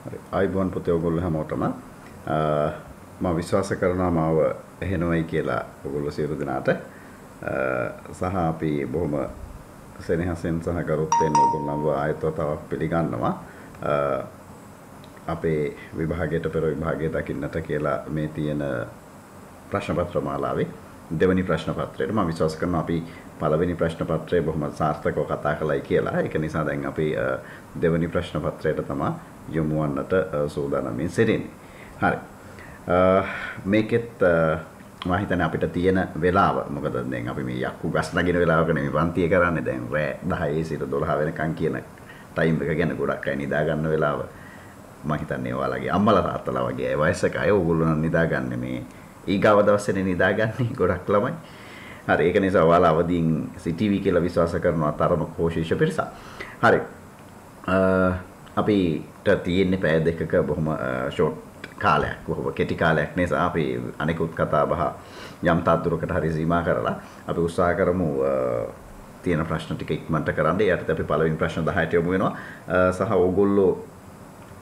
හරි. ආයිබෝන් පුතේ ඔයගොල්ලෝ හැමෝටම මම විශ්වාස කරනවා මාව එහෙනවයි කියලා ඔයගොල්ලෝ සියලු දෙනාට සහ අපි බොහොම සෙනෙහසෙන් සහ ගරුත්වයෙන් ඔයගොල්ලන්ව ආයත වතාවක් පිළිගන්නවා. අපේ විභාගයට පෙර විභාගය දකින්නට කියලා මේ තියෙන ප්‍රශ්න පත්‍ර මාලාවේ දෙවෙනි ප්‍රශ්න පත්‍රයට මම විශ්වාස කරනවා අපි පළවෙනි ප්‍රශ්න පත්‍රය බොහොම සාර්ථකව කතා කළයි කියලා. ඒක නිසා දැන් අපි දෙවෙනි ප්‍රශ්න පත්‍රයට තමයි යොමු වන්නට සූදානම්ින් සිටින්නේ. හරි. මේකෙත් මම හිතන්නේ අපිට තියෙන වෙලාව මොකද දැන් අපි මේ යක්කු ගස් නගින වෙලාවක නෙමෙයි පන්තිය කරන්නේ. දැන් රෑ 10 සිට 12 වෙනකන් කියන ටයිම් එක ගැන ගොඩක් අය නිදා ගන්න වෙලාව. මම හිතන්නේ ඔයාලගේ අම්මලා තාත්තලා වගේ අය වයසක අය ඕගොල්ලෝ නම් නිදාගන්නේ මේ ඊගාව දවසේ නිදාගන්නේ ගොඩක් ළමයි. හරි ඒක නිසා ඔයාලා අවදීන් CCTV කියලා විශ්වාස කරනවා තරම කෝෂිෂ පිරිසක්. හරි. අපිට තියෙන්නේ පැය දෙකක බොහොම ෂෝට් කාලයක් බොහොම කෙටි කාලයක් නිසා අපි අනිකුත් කතා බහ යම් තාද්දුරකට හරි සීමා කරලා අපි උත්සාහ කරමු තියෙන ප්‍රශ්න ටික ඉක්මනට කරන්න. ඊට අපි පළවෙනි ප්‍රශ්න 10ට යමු වෙනවා. සහ ඕගොල්ලෝ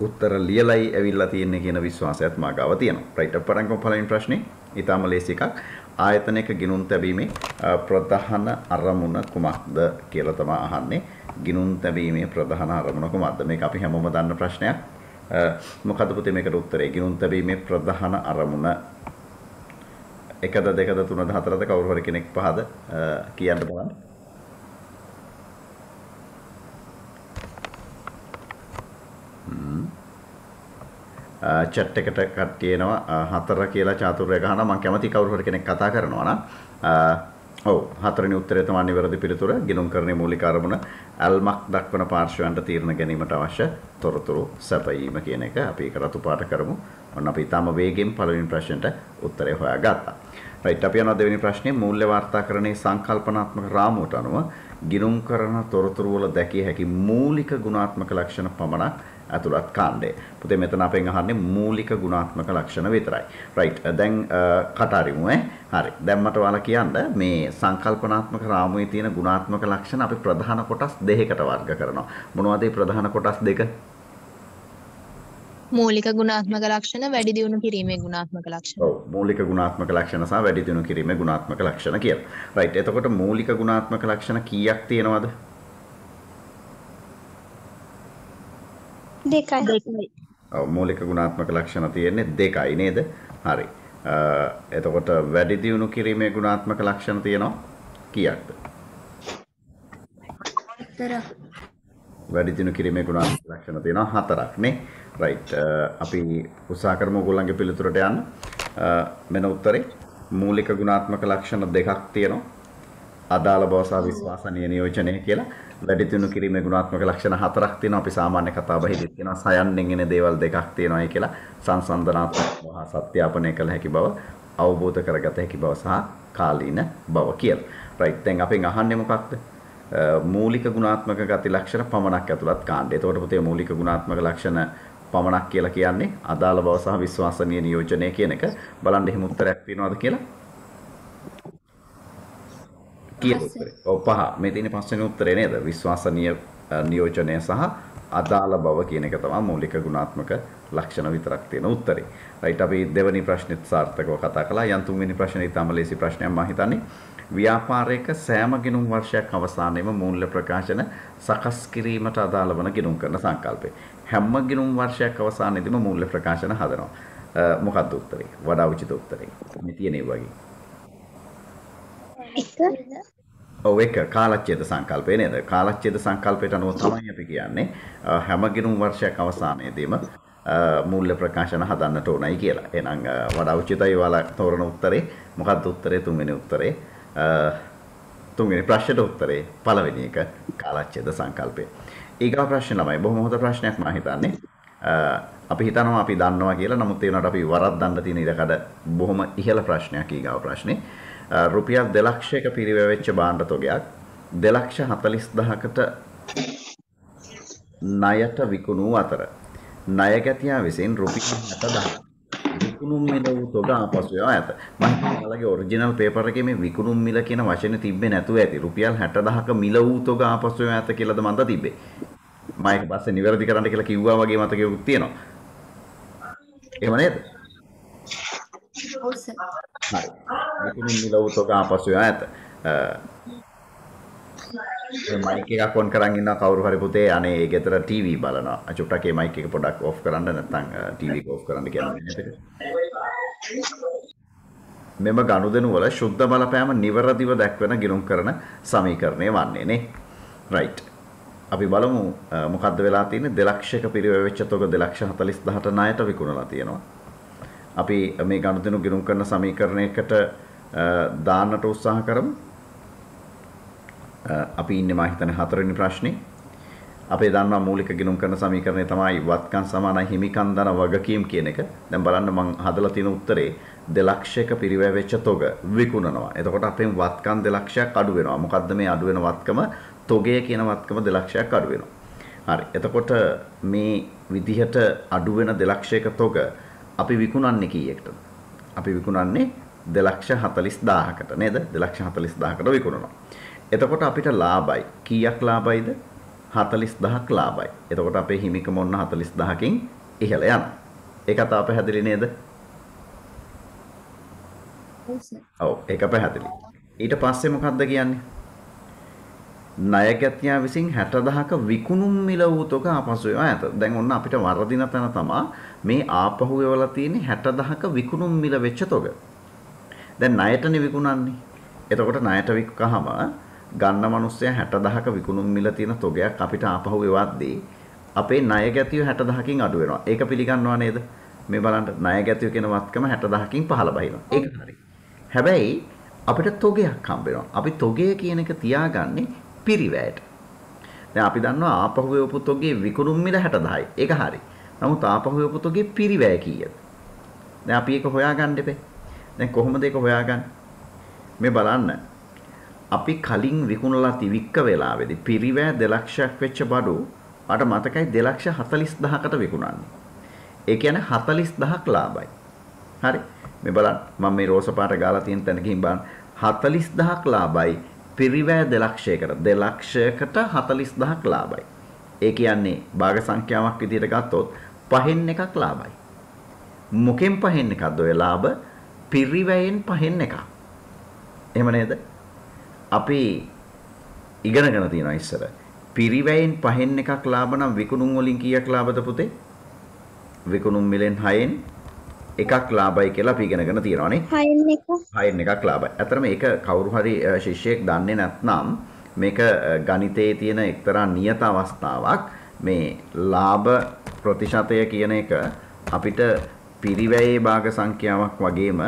උත්තර ලියලයි ඇවිල්ලා තියෙන්නේ කියන විශ්වාසයත් මා ගාව තියෙනවා. රයිට් අප පටන් ගමු පළවෙනි ප්‍රශ්නේ. ඊටම ලේසි එකක්. ආයතනයක ගිනුම් තැබීමේ ප්‍රධාන අරමුණ කුමක්ද කියලා තමයි අහන්නේ. ගිනුම් තැබීමේ ප්‍රධාන අරමුණ කුමක්ද? මේක අපි හැමෝම දන්න ප්‍රශ්නයක්. මොකද පුතේ මේකට උත්තරේ? ගිනුම් තැබීමේ ප්‍රධාන අරමුණ 1ද 2ද 3ද 4ද කවුරු හරි කෙනෙක් පහද කියන්න බලන්න. chat එකට කට්ටිය එනවා 4 කියලා චාතුර්ය ගහනවා. මම කැමති කවුරු හරි කෙනෙක් කතා කරනවා නම් ඔව් හතරවෙනි උත්තරය තමයි නිවැරදි පිළිතුර. ගිණුම් කරන්නේ මූලික අරමුණ ඇල්මක් දක්වන පාර්ශවයන්ට තීරණ ගැනීමට අවශ්‍ය තොරතුරු සැපයීම කියන එක අපි ඒක රතු පාට කරමු. ඔන්න අපි ඊටම වේගෙන් පළවෙනි ප්‍රශ්නෙට උත්තරය හොයාගත්තා. රයිට් අපි යනවා දෙවෙනි ප්‍රශ්නේ. මූල්‍ය වාර්තාකරණයේ සංකල්පනාත්මක රාමුවට අනුව ගිණුම් කරන තොරතුරු වල දැකිය හැකි මූලික ගුණාත්මක ලක්ෂණ පමණක් ඇතුළත් කාණ්ඩය. පුතේ මෙතන අපෙන් අහන්නේ මූලික ගුණාත්මක ලක්ෂණ විතරයි. රයිට්. දැන් කටහරිමු ඈ. හරි. දැන් මට ඔයාලා කියන්න මේ සංකල්පනාත්මක රාමුවේ තියෙන ගුණාත්මක ලක්ෂණ අපි ප්‍රධාන කොටස් දෙකකට වර්ග කරනවා. මොනවද මේ ප්‍රධාන කොටස් දෙක? මූලික ගුණාත්මක ලක්ෂණ, වැඩි දියුණු කිරීමේ ගුණාත්මක ලක්ෂණ. ඔව් මූලික ගුණාත්මක ලක්ෂණ සහ වැඩි දියුණු කිරීමේ ගුණාත්මක ලක්ෂණ කියලා. රයිට්. එතකොට මූලික ගුණාත්මක ලක්ෂණ කීයක් තියෙනවද? දෙකයි. ඔව් මූලික ගුණාත්මක ලක්ෂණ තියෙන්නේ දෙකයි නේද? හරි. එතකොට වැඩි දියුණු කිරීමේ ගුණාත්මක ලක්ෂණ තියෙනවා කීයක්ද? වැඩි දියුණු කිරීමේ ගුණාත්මක ලක්ෂණ තියෙනවා 4ක් නේ. රයිට්. අපි උත්සාහ කරමු ඔයගොල්ලන්ගේ පිළිතුරට යන්න. මෙන්න උත්තරේ මූලික ගුණාත්මක ලක්ෂණ දෙකක් තියෙනවා. අදාළ බව සහ විශ්වාසනීය නියෝජනය කියලා. වැඩි දියුණු කිරීමේ ගුණාත්මක ලක්ෂණ 4ක් තියෙනවා. අපි සාමාන්‍ය කතා බහෙදී කියනවා සයන්නෙන් එන දේවල් දෙකක් තියෙනවායි කියලා. සංසන්දනාත්මක හා සත්‍යාපනය කළ හැකි බව, අවබෝධ කරගත හැකි බව සහ කාලීන බව කියලා. රයිට්. දැන් අපෙන් අහන්නේ මොකක්ද? මූලික ගුණාත්මක ගති ලක්ෂණ පමණක් ඇතුළත් කාණ්ඩය. එතකොට පුතේ මූලික ගුණාත්මක ලක්ෂණ පමණක් කියලා කියන්නේ අදාළ බව සහ විශ්වාසනීය නියෝජනය කියන එක. බලන්න එහෙම උත්තරයක් තියෙනවද කියලා? කීයද උත්තරේ? ඔව් 5. මේ තියෙන පස්වෙනි උත්තරේ නේද? විශ්වාසනීය නියෝජනය සහ අදාළ බව කියන එක තමයි මූලික ගුණාත්මක ලක්ෂණ විතරක් තියෙන උත්තරේ. රයිට් අපි දෙවෙනි ප්‍රශ්නෙත් සාර්ථකව කතා කළා. යන් තුන්වෙනි ප්‍රශ්නේ ඊටම ලේසි ප්‍රශ්නයක් මම හිතන්නේ. ව්‍යාපාරයක සෑම ගිණුම් වර්ෂයක් අවසානයේම මූල්‍ය ප්‍රකාශන සකස් කිරීමට අදාළ වන ගිණුම් කරන සංකල්පය. හැම ගිණුම් වර්ෂයක් අවසානයේදීම මූල්‍ය ප්‍රකාශන හදනවා. මොකක්ද උත්තරේ? වඩා උචිත උත්තරේ. මේ තියෙන ඒ වගේ. ඔව් ඒක කාලච්ඡේද සංකල්පය නේද? කාලච්ඡේද සංකල්පයට අනුව තමයි අපි කියන්නේ හැම ගිණුම් වර්ෂයක් අවසානයේදීම මූල්‍ය ප්‍රකාශන හදන්නට ඕනයි කියලා. එහෙනම් වඩා උචිතයි ඔයාලා තෝරන උත්තරේ. මොකක්ද උත්තරේ? තුන්වෙනි උත්තරේ. තුන්වෙනි ප්‍රශ්නෙට උත්තරේ පළවෙනි එක කාලච්ඡේද සංකල්පය. ඊගා ප්‍රශ්න ළමයි බොහොම හොඳ ප්‍රශ්නයක් මම හිතන්නේ. අපි හිතනවා අපි දන්නවා කියලා. නමුත් ඒ වුණාට අපි වරද්දන්න තියෙන ඉඩකඩ බොහොම ඉහළ ප්‍රශ්නයක් ඊගාව ප්‍රශ්නේ. රුපියල් 2 ලක්ෂයක පිරිවැවෙච්ච භාණ්ඩ තොගයක් 2,40,000කට ණයට විකුණූ අතර ණයගැතියා විසින් රුපියල් 60,000 විකුණුම් මිල වූ තොග ආපසු යවා ඇත. මම හිතන්නේ ඔයාලගේ ඔරිජිනල් පේපර් එකේ මේ විකුණුම් මිල කියන වචනේ තිබ්බේ නැතුව ඇති. රුපියල් 60,000ක මිල වූ තොග ආපසු යවා ඇත කියලාද මන්ද තිබ්බේ. මම ඒක පස්සේ නිවැරදි කරන්න කියලා කිව්වා වගේ මතකයක් තියෙනවා. එහෙම නේද? ඔව් සර්. හරි. විකුණුම් මිල වූ තොග ආපසු යන ඇත. මේ මයික් එකක් ඔන් කරන් ඉන්නවා කවුරු හරි පුතේ අනේ ඒ ගෙදර ටීවී බලනවා. අචුට්ටක් ඒ මයික් එක පොඩ්ඩක් ඔෆ් කරන්න නැත්නම් ටීවී එක ඔෆ් කරන්න කියන්නේ. මෙම ගනුදෙනු වල ශුද්ධ බලපෑම නිවරදිව දැක්වෙන ගිණුම් කරන සමීකරණය වන්නේ නේ. රයිට්. අපි බලමු මොකද්ද වෙලා තියෙන්නේ 2 ලක්ෂයක පිරිවෙවෙච්ච තොග 2,40,000ට ණයට විකුණලා තියෙනවා. අපි මේ ගනුදෙනු ගිණුම් කරන සමීකරණයකට දාන්නට උත්සාහ කරමු. අපි ඉන්නේ මා හිතන්නේ 4 වෙනි ප්‍රශ්නේ. අපේ දන්නවා මූලික ගිණුම් කරන සමීකරණය තමයි වත්කම් සමානයි හිමිකම් දන වගකීම් කියන එක. දැන් බලන්න මම හදලා තියෙන උත්තරේ 2 ලක්ෂයක පිරිවැවෙච්ච තොග විකුණනවා. එතකොට අපෙන් වත්කම් 2 ලක්ෂයක් අඩු වෙනවා. මොකද්ද මේ අඩු වෙන වත්කම? තොගය කියන වත්කම 2 ලක්ෂයක් අඩු වෙනවා. හරි. එතකොට මේ විදිහට අඩු වෙන 2 ලක්ෂයක තොග අපි විකුණන්නේ කීයකටද? අපි විකුණන්නේ 2,40,000කට නේද? 2,40,000කට විකුණනවා. එතකොට අපිට ලාභයි. කීයක් ලාභයිද? 40,000ක් ලාභයි. එතකොට අපේ හිමිකම ඔන්න 40,000කින් ඉහළ යනවා. ඒක තාම පැහැදිලි නේද? ඔව් සර්. ඔව් ඒක පැහැදිලි. ඊට පස්සේ මොකද්ද කියන්නේ? ණයගැතියා විසින් 60,000ක විකුණුම් මිල වූ තොග ආපසු එනවා ඇත. දැන් ඔන්න අපිට වර්ධින තැන තමයි මේ ආපහු එවලා තියෙන්නේ 60,000ක විකුණුම් මිල වෙච්ච තොග. දැන් ණයටනේ විකුණන්නේ. එතකොට ණයට විකුකහම ගන්න මිනිස්සයා 60,000ක විකුණුම් මිල තියෙන තොගයක් අපිට ආපහු එවද්දී අපේ ණයගැතිය 60,000කින් අඩු වෙනවා. ඒක පිළිගන්නවා නේද? මේ බලන්න ණයගැතිය කියන වත්කම 60,000කින් පහළ බහිනවා. ඒක හරි. හැබැයි අපිට තොගයක් හම්බ වෙනවා. අපි තොගය කියන එක තියාගන්නේ පිරිවැයට. දැන් අපි දන්නවා ආපහු එවපු තොගේ විකුණුම් මිල 60,000යි. ඒක හරි. නමුත් ආපහු එවපු තොගේ පිරිවැය කීයද? දැන් අපි ඒක හොයාගන්න දෙපේ. දැන් කොහොමද ඒක හොයාගන්නේ? මේ බලන්න. අපි කලින් විකුණලා තිවික්ක වෙලාවේදී පිරිවැය 2 ලක්ෂයක් වෙච්ච බඩු මට මතකයි 2,40,000කට විකුණන්නේ. ඒ කියන්නේ 40,000ක් ලාභයි. හරි. මේ බලන්න මම මේ රෝස පාට ගාලා තියෙන තැන ගිහින් බලන්න 40,000ක් ලාභයි පිරිවැය 2 ලක්ෂයකට 2 ලක්ෂයකට 40,000ක් ලාභයි. ඒ කියන්නේ භාග සංඛ්‍යාවක් විදිහට ගත්තොත් පහෙන් එකක් ලාභයි. මොකෙන් පහෙන් එකක්ද ඔය ලාභ? පිරිවැයෙන් පහෙන් එකක්. එහෙම නේද? අපි ඉගෙනගෙන තියෙනවා ඉස්සර. පිරිවැයෙන් පහෙන් එකක් ලාභ නම් විකුණුම් වලින් කීයක් ලාභද පුතේ? විකුණුම් මිලෙන් 6න් එකක් ලාභයි කියලා අපි ඉගෙනගෙන තියෙනවා නේ. 6න් එකක් ලාභයි. අතරම මේක කවුරු හරි ශිෂ්‍යයෙක් දන්නේ නැත්නම් මේක ගණිතයේ තියෙන එක්තරා නියත අවස්ථාවක්. මේ ලාභ ප්‍රතිශතය කියන එක අපිට පිරිවැයේ භාග සංඛ්‍යාවක් වගේම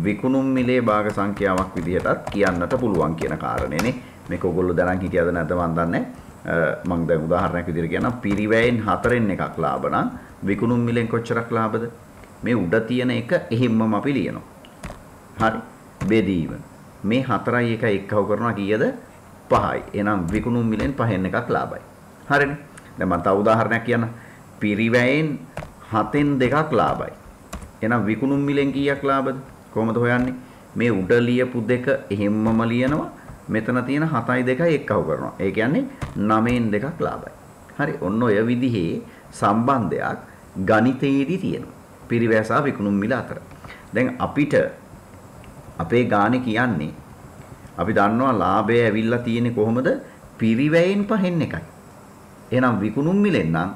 විකුණුම් මිලේ භාග සංඛ්‍යාවක් විදිහටත් කියන්නට පුළුවන් කියන කාරණේනේ. මේක ඔයගොල්ලෝ දැනන් හිටියද නැද්ද මන් දන්නේ. මම දැන් උදාහරණයක් විදිහට කියන්නම්. පිරිවැයෙන් 4න් එකක් ලාභ නම් විකුණුම් මිලෙන් කොච්චරක් ලාභද? මේ උඩ තියෙන එක එහෙම්මම අපි ලියනවා. හරි. බෙදීම. මේ 4යි 1යි එක්කව කරනවා කීයද? 5යි. එහෙනම් විකුණුම් මිලෙන් 5න් එකක් ලාභයි. හරිනේ. දැන් මම තව උදාහරණයක් කියන්නම්. පිරිවැයෙන් 7න් 2ක් ලාභයි. එහෙනම් විකුණුම් මිලෙන් කීයක් ලාභද? කොහොමද හොයන්නේ? මේ උඩ ලියපු දෙක එහෙම්මම ලියනවා. මෙතන තියෙන 7යි 2යි එක්කව කරනවා. ඒ කියන්නේ 9න් 2ක් ලාභයි. හරි. ඔන්න ඔය විදිහේ සම්බන්ධයක් ගණිතයේදී තියෙනවා. පිරිවැය සහ විකුණුම් මිල අතර. දැන් අපිට අපේ ගානේ කියන්නේ අපි දන්නවා ලාභය ඇවිල්ලා තියෙන්නේ කොහොමද? පිරිවැයෙන් 5න් එකයි. එහෙනම් විකුණුම් මිලෙන් නම්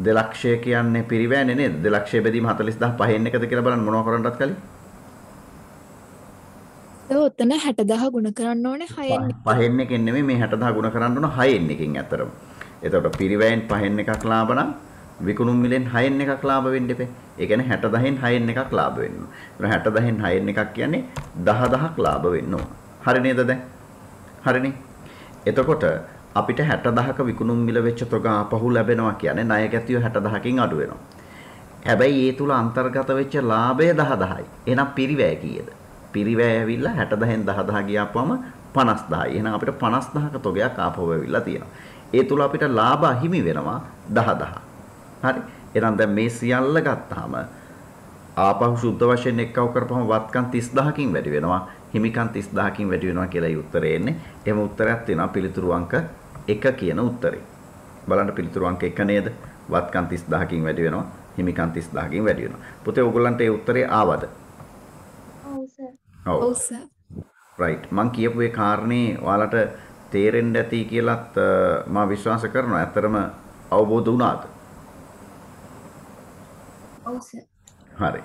2 ලක්ෂය කියන්නේ පිරිවැයනේ නේද? 2 ලක්ෂය බෙදීම 40,000 5න් එකද කියලා බලන්න මොනව කරන්නටත් කලින්. ඔතන 60,000 ගුණ කරන්න ඕනේ 6න්. 5න් එකෙන් නෙමෙයි මේ 60,000 ගුණ කරන්න ඕන 6න් එකකින් අතරම. එතකොට පිරිවැයෙන් 5න් එකක් ලාභ නම් විකුණුම් මිලෙන් 6න් එකක් ලාභ වෙන්න එපේ. ඒ කියන්නේ 60,000න් 6න් එකක් ලාභ වෙන්න ඕන. 60,000න් 6න් එකක් කියන්නේ 10,000ක් ලාභ වෙන්න ඕන. හරි නේද දැන්? හරිනේ. එතකොට අපිට 60,000ක විකුණුම් මිල වෙච්ච තොග ආපහු ලැබෙනවා කියන්නේ ණය ගැතිය 60,000කින් අඩු වෙනවා. හැබැයි ඒ තුල අන්තර්ගත වෙච්ච ලාභය 10,000යි. එහෙනම් පිරිවැය කීයද? පිරිවැය ඇවිල්ලා 60,000න් 10,000 ගියාපුවම 50,000යි. එහෙනම් අපිට 50,000ක තොගයක් ආපහු ඇවිල්ලා තියෙනවා. ඒ තුල අපිට ලාභ හිමි වෙනවා 10,000. හරි. එහෙනම් දැන් මේ සියල්ල ගත්තාම ආපහු සුද්ධ වශයෙන් එක්කව කරපුවම වත්කම් 30,000කින් වැඩි වෙනවා. හිමිකම් 30,000කින් වැඩි වෙනවා කියලායි උත්තරේ එන්නේ. එහෙම උත්තරයක් තියෙනවා පිළිතුරු අංක 1 කියන උත්තරේ. බලන්න පිළිතුරු අංක 1 නේද? වත්කම් 30000කින් වැඩි වෙනවා. හිමිකම් 30000කින් වැඩි වෙනවා. පුතේ ඕගොල්ලන්ට ඒ උත්තරේ ආවද? ඔව් සර්. ඔව්. ඔව් සර්. රයිට්. මං කියපු ඒ කාරණේ ඔයාලට තේරෙන්න ඇති කියලාත් මම විශ්වාස කරනවා. ඇත්තටම අවබෝධ වුණාද? ඔව් සර්. හරි.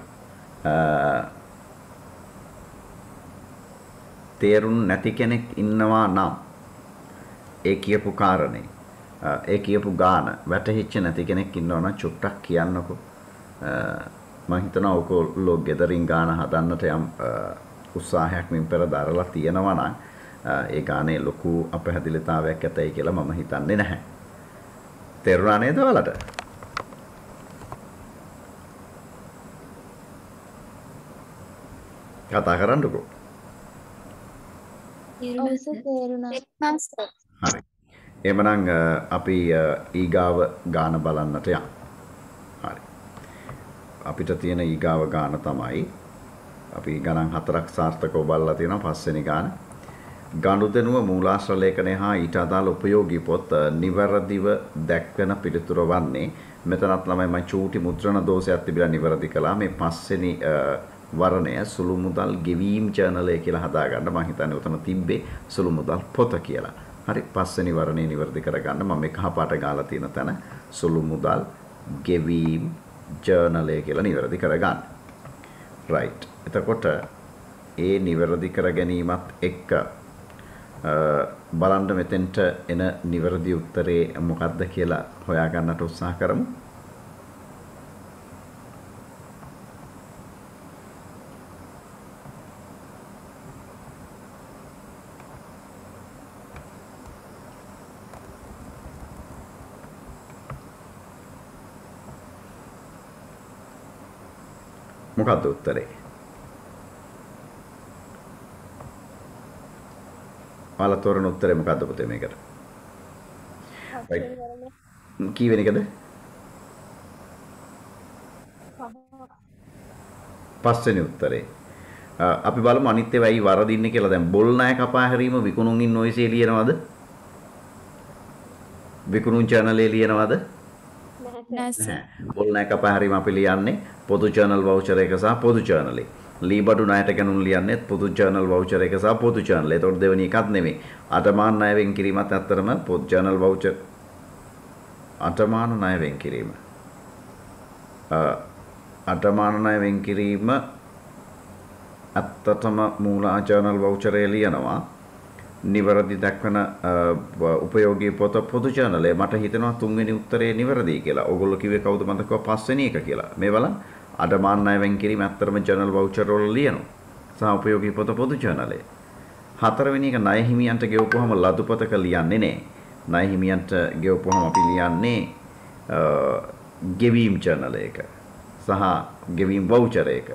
තේරුම් නැති කෙනෙක් ඉන්නවා නම් ඒ කියපු කාරණේ ඒ කියපු ගාන වැටහිච්ච නැති කෙනෙක් ඉන්නවා නම් චුට්ටක් කියන්නකෝ. මම හිතනවා ඔයගොල්ලෝ ගෙදරින් ගාන හදන්නට යම් උත්සාහයක් මින් පෙර දරලා තියෙනවා නම් ඒ ගානේ ලොකු අපහැදිලිතාවයක් ඇතයි කියලා මම හිතන්නේ නැහැ. තේරුණා නේද ඔයාලට? කතා කරන්නකෝ. ඔව් සර් තේරුණා. හරි. එහෙමනම් අපි ඊගාව ගාන බලන්නට යමු. හරි. අපිට තියෙන ඊගාව ගාන තමයි අපි ගණන් 4ක් සාර්ථකව බලලා තියෙනවා. පස්වෙනි ගාන. ගනුදෙනුව මූලාශ්‍ර ලේඛනය හා ඊට අදාළ උපයෝගී පොත් නිවැරදිව දැක්වෙන පිළිතුර වන්නේ මෙතනත් ළමයි මම චූටි මුද්‍රණ දෝෂයක් තිබිලා නිවැරදි කළා. මේ පස්වෙනි වර්ණය සුළු මුදල් ගෙවීම් ජර්නලය කියලා හදාගන්න මම හිතන්නේ උතන තිබ්බේ සුළු මුදල් පොත කියලා. හරි පස්වෙනි වර්ණය නිවැරදි කරගන්න මම මේ කහපාට ගාලා තියෙන තැන සුළු මුදල් ගෙවීම් ජර්නලය කියලා නිවැරදි කරගන්න. right. එතකොට ඒ නිවැරදි කර ගැනීමත් එක්ක බලන්න මෙතෙන්ට එන නිවැරදි උත්තරේ මොකක්ද කියලා හොයාගන්නට උත්සාහ කරමු. මොකක්ද උත්තරේ? ඔයාලා තෝරන උත්තරේ මොකක්ද පුතේ මේකට? කීවෙනි එකද? පස්වෙනි උත්තරේ. අපි බලමු අනිත් ඒවා ඇයි වරදින්නේ කියලා. දැන් බොල් ණය කපා හැරීම විකුණුන් ඉන්න ඔයසේ ලියනවද? විකුණුන් channel ලියනවද? නෑ සර්. බොල් ණය කපා හැරීම අපි ලියන්නේ පොදු channel voucher එක සහ පොදු channel එක. ලීබඩු ණයට ගනුන් ලියන්නේ පොදු channel voucher එක සහ පොදු channel. ඒතකොට දෙවෙනි එකක් නෙමෙයි. අටමාන ණය වෙන් කිරීමත් ඇත්තටම පොදු channel voucher අටමාන ණය වෙන් කිරීම. අටමාන ණය වෙන් කිරීම ඇත්තටම මූල channel voucher එක ලියනවා. නිවැරදි දක්වන උපයෝගී පොත පොදු channel එක. මට හිතෙනවා තුන්වෙනි උත්තරේ නිවැරදි කියලා. ඕගොල්ලෝ කිව්වේ කවුද මන්ද කිව්වා පස්වෙනි එක කියලා. මේ බලන්න. අඩමාන ණය වෙන් කිරීම ඇත්තටම channel voucher වල ලියනවා. සහ උපයෝගී පොත පොදු channel එක. හතරවෙනි එක ණය හිමියන්ට ගෙවපුවාම ලදුපතක ලියන්නේ නැහැ. ණය හිමියන්ට ගෙවපුවාම අපි ලියන්නේ ගෙවීම් channel එක. සහ ගෙවීම් voucher එක.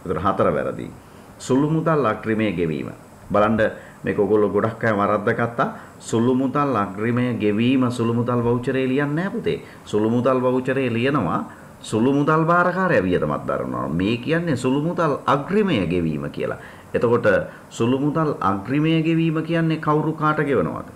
ඒතර හතර වැරදි. සුළු මුදල් අග්‍රිමය ගෙවීම. බලන්න මේක ඔයගොල්ලෝ ගොඩක් අය වරද්දාගත්තා. සුළු මුදල් අග්‍රිමය ගෙවීම සුළු මුදල් voucher එක ලියන්නේ නැහැ පුතේ. සුළු මුදල් voucher එක ලියනවා සුළු මුදල් භාරකාරයා වියදමක් දරනවා. මේ කියන්නේ සුළු මුදල් අග්‍රිමය ගෙවීම කියලා. එතකොට සුළු මුදල් අග්‍රිමය ගෙවීම කියන්නේ කවුරු කාට ගෙවනවද?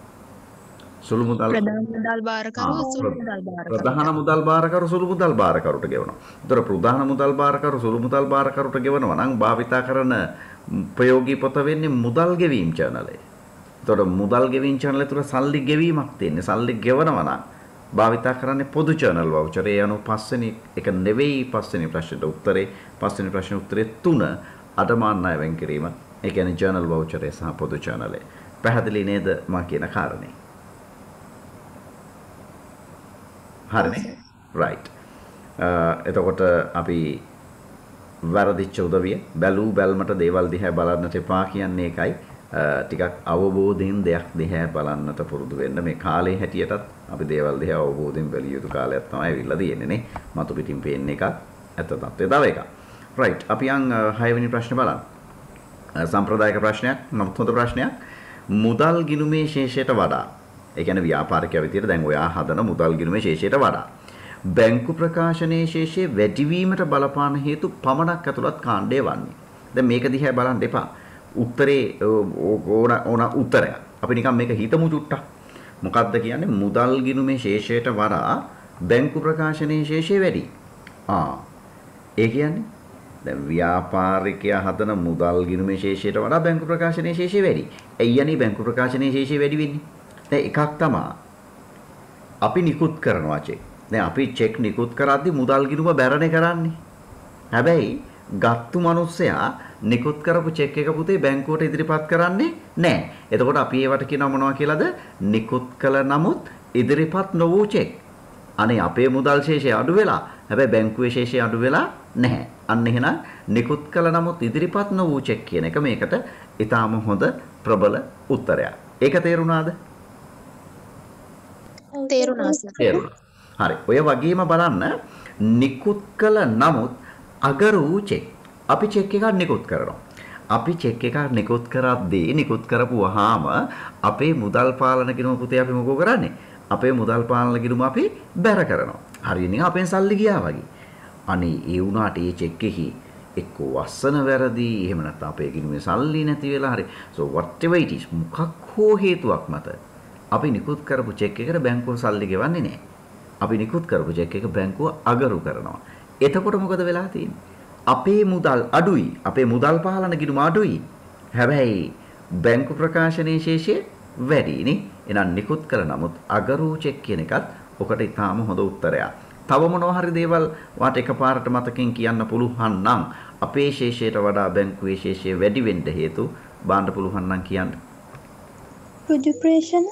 සුළු මුදල් ප්‍රධාන මුදල් භාරකරු සුළු මුදල් භාරකරු. ප්‍රධාන මුදල් භාරකරු සුළු මුදල් භාරකරුට ගෙවනවා. ඒතර ප්‍රධාන මුදල් භාරකරු සුළු මුදල් භාරකරුට ගෙවනවා නම් භාවිතා කරන ප්‍රයෝගී පොත වෙන්නේ මුදල් ගෙවීම් channel එක. ඒතර මුදල් ගෙවීම් channel එක තුල සල්ලි ගෙවීමක් තියෙන්නේ. සල්ලි ගෙවනවා නම් භාවිතා කරන්නේ පොදු channel voucher. ඒ අනුව පස්වෙනි එක නෙවෙයි පස්වෙනි ප්‍රශ්නෙට උත්තරේ. පස්වෙනි ප්‍රශ්නේ උත්තරේ 3 අඩමාන ණය වෙන් කිරීම. ඒ කියන්නේ channel voucher සහ පොදු channel එක. පැහැදිලි නේද මා කියන කාරණේ? හරිනේ. right. එතකොට අපි වැරදිච්ච උදවිය බැලූ බැල්මට දේවල් දිහා බලන්නට එපා කියන්නේ ඒකයි. ටිකක් අවබෝධයෙන් දෙයක් දිහා බලන්නට පුරුදු වෙන්න. මේ කාලේ හැටියටත් අපි දේවල් දිහා අවබෝධයෙන් බැලිය යුතු කාලයක් තමයි ඇවිල්ලා තියෙන්නේ නේ. මතු පිටින් පේන එකක් ඇත්ත තත්ත්වය තව එකක්. right. අපි යන් 6 වෙනි ප්‍රශ්නේ බලන්න. සම්ප්‍රදායික ප්‍රශ්නයක්, නමුත් හොඳ ප්‍රශ්නයක්. මුදල් ගිණුමේ ශේෂයට වඩා. ඒ කියන්නේ ව්‍යාපාරිකයා විදියට දැන් ඔයා හදන මුදල් ගිණුමේ ශේෂයට වඩා බැංකු ප්‍රකාශනයේ ශේෂයේ වැඩිවීමට බලපාන හේතු පමණක් ඇතුළත් කාණ්ඩය වන්නේ. දැන් මේක දිහා බලන්න එපා. උත්තරේ ඕන උත්තරයක්. අපි නිකන් මේක හිතමු චුට්ටක්. මොකක්ද කියන්නේ මුදල් ගිණුමේ ශේෂයට වඩා බැංකු ප්‍රකාශනයේ ශේෂය වැඩි. ඒ කියන්නේ දැන් ව්‍යාපාරිකයා හදන මුදල් ගිණුමේ ශේෂයට වඩා බැංකු ප්‍රකාශනයේ ශේෂය වැඩි. ඇයි යන්නේ බැංකු ප්‍රකාශනයේ ශේෂය වැඩි වෙන්නේ? දැන් එකක් තමයි අපි නිකුත් කරනවා චෙක්. දැන් අපි චෙක් නිකුත් කරද්දී මුදල් ගිණුම බැරනේ කරන්නේ. හැබැයි ගත්තු මිනිස්සයා නිකුත් කරපු චෙක් එක පුතේ බැංකුවට ඉදිරිපත් කරන්නේ නැහැ. එතකොට අපි ඒවට කියනවා මොනවා කියලාද? නිකුත් කළ නමුත් ඉදිරිපත් නොවූ චෙක්. අනේ අපේ මුදල් ශේෂය අඩු වෙලා හැබැයි බැංකුවේ ශේෂය අඩු වෙලා නැහැ. අන්න එහෙනම් නිකුත් කළ නමුත් ඉදිරිපත් නොවූ චෙක් කියන එක මේකට ඊටාම හොඳ ප්‍රබල උත්තරයක්. ඒක තේරුණාද? තේරුණා සර්. තේරුණා. හරි. ඔය වගේම බලන්න නිකුත් කළ නමුත් අගරු චෙක්. අපි චෙක් එකක් නිකුත් කරනවා. අපි චෙක් එකක් නිකුත් කරද්දී නිකුත් කරපු වහාම අපේ මුදල් පාලන ගිණුම පුතේ අපි මොකෝ කරන්නේ? අපේ මුදල් පාලන ගිණුම අපි බැර කරනවා. හරියනේ අපෙන් සල්ලි ගියා වගේ. අනේ ඒ වුණාට ඒ චෙක් එකේ එක්ක වස්සන වැරදි එහෙම නැත්නම් අපේ ගිණුමේ සල්ලි නැති වෙලා හරි. so whatever it is මොකක් හෝ හේතුවක් මත අපි නිකුත් කරපු චෙක් එකට බැංකුව සල්ලි ගෙවන්නේ නැහැ. අපි නිකුත් කරපු චෙක් එක බැංකුව අගරු කරනවා. එතකොට මොකද වෙලා තියෙන්නේ? අපේ මුදල් අඩුයි. අපේ මුදල් පාලන ගිණුම අඩුයි. හැබැයි බැංකු ප්‍රකාශනයේ ශේෂය වැඩි නේ. එහෙනම් නිකුත් කළ නමුත් අගරු චෙක් කියන එකත් ඔකට ඊටාම හොඳ උත්තරයක්. තව මොනවා හරි දේවල් වාට එකපාරට මතකෙන් කියන්න පුළුවන් නම් අපේ ශේෂයට වඩා බැංකුවේ ශේෂය වැඩි වෙන්න හේතු බාන්න පුළුවන් නම් කියන්න. registration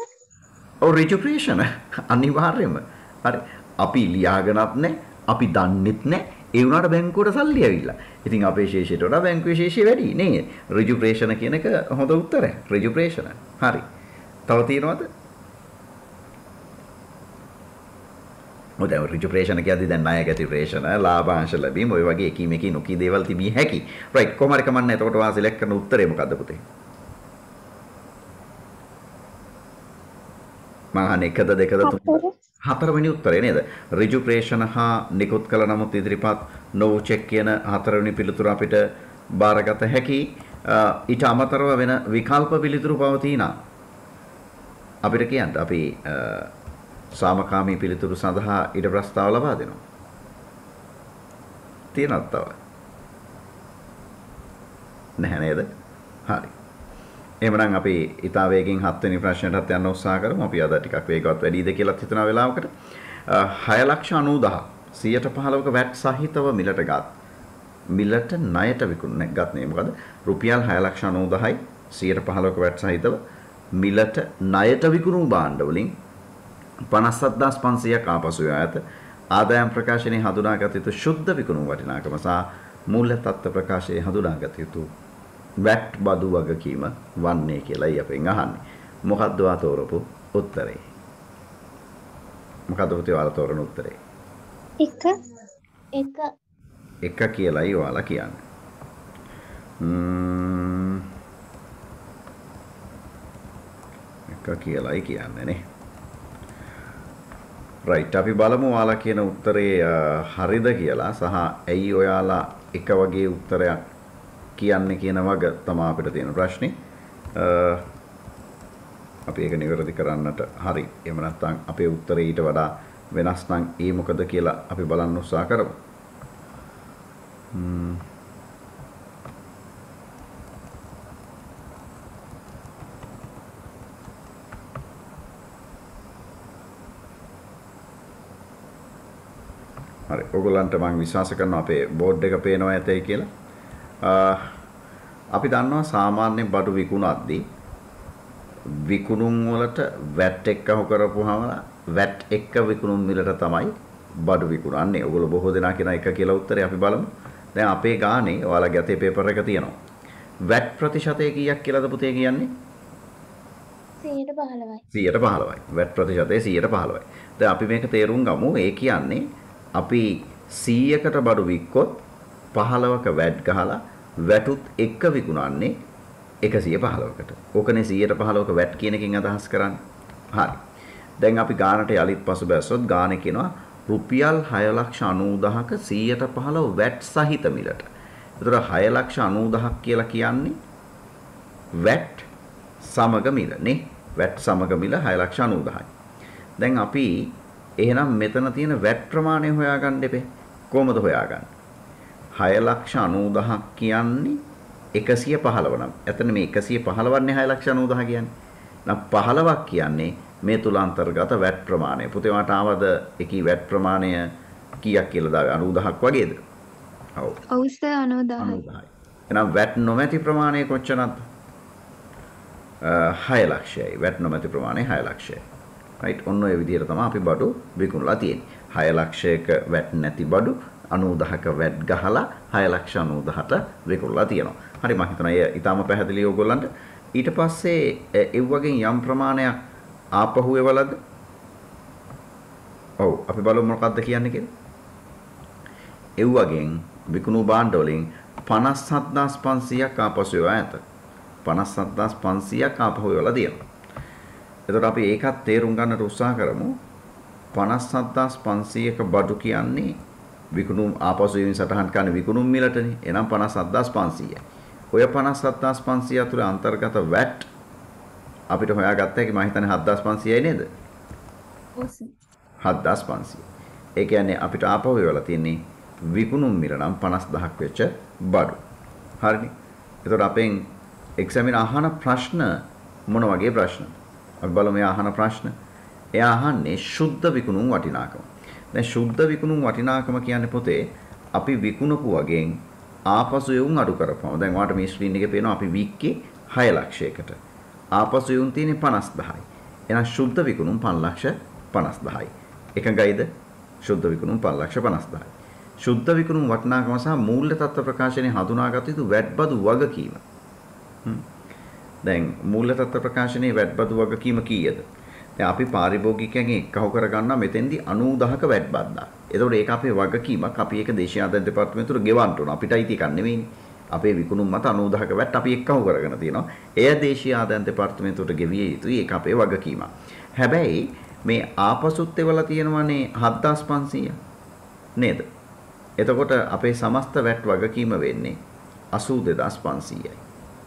registration අනිවාර්යයෙන්ම. හරි. අපි ලියාගෙනත් නැහැ. අපි දන්නෙත් නැහැ. ඒ වුණාට බැංකුවට සල්ලි ඇවිල්ලා. ඉතින් අපේ ශේෂයට වඩා බැංකුවේ ශේෂය වැඩි නේ. registration කියන එක හොඳ උත්තරයක්. registration. හරි. තව තියෙනවද? මොකද registration කියද්දි දැන් ණය ගැතිරේෂන, ලාභාංශ ලැබීම ඔය වගේ එකීමේකී නොකී දේවල් තිබිය හැකි. right කොහොම හරි කමන්නේ. එතකොට වා සිලෙක්ට් කරන උත්තරේ මොකද්ද පුතේ? මහාන එකද දෙකද තුනද? හතරවෙනි උත්තරේ නේද? registration හා නිකුත් කළ නමුත් ඉදිරිපත් no check කියන හතරවෙනි පිළිතුර අපිට බාරගත හැකි. ඊට අමතරව වෙන විකල්ප පිළිතුරු පවතිනා. අපිට කියන්න අපි සාමකාමී පිළිතුරු සඳහා ඊට ප්‍රස්තාව ලබා දෙනවා. තියෙනවද තව? නැහැ නේද? හරි. එහෙනම් අපි ඊතා වේගෙන් 7 වෙනි ප්‍රශ්නයටත් යන්න උත්සාහ කරමු. අපි අද ටිකක් වේගවත් වැඩිද කියලා හිතන වෙලාවකට 6,90,000 115ක වැට් සහිතව මිලට ණයට ගත් නේ. මොකද රුපියල් 6,90,000යි 115ක වැට් සහිතව මිලට ණයට විකුණු භාණ්ඩ වලින් 57,500ක් ආපසු යාත ආදායම් ප්‍රකාශනයේ හඳුනාගත යුතු ශුද්ධ විකුණු වටිනාකම සහ මූල්‍ය තත්ත්ව ප්‍රකාශයේ හඳුනාගත යුතු වැට් බදු වගකීම වන්නේ කියලායි අපෙන් අහන්නේ. මොකද්ද ඔයා තෝරපු උත්තරේ? මොකද්ද පුතේ ඔයාලා තෝරන උත්තරේ? එක කියලායි ඔයාලා කියන්නේ. එක කියලායි කියන්නේ නේ. right අපි බලමු ඔයාලා කියන උත්තරේ හරිද කියලා සහ ඇයි ඔයාලා එක වගේ උත්තරයක් කියන්නේ කියන වග තමයි අපිට තියෙන ප්‍රශ්නේ. අපි ඒක නිවැරදි කරන්නට හරි. එහෙම නැත්නම් අපේ උත්තරේ ඊට වඩා වෙනස් නම් ඒ මොකද කියලා අපි බලන්න උත්සාහ කරමු. හරි. ඔයගොල්ලන්ට මම විශ්වාස කරනවා අපේ බෝඩ් එක පේනවා ඇතයි කියලා. අපි දන්නවා සාමාන්‍ය බඩු විකුණද්දී විකුණුම් වලට වැට් එක්ක හො කරපුවාම වැට් එක්ක විකුණුම් මිලට තමයි බඩු විකුණන්නේ. ඔයගොල්ලෝ බොහෝ දෙනා කියන එක කියලා උත්තරේ අපි බලමු. දැන් අපේ ගානේ ඔයාලගේ අතේ පේපර් එක තියෙනවා. වැට් ප්‍රතිශතය කීයක් කියලාද පුතේ කියන්නේ? 115යි. 115යි. වැට් ප්‍රතිශතය 115යි. දැන් අපි මේක තේරුම් ගමු. ඒ කියන්නේ අපි 100කට බඩු වික්කොත් 15ක වැට් ගහලා වැටුත් එක්ක විකුණන්නේ 115කට. ඕකනේ 115ක වැට් කියන එකෙන් අදහස් කරන්නේ. හරි. දැන් අපි ගානට යලිත් පසු බැස්සොත් ගානේ කියනවා රුපියල් 6,90,000ක 115 වැට් සහිත මිලට. ඒතර 6,90,000ක් කියලා කියන්නේ වැට් සමග මිල නේ. වැට් සමග මිල 6,90,000යි. දැන් අපි එහෙනම් මෙතන තියෙන වැට් ප්‍රමාණය හොයාගන්න එපේ. කොහොමද හොයාගන්නේ? 6,90,000ක් කියන්නේ 115 නම්. එතන මේ 115 න්නේ 6,90,000 කියන්නේ. නම් 15ක් කියන්නේ මේ තුල අන්තර්ගත වැට් ප්‍රමාණය. පුතේ මට ආවද එකී වැට් ප්‍රමාණය කීයක් කියලා දාවේ 90,000ක් වගේද? ඔව්. ඔව් සර් 90,000යි. 90,000යි. එහෙනම් වැට් නොමැති ප්‍රමාණය කොච්චරද? 6 ලක්ෂයයි. වැට් නොමැති ප්‍රමාණය 6 ලක්ෂයයි. රයිට්. ඔන්න ඔය විදිහට තමයි අපි බඩු විකුණලා තියෙන්නේ. 6 ලක්ෂයක වැට් නැති බඩු 90,000ක වැට් ගහලා 6,90,000ට විකුණලා තියෙනවා. හරි මම හිතනවා ඒ ඊටාම පැහැදිලි ඕගොල්ලන්ට. ඊට පස්සේ ඒ වගේ යම් ප්‍රමාණයක් ආපහු එවලද? ඔව් අපි බලමු මොකක්ද කියන්නේ කියලා. ඒ වගේ විකුණු භාණ්ඩ වලින් 57500ක් ආපසු එවා ඇත. 57500ක් ආපහු එවලා තියෙනවා. එතකොට අපි ඒකත් තේරුම් ගන්නට උත්සාහ කරමු. 57500ක බඩු කියන්නේ විකුණු ආපසු එමින් සටහන් කරන විකුණු මිලටනේ. එහෙනම් 57500යි. ඔය 57500 අතර අන්තර්ගත වැට් අපිට හොයාගත්ත හැකි මම හිතන්නේ 7500යි නේද? ඔව් සර්. 7500. ඒ කියන්නේ අපිට ආපහු එවලා තියෙන්නේ විකුණු මිල නම් 50000ක් වෙච්ච බඩු. හරිනේ. එතකොට අපෙන් එක්සැමිනර් අහන ප්‍රශ්න මොන වගේ ප්‍රශ්නද? අපි බලමු එයා අහන ප්‍රශ්න. එයා අහන්නේ ශුද්ධ විකුණුම් වටිනාකම. දැන් ශුද්ධ විකුණුම් වටිනාකම කියන්නේ පොතේ අපි විකුණපු වගෙන් ආපසු යොමුන් අඩු කරපුවම. දැන් ඔයාලට මේ ස්ක්‍රීන් එකේ පේනවා අපි වික්කේ 6 ලක්ෂයකට. ආපසු යොමුන් තියෙන්නේ 50000යි. එහෙනම් ශුද්ධ විකුණුම් 5,50,000යි. එකඟයිද? ශුද්ධ විකුණුම් 5,50,000යි. ශුද්ධ විකුණුම් වටිනාකම සහ මූල්‍ය තත්ත්ව ප්‍රකාශනයේ හඳුනාගත යුතු වැට්බදු වගකීම. දැන් මූල්‍ය තත්ත්ව ප්‍රකාශනයේ වැට්බදු වගකීම කීයද? දැන් අපි පාරිභෝගිකයන්ගෙන් එක්කහුව කරගන්නවා මෙතෙන්දී 90,000ක වැට් බද්දා. එතකොට ඒක අපේ වගකීමක්. අපි ඒක දේශීය ආදාය දෙපාර්තමේන්තුවට ගෙවන්න ඕන. අපිට අයිති එකක් නෙවෙයිනේ. අපේ විකුණුම් මත 90,000ක වැට් අපි එක්කහුව කරගෙන තියෙනවා. එය දේශීය ආදාය දෙපාර්තමේන්තුවට ගෙවිය යුතුයි. ඒක අපේ වගකීමක්. හැබැයි මේ ආපසුත් එවලා තියෙනවනේ 7500 නේද? එතකොට අපේ සමස්ත වැට් වගකීම වෙන්නේ 82500යි.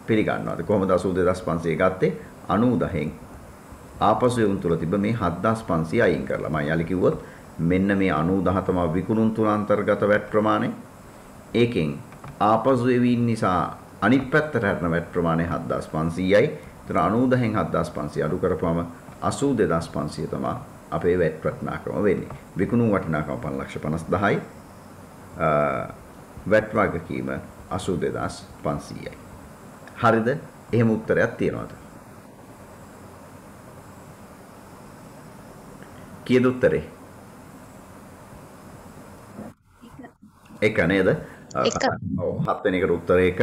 පිළිගන්නවද? කොහොමද 82500 ගත්තේ? 90න් ආපසු යොමුන් තුල තිබ්බ මේ 7500 අයින් කරලා මම යාලි කිව්වොත් මෙන්න මේ 90 තමයි විකුණුම් තුල අන්තර්ගත වැට් ප්‍රමාණය. ඒකෙන් ආපසු එවීම නිසා අනිත් පැත්තට හැරෙන වැට් ප්‍රමාණය 7500යි. ඒතර 90න් 7500 අඩු කරපුවම 82500 තමයි අපේ වැට් වටිනාකම වෙන්නේ. විකුණුම් වටිනාකම 5,50,000යි. වැට් වගකීම 82500යි. හරිද? එහෙම උත්තරයක් තියනවාද? කීයද උත්තරේ? එක නේද? එක. ඔව් 7 වෙනි එකට උත්තරේ එක.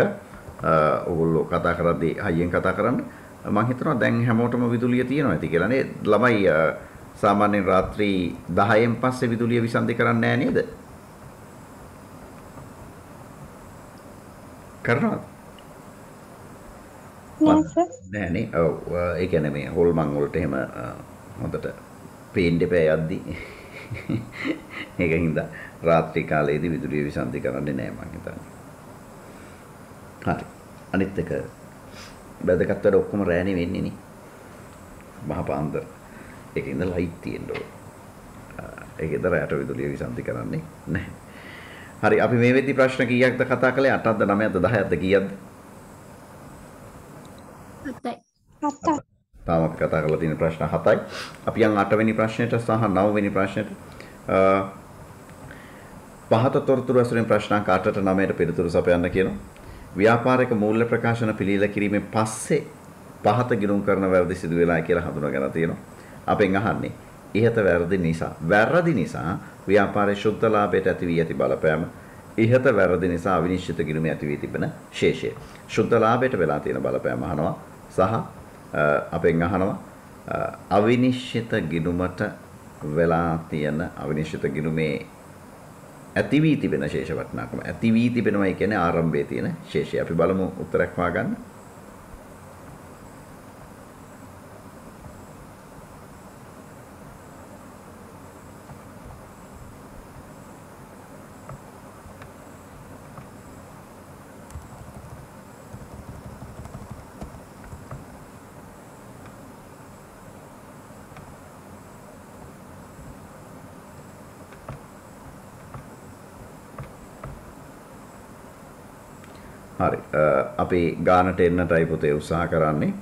ඔයගොල්ලෝ කතා කරද්දී හයියෙන් කතා කරන්න. මම හිතනවා දැන් හැමෝටම විදුලිය තියෙනවා ඇති කියලා නේද? ළමයි සාමාන්‍යයෙන් රාත්‍රී 10න් පස්සේ විදුලිය විසන්ධි කරන්නේ නැහැ නේද? කරනවද? නෑ නේ. ඔව් ඒ කියන්නේ මේ හොල්මන් වලට එහෙම හොඳට පේන්න එපා යද්දි. ඒකින්ද රාත්‍රී කාලයේදී විදුලිය විසන්ධි කරන්නේ නෑ මං හිතන්නේ. හරි. අනිත් එක බැදගත් වැඩ ඔක්කොම රෑනේ වෙන්නේ නේ. මහපාන්දර. ඒකින්ද ලයිට් තියෙන්න ඕන. ඒකේද රැට විදුලිය විසන්ධි කරන්නේ නැහැ. හරි අපි මේ වෙද්දි ප්‍රශ්න කීයක්ද කතා කළේ 8ක්ද 9ක්ද 10ක්ද කීයක්ද? 7යි. 7ක්. තාම අපි කතා කරලා තියෙන ප්‍රශ්න 7යි. අපි යන් 8 වෙනි ප්‍රශ්නෙට සහ 9 වෙනි ප්‍රශ්නෙට පහත තොරතුරු ඇසුරින් ප්‍රශ්න අංක 8ට 9ට පිළිතුරු සපයන්න කියනවා. ව්‍යාපාරික මූල්‍ය ප්‍රකාශන පිළියෙල කිරීමෙන් පස්සේ පහත ගිණුම් කරන වැරදි සිදු වෙලා කියලා හඳුනාගෙන තියෙනවා. අපෙන් අහන්නේ ඉහත වැරදි නිසා ව්‍යාපාරයේ ශුද්ධ ලාභයට ඇති වී ඇති බලපෑම ඉහත වැරදි නිසා අවිනිශ්චිත ගිණුමේ ඇති වී තිබෙන ශේෂය. ශුද්ධ ලාභයට වෙලා තියෙන බලපෑම අහනවා සහ අපෙන් අහනවා අවිනිශ්චිත ගිණුමට වෙලා තියෙන අවිනිශ්චිත ගිණුමේ ඇති වී තිබෙන ශේෂ වටිනාකම. ඇති වී තිබෙනවා කියන්නේ ආරම්භයේ තියෙන ශේෂය. අපි බලමු උත්තරයක් හොයාගන්න. හරි. අපි ගානට එන්නටයි පුතේ උත්සාහ කරන්නේ.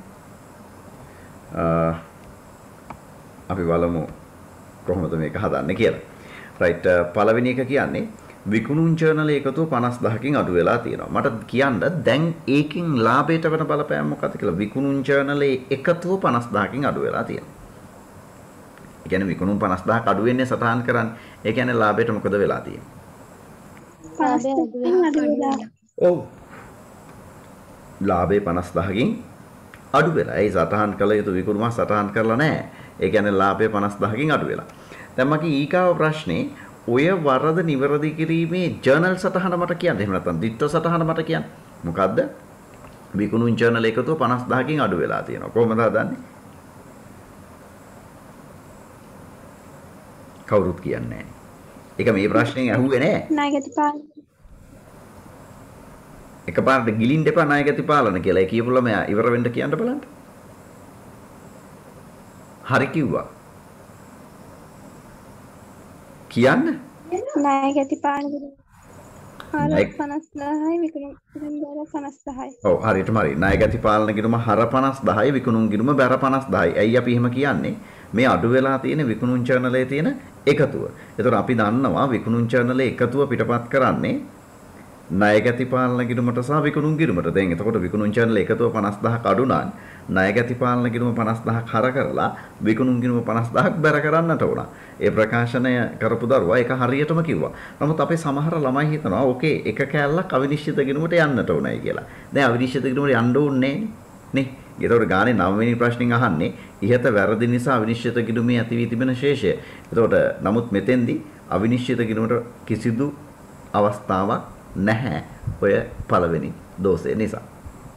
අපි බලමු කොහොමද මේක හදන්නේ කියලා. රයිට් පළවෙනි එක කියන්නේ විකුණුම් ජර්නල් එකතුව 50000කින් අඩු වෙලා තියෙනවා. මට කියන්න දැන් ඒකෙන් ලාභයට වෙන බලපෑම මොකක්ද කියලා. විකුණුම් ජර්නල් එකතුව 50000කින් අඩු වෙලා තියෙනවා. ඒ කියන්නේ විකුණුම් 50000ක් අඩු වෙන්නේ සටහන් කරන්නේ. ඒ කියන්නේ ලාභයට මොකද වෙලා තියෙන්නේ? ඔව්. ලාභේ 50000කින් අඩු වෙලා. ඒ සටහන් කළ යුතු විකුණුම සටහන් කරලා නැහැ. ඒ කියන්නේ ලාභය 50000කින් අඩු වෙලා. දැන් මගේ ඊගාව ප්‍රශ්නේ ඔය වරද නිවැරදි කිරීමේ ජර්නල් සටහන මට කියන්න. එහෙම නැත්නම් දිට්ඨ සටහන මට කියන්න. මොකද්ද? විකුණුම් ජර්නල් එකතුව 50000කින් අඩු වෙලා තියෙනවා. කොහොමද හදන්නේ? කවුරුත් කියන්නේ නැහැ. ඒක මේ ප්‍රශ්نين අහුවේ නැහැ. ණයගැති පාලන. එකපාරට ගිලින්න එපා ණයගැති පාලන කියලා. ඒ කියපුවම ඉවර වෙන්න කියන්න බලන්න. හරි කිව්වා. කියන්න. ණයගැති පාලන. 50,000යි විකුණුම් බර 50,000යි. ඔව් හරියටම හරි. ණයගැති පාලන ගිණුම හර 50,000යි විකුණුම් ගිණුම බර 50,000යි. ඇයි අපි එහෙම කියන්නේ? මේ අඩු වෙලා තියෙන විකුණුම් ජර්නලයේ තියෙන එකතුව. ඒතකොට අපි දන්නවා විකුණුම් ජර්නලයේ එකතුව පිටපත් කරන්නේ ණයගැති පාලන ගිණුමට සහ විකුණුම් ගිණුමට. දැන් එතකොට විකුණුම් ජර්නලයේ එකතුව 50,000ක් අඩු නම් ණයගැති පාලන ගිණුම 50,000ක් හර කරලා විකුණුම් ගිණුම 50,000ක් බැර කරන්නට උනා. ඒ ප්‍රකාශනය කරපු දරුවා ඒක හරියටම කිව්වා. නමුත් අපේ සමහර ළමයි හිතනවා ඕකේ එක කෑල්ලක් අවිනිශ්චිත ගිණුමට යන්නට උනායි කියලා. දැන් අවිනිශ්චිත ගිණුමට යන්න ඕනේ නේ. ඒතකොට ගානේ 9 වෙනි ප්‍රශ්نين අහන්නේ ඉහත වැරදි නිසා අවිනිශ්චිත ගිණුමේ ඇති වී තිබෙන ශේෂය. ඒතකොට නමුත් මෙතෙන්දී අවිනිශ්චිත ගිණුමට කිසිදු අවස්ථාවක් නැහැ. ඔය පළවෙනි දෝෂය නිසා.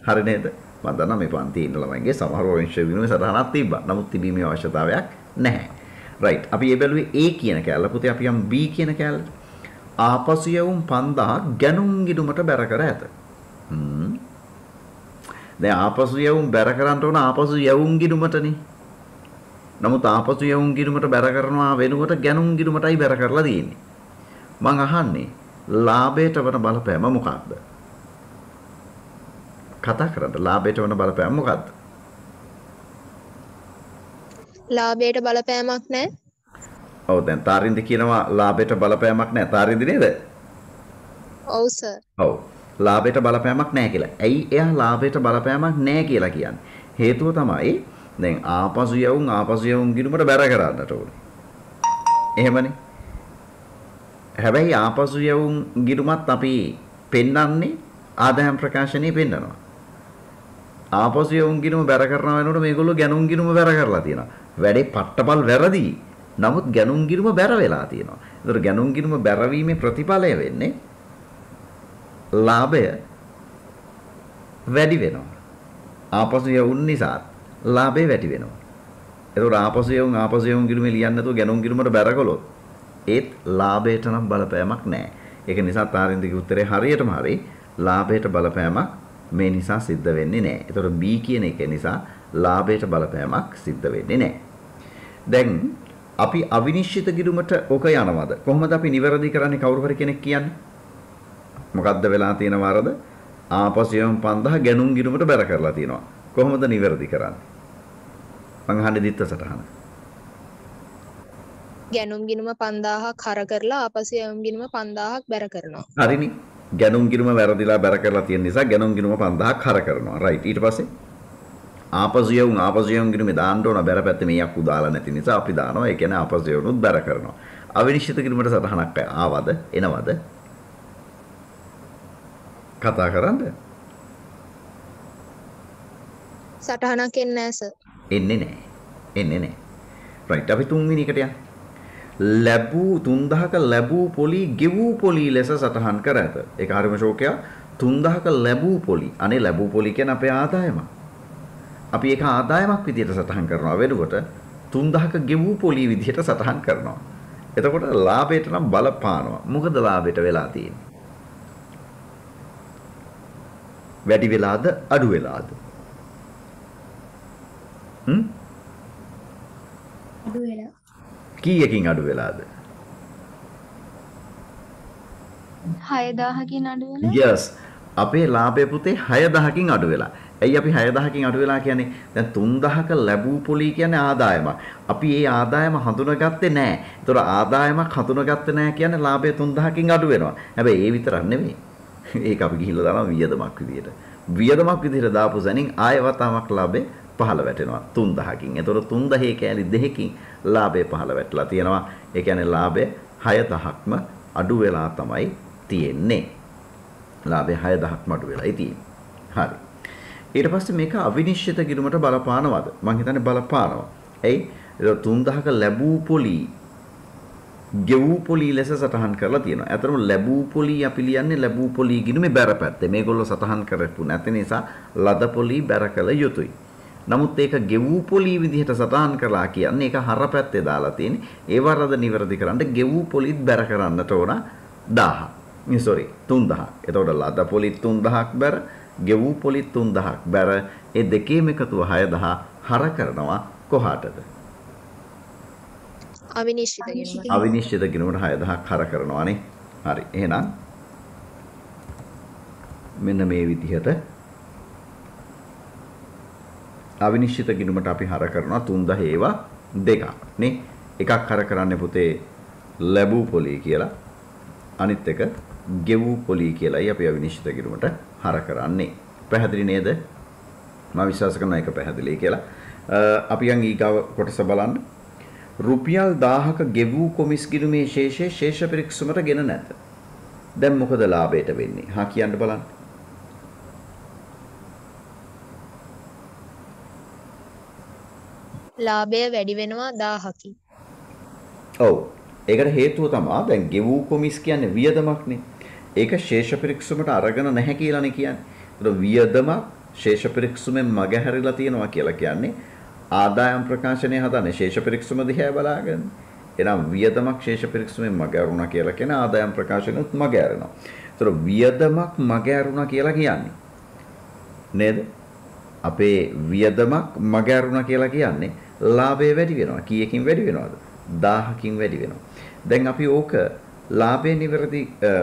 හරි නේද? මම දන්නවා මේ පන්තියේ ඉන්න ළමයින්ගේ සමහර අවිනිශ්චිත ගිණුමේ සටහනක් තිබ්බා. නමුත් තිබීමේ අවශ්‍යතාවයක් නැහැ. රයිට්. අපි මේ බැලුවේ A කියන කැලල. පුතේ අපි යම් B කියන කැලලට. ආපසු යවුම් 5000 ගැනුම් ගිණුමට බැර කර ඇත. දැන් ආපසු යවුම් බැර කරන්න ඕන ආපසු යවුම් ගිණුමටනේ. නමුත් ආපසු යවුම් ගිණුමට බැර කරනවා වෙනුවට ගැනුම් ගිණුමටයි බැර කරලා තියෙන්නේ. මං අහන්නේ ලාභයට වන බලපෑම මොකක්ද? කතා කරන්න ලාභයට වන බලපෑම මොකක්ද? ලාභයට බලපෑමක් නැහැ. ඔව් දැන් තාරින්ද කියනවා ලාභයට බලපෑමක් නැහැ. තාරින්ද නේද? ඔව් සර්. ඔව්. ලාභයට බලපෑමක් නැහැ කියලා. ඇයි එයා ලාභයට බලපෑමක් නැහැ කියලා කියන්නේ? හේතුව තමයි දැන් ආපසු යවුම් ගිණුමට බැර කරන්නට ඕනේ. එහෙමනේ. හැබැයි ආපසු යවුම් ගිණුමත් අපි පෙන්වන්නේ ආදායම් ප්‍රකාශනයේ පෙන්නනවා. ආපසු යවුම් ගිණුම බැර කරනවා වෙනකොට මේගොල්ලෝ ගැනුම් ගිණුම බැර කරලා තියෙනවා. වැඩේ පට්ටපල් වැරදි. නමුත් ගැනුම් ගිණුම බැර වෙලා තියෙනවා. ඒතර ගැනුම් ගිණුම බැරවීමේ ප්‍රතිඵලය වෙන්නේ ලාභය වැඩි වෙනවා. ආපසු යවුම් නිසා ලාභය වැඩි වෙනවා. ඒතකොට ආපසු යවුම් ගිණුමේ ලියන්න නැතුව ගැනුම් ගිණුමට බැර කළොත් ඒත් ලාභයට නම් බලපෑමක් නැහැ. ඒක නිසා තාරින්දගේ උත්තරේ හරියටම හරි. ලාභයට බලපෑමක් මේ නිසා සිද්ධ වෙන්නේ නැහැ. ඒතකොට B කියන එක නිසා ලාභයට බලපෑමක් සිද්ධ වෙන්නේ නැහැ. දැන් අපි අවිනිශ්චිත ගිණුමට ඔක යනවද? කොහොමද අපි නිවැරදි කරන්නේ? කවුරු හරි කෙනෙක් කියන්න. මොකද්ද වෙලා තියෙන වරද? ආපසු යම් 5000 ගැනුම් ගිණුමට බැර කරලා තියෙනවා. කොහොමද නිවැරදි කරන්නේ? මං අහන්නේ දිත්ත සටහන. ගැනුම් ගිණුම 5000ක් හර කරලා ආපසු යවුම් ගිණුම 5000ක් බැර කරනවා. හරිනේ. ගැනුම් ගිණුම වැරදිලා බැර කරලා තියෙන නිසා ගැනුම් ගිණුම 5000ක් හර කරනවා. රයිට්. ඊට පස්සේ ආපසු යවුම් ගිණුමේ දාන්න ඕන බැර පැත්තේ මේ යක්කු දාලා නැති නිසා අපි දානවා. ඒ කියන්නේ ආපසු යවුනුත් බැර කරනවා. අවිනිශ්චිත ගිණුමට සටහනක් ආවද? එනවද? කතා කරන්න. සටහනක් එන්නේ නැහැ සර්. එන්නේ නැහැ. රයිට්. අපි තුන්වෙනි එකට යන්න. ලැබූ 3000ක ලැබූ පොලි ගෙවූ පොලි ලෙස සටහන් කර ඇත. ඒක හරියම ශෝකයක්. 3000ක ලැබූ පොලි. අනේ ලැබූ පොලි කියන්නේ අපේ ආදායම. අපි ඒක ආදායමක් විදිහට සටහන් කරනවා. වෙනකොට 3000ක ගෙවූ පොලි විදිහට සටහන් කරනවා. එතකොට ලාභයට නම් බලපානවා. මොකද ලාභයට වෙලා තියෙන්නේ? වැඩි වෙලාද අඩු වෙලාද? අඩු වෙලා. කීයකින් අඩු වෙලාද? 6,000කින් අඩු වෙලා. yes අපේ ලාභය පුතේ 6000කින් අඩු වෙලා. ඇයි අපි 6000කින් අඩු වෙලා කියන්නේ? දැන් 3000ක ලැබූ පොලී කියන්නේ ආදායමක්. අපි ඒ ආදායම හඳුනාගත්තේ නැහැ. ඒතර ආදායමක් හඳුනාගත්තේ නැහැ කියන්නේ ලාභය 3000කින් අඩු වෙනවා. හැබැයි ඒ විතරක් නෙමෙයි. ඒක අපි ගිහිල්ලා දානවා වියදමක් විදියට. වියදමක් විදියට දාපු සැනින් ආය වතාවක් ලාභේ පහළ වැටෙනවා 3000කින්. ඒතර 3000 කෑලි දෙකකින් ලාභේ පහළ වැටලා තියෙනවා. ඒ කියන්නේ ලාභය 6000ක්ම අඩු වෙලා තමයි තියෙන්නේ. ලාභය 6000ක්ම අඩු වෙලායි තියෙන්නේ. හරි. ඊට පස්සේ මේක අවිනිශ්චිත ගිණුමට බලපානවද? මම හිතන්නේ බලපානවා. එයි 3000ක ලැබූ පොලී ගෙවූ පොලී ලෙස සටහන් කරලා තියෙනවා. අතරම ලැබූ පොලී අපි ලියන්නේ ලැබූ පොලී ගිණුමේ බැර පැත්තේ. මේගොල්ලෝ සටහන් කරපු නැති නිසා ලද පොලී බැර කළ යුතුයි. නමුත් ඒක ගෙවූ පොලී විදිහට සටහන් කරලා කියන්නේ ඒක හර පැත්තේ දාලා තියෙන්නේ. ඒ වරද නිවැරදි කරන්න ගෙවූ පොලීත් බැර කරන්නට ඕන 1000. sorry 3000. එතකොට ලද පොලීත් 3000ක් බැර, ගෙවූ පොලීත් 3000ක් බැර. ඒ දෙකේම එකතුව 6000 හර කරනවා කොහාටද? අවිනිශ්චිත ගිණුම. අවිනිශ්චිත ගිණුමට 6000ක් හර කරනවානේ. හරි. එහෙනම් මෙන්න මේ විදිහට අවිනිශ්චිත ගිණුමට අපි හර කරනවා 3000 ඒවා දෙකක් නේ. එකක් හර කරන්නේ පුතේ ලැබූ පොලී කියලා. අනිත් එක ගෙවූ පොලී කියලායි අපි අවිනිශ්චිත ගිණුමට හර කරන්නේ. පැහැදිලි නේද? මම විශ්වාස කරනවා ඒක පැහැදිලි කියලා. අපි යන් ඊගාව කොටස බලන්න. රුපියල් 1000ක ගෙවූ කොමිස් ගිණුමේ ශේෂය ශේෂ පරික්ෂමට ගෙන නැත. දැන් මොකද ලාභයට වෙන්නේ? හා කියන්න බලන්න. ලාභය වැඩි වෙනවා 1000කින්. ඔව්. ඒකට හේතුව තමයි දැන් ගෙවූ කොමිස් කියන්නේ වියදමක්නේ. ඒක ශේෂ පරික්ෂමට අරගෙන නැහැ කියලානේ කියන්නේ. ඒක වියදම ශේෂ පරික්ෂමෙන් මගහැරිලා තියෙනවා කියලා කියන්නේ ආදායම් ප්‍රකාශනය හදන්නේ ශේෂ පරික්ෂම දිහා බලාගෙන. එනම් වියදමක් ශේෂ පරික්ෂමෙන් මගහැරුණා කියලා කියන ආදායම් ප්‍රකාශනෙත් මගහැරෙනවා. ඒතර වියදමක් මගහැරුණා කියලා කියන්නේ නේද? අපේ වියදමක් මගහැරුණා කියලා කියන්නේ ලාභය වැඩි වෙනවා. කීයකින් වැඩි වෙනවද? 1000කින් වැඩි වෙනවා. දැන් අපි ඕක ලාභය නිවැරදි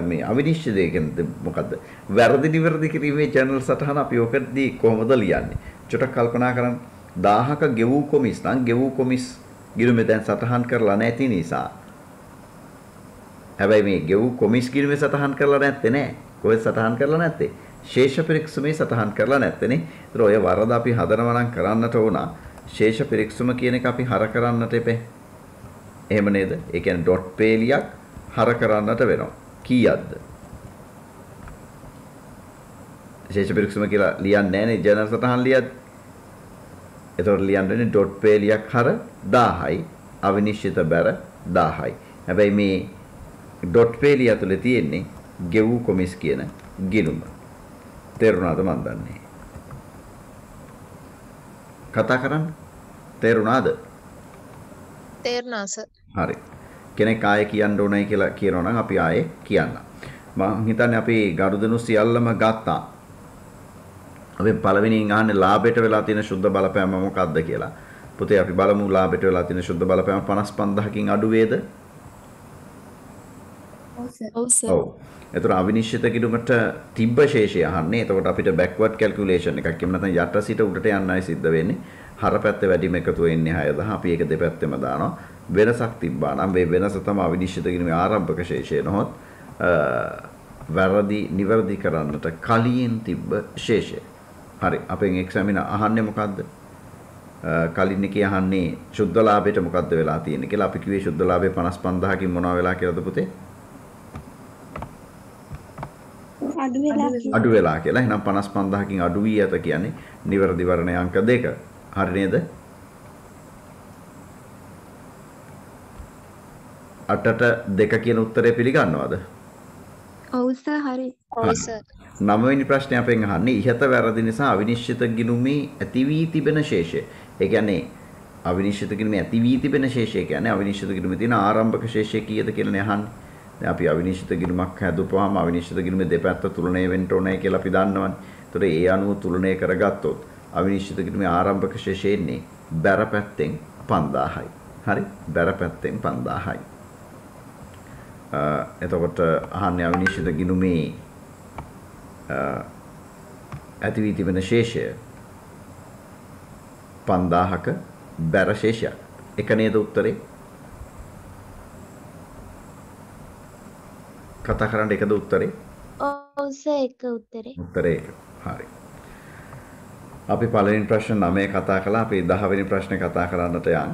මේ අවිනිශ්චිත කියන්නේ මොකද්ද? වැරදි නිවැරදි කිරීමේ channel සටහන අපි ඕකදී කොහොමද ලියන්නේ? චුට්ටක් කල්පනා කරන්න. 1000ක ගෙවූ කොමිස් නම් ගෙවූ කොමිස් ගිණුමේ දැන් සටහන් කරලා නැති නිසා. හැබැයි මේ ගෙවූ කොමිස් ගිණුමේ සටහන් කරලා නැත්තේ නෑ. කොහෙද සටහන් කරලා නැත්තේ? ශේෂ පරික්ෂමේ සටහන් කරලා නැත්තේනේ. ඒතර ඔය වරද අපි හදනවා නම් කරන්නට ඕන. ශේෂ පරික්ෂම කියන එක අපි හර කරන්නට එපේ. එහෙම නේද? ඒ කියන්නේ ඩොට් පේලියක් හර කරන්නට වෙනවා. කීයක්ද? ශේෂ පරික්ෂම කියලා ලියන්නේ නැහැ නේ ජර්නල් සටහන් ලියද්දි. එතකොට ලියන්නේ ඩොට් පේලියක් හර 1000යි අවිනිශ්චිත බැර 1000යි. හැබැයි මේ ඩොට් පේලිය ඇතුලේ තියෙන්නේ ගෙවූ කොමිස් කියන ගිණුම. තේරුණාද මන් දන්නේ. කතා කරන්න. තේරුණාද? තේරුණා සර්. හරි. කෙනෙක් ආයේ කියන්න ඕනයි කියලා කියනවා නම් අපි ආයේ කියන්න. මම හිතන්නේ අපි ගනුදෙනු සියල්ලම ගත්තා. අපි පළවෙනියෙන් අහන්නේ ලාභයට වෙලා තියෙන සුද්ධ බලපෑම මොකක්ද කියලා. පුතේ අපි බලමු ලාභයට වෙලා තියෙන සුද්ධ බලපෑම 55000කින් අඩු වේද? ඔව් සර්. ඔව්. ඒතර අවිනිශ්චිත ගිණුමට තිබ්බ ශේෂය අහන්නේ. එතකොට අපිට බෑක්වර්ඩ් කැල්කියුලේෂන් එකක් කියමු නැත්නම් යට සිට උඩට යන්නයි සිද්ධ වෙන්නේ. හර පැත්තේ වැඩිම එකතු වෙන්නේ 6000. අපි ඒක දෙපැත්තෙම දානවා. වෙනසක් තිබ්බා නම් මේ වෙනස තමයි අවිනිශ්චිත ගිණුමේ ආරම්භක ශේෂය නොහොත් වැරදි නිවැරදි කරන්නට කලින් තිබ්බ ශේෂය. හරි. අපෙන් එක්සැමිනර් අහන්නේ මොකද්ද? කලින් එකේ අහන්නේ සුද්ධ ලාභයට මොකද්ද වෙලා තියෙන්නේ කියලා. අපි කිව්වේ සුද්ධ ලාභය 55000කින් මොනවා වෙලා කියලාද පුතේ? අඩු වෙලා කියලා. එහෙනම් 55000කින් අඩු වී ඇත කියන්නේ නිවැරදි වර්ණය අංක 2. හරි නේද? 8ට 2 කියන උත්තරය පිළිගන්නවද? ඔව් සර් හරි. ඔව් සර්. 9 වෙනි ප්‍රශ්නේ අපෙන් අහන්නේ ඉහත වැරදි නිසා අවිනිශ්චිත ගිණුමේ ඇති වී තිබෙන ශේෂය. ඒ කියන්නේ අවිනිශ්චිත ගිණුමේ ඇති වී තිබෙන ශේෂය කියන්නේ අවිනිශ්චිත ගිණුමේ තියෙන ආරම්භක ශේෂය කීයද කියලානේ අහන්නේ. දැන් අපි අවිනිශ්චිත ගිණුමක් හැදුවාම අවිනිශ්චිත ගිණුමේ දෙපැත්ත තුලණය වෙන්න ඕනේ කියලා අපි දන්නවනේ. ඒතකොට ඒ අනුව තුලණය කරගත්තොත් අවිනිශ්චිත ගිණුමේ ආරම්භක ශේෂය එන්නේ බැර පැත්තෙන් 5000යි. හරි? බැර පැත්තෙන් 5000යි. එතකොට අහන්නේ අවිනිශ්චිත ගිණුමේ ඇති වී තිබෙන ශේෂය 5000ක බැර ශේෂයක්. එක නේද උත්තරේ? කතා කරන්න එකද උත්තරේ? ඔව් සර් එක උත්තරේ. උත්තරේ එක. හරි. අපි පළවෙනි ප්‍රශ්න 9 කතා කළා. අපි 10 වෙනි ප්‍රශ්නේ කතා කරන්නට යන්.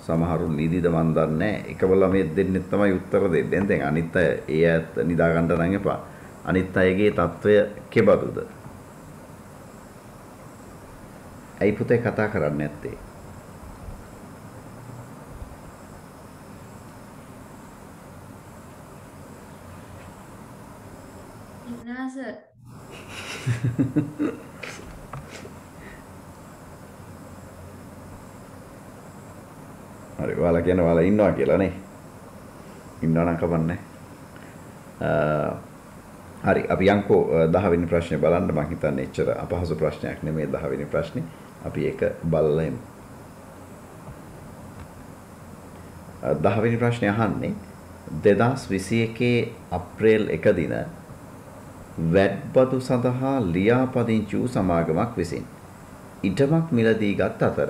සමහරු නිදිද මන් දන්නේ එකවල මේ දෙන්නෙත් තමයි උත්තර දෙන්නේ. දැන් අනිත් අය ඒ ඇත්ත නිදා ගන්න නම් එපා. අනිත් අයගේ తত্ত্বය කෙබඳුද? ඇයි පුතේ කතා කරන්නේ නැත්තේ? ඉන්නා සර්. හරි ඔයාලා කියන ඔයාලා ඉන්නවා කියලා නේ. ඉන්නවා නම් කවන්නේ. හරි අපි යන්කෝ 10 වෙනි ප්‍රශ්නේ බලන්න. මම හිතන්නේ එච්චර අපහසු ප්‍රශ්නයක් නෙමෙයි 10 වෙනි ප්‍රශ්නේ. අපි ඒක බලලා එමු. 10 වෙනි ප්‍රශ්නේ අහන්නේ 2021 අප්‍රේල් 1 දින වැට්බදු සඳහා ලියාපදිංචි වූ සමාගමක් විසින් ඉඩමක් මිලදී ගත් අතර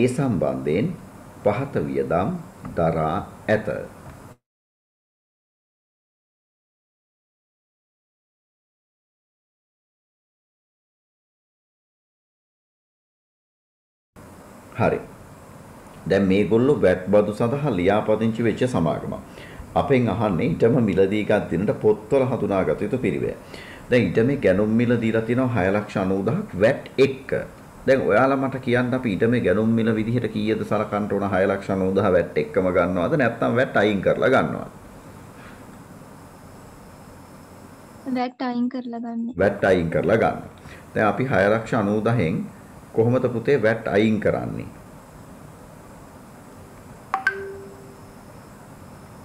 ඒ සම්බන්ධයෙන් පහත වියදම් දරා ඇත. හරි. දැන් මේගොල්ලෝ වැට් බදු සඳහා ලියාපදිංචි වෙච්ච සමාගමක්. අපෙන් අහන්නේ ඊටම මිලදී ගත් දිනට පොත්වල හඳුනාගත යුතු පිරිවැය. දැන් ඊටමේ ගැනුම් මිල දීලා තියෙනවා 6,90,000ක් වැට් එක්ක. දැන් ඔයාලා මට කියන්න අපි ඊටමේ ගැනුම් මිල විදිහට කීයද සලකන්න ඕන 6,90,000 වැට් එක්කම ගන්නවද නැත්නම් වැට් අයින් කරලා ගන්නවද? වැට් අයින් කරලා ගන්න. වැට් අයින් කරලා ගන්න. දැන් අපි 6,90,000න් කොහොමද පුතේ වැට් අයින් කරන්නේ?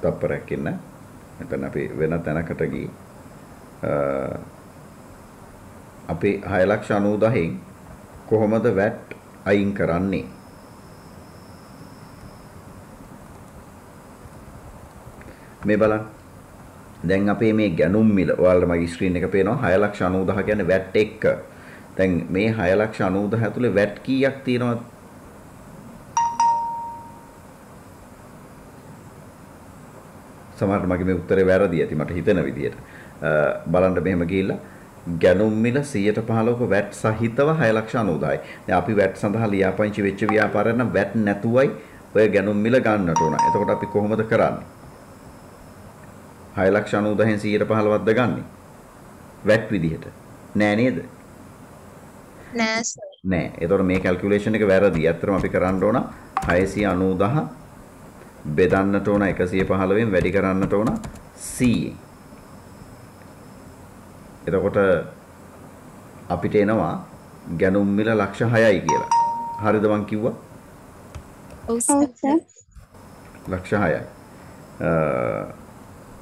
තප්පරයක් ඉන්න. එතන අපි වෙන තැනකට ගිහින් අපි 6,90,000න් කොහොමද වැට් අයින් කරන්නේ? මේ බලන්න. දැන් අපේ මේ ගැනුම් මිල ඔයාලට මගේ ස්ක්‍රීන් එක පේනවා 6,90,000 කියන්නේ වැට් එක්ක. දැන් මේ 6,90,000 ඇතුලේ වැට් කීයක් තියෙනවද? සමහරවිට මගේ මේ උත්තරේ වැරදි ඇති මට හිතෙන විදිහට. බලන්න මෙහෙම ගිහිල්ලා ගැනුම් මිල 115ක වැට් සහිතව 6,90,000යි. දැන් අපි වැට් සඳහා ලියාපදිංචි වෙච්ච ව්‍යාපාරයක් නම් වැට් නැතුවයි ඔය ගැනුම් මිල ගන්නට ඕන. එතකොට අපි කොහොමද කරන්නේ? 6,90,000න් 115ක්ද ගන්නෙ? වැට් විදිහට. නෑ නේද? නෑ සර්. නෑ. එතකොට මේ කැල්කියුලේෂන් එක වැරදි. ඇත්තටම අපි කරන්න ඕන 690,000 බෙදන්නට ඕන 115න් වැඩි කරන්නට ඕන 100. එතකොට අපිට එනවා ගැනුම් මිල ලක්ෂ 6යි කියලා. හරිද මං කිව්වා? ඔව් ඔව් සර්. සර්. ලක්ෂ 6යි.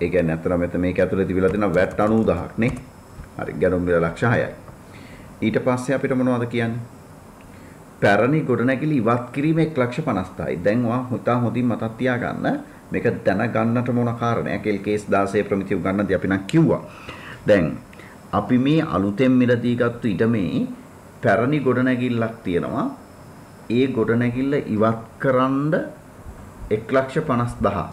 ඒ කියන්නේ අතන මෙතන මේක ඇතුලේ තිබිලා තියෙනවා වැට් 90,000ක් නේ. හරි ගැනුම් මිල ලක්ෂ 6යි. ඊට පස්සේ අපිට මොනවද කියන්නේ? පැරණි ගොඩනැගිලි ඉවත් කිරීම 1,50,000යි. දැන් ඔයා හොඳින් මතක් තියාගන්න. මේක දැනගන්නට මොන කාරණයක් LKS 16 ප්‍රමිතිය උගන්නද්දී අපි නම් කිව්වා. දැන් අපි මේ අලුතෙන් මිලදී ගත්ත ඉඩමේ පැරණි ගොඩනැගිල්ලක් තියෙනවා. ඒ ගොඩනැගිල්ල ඉවත් කරන්න 1,50,000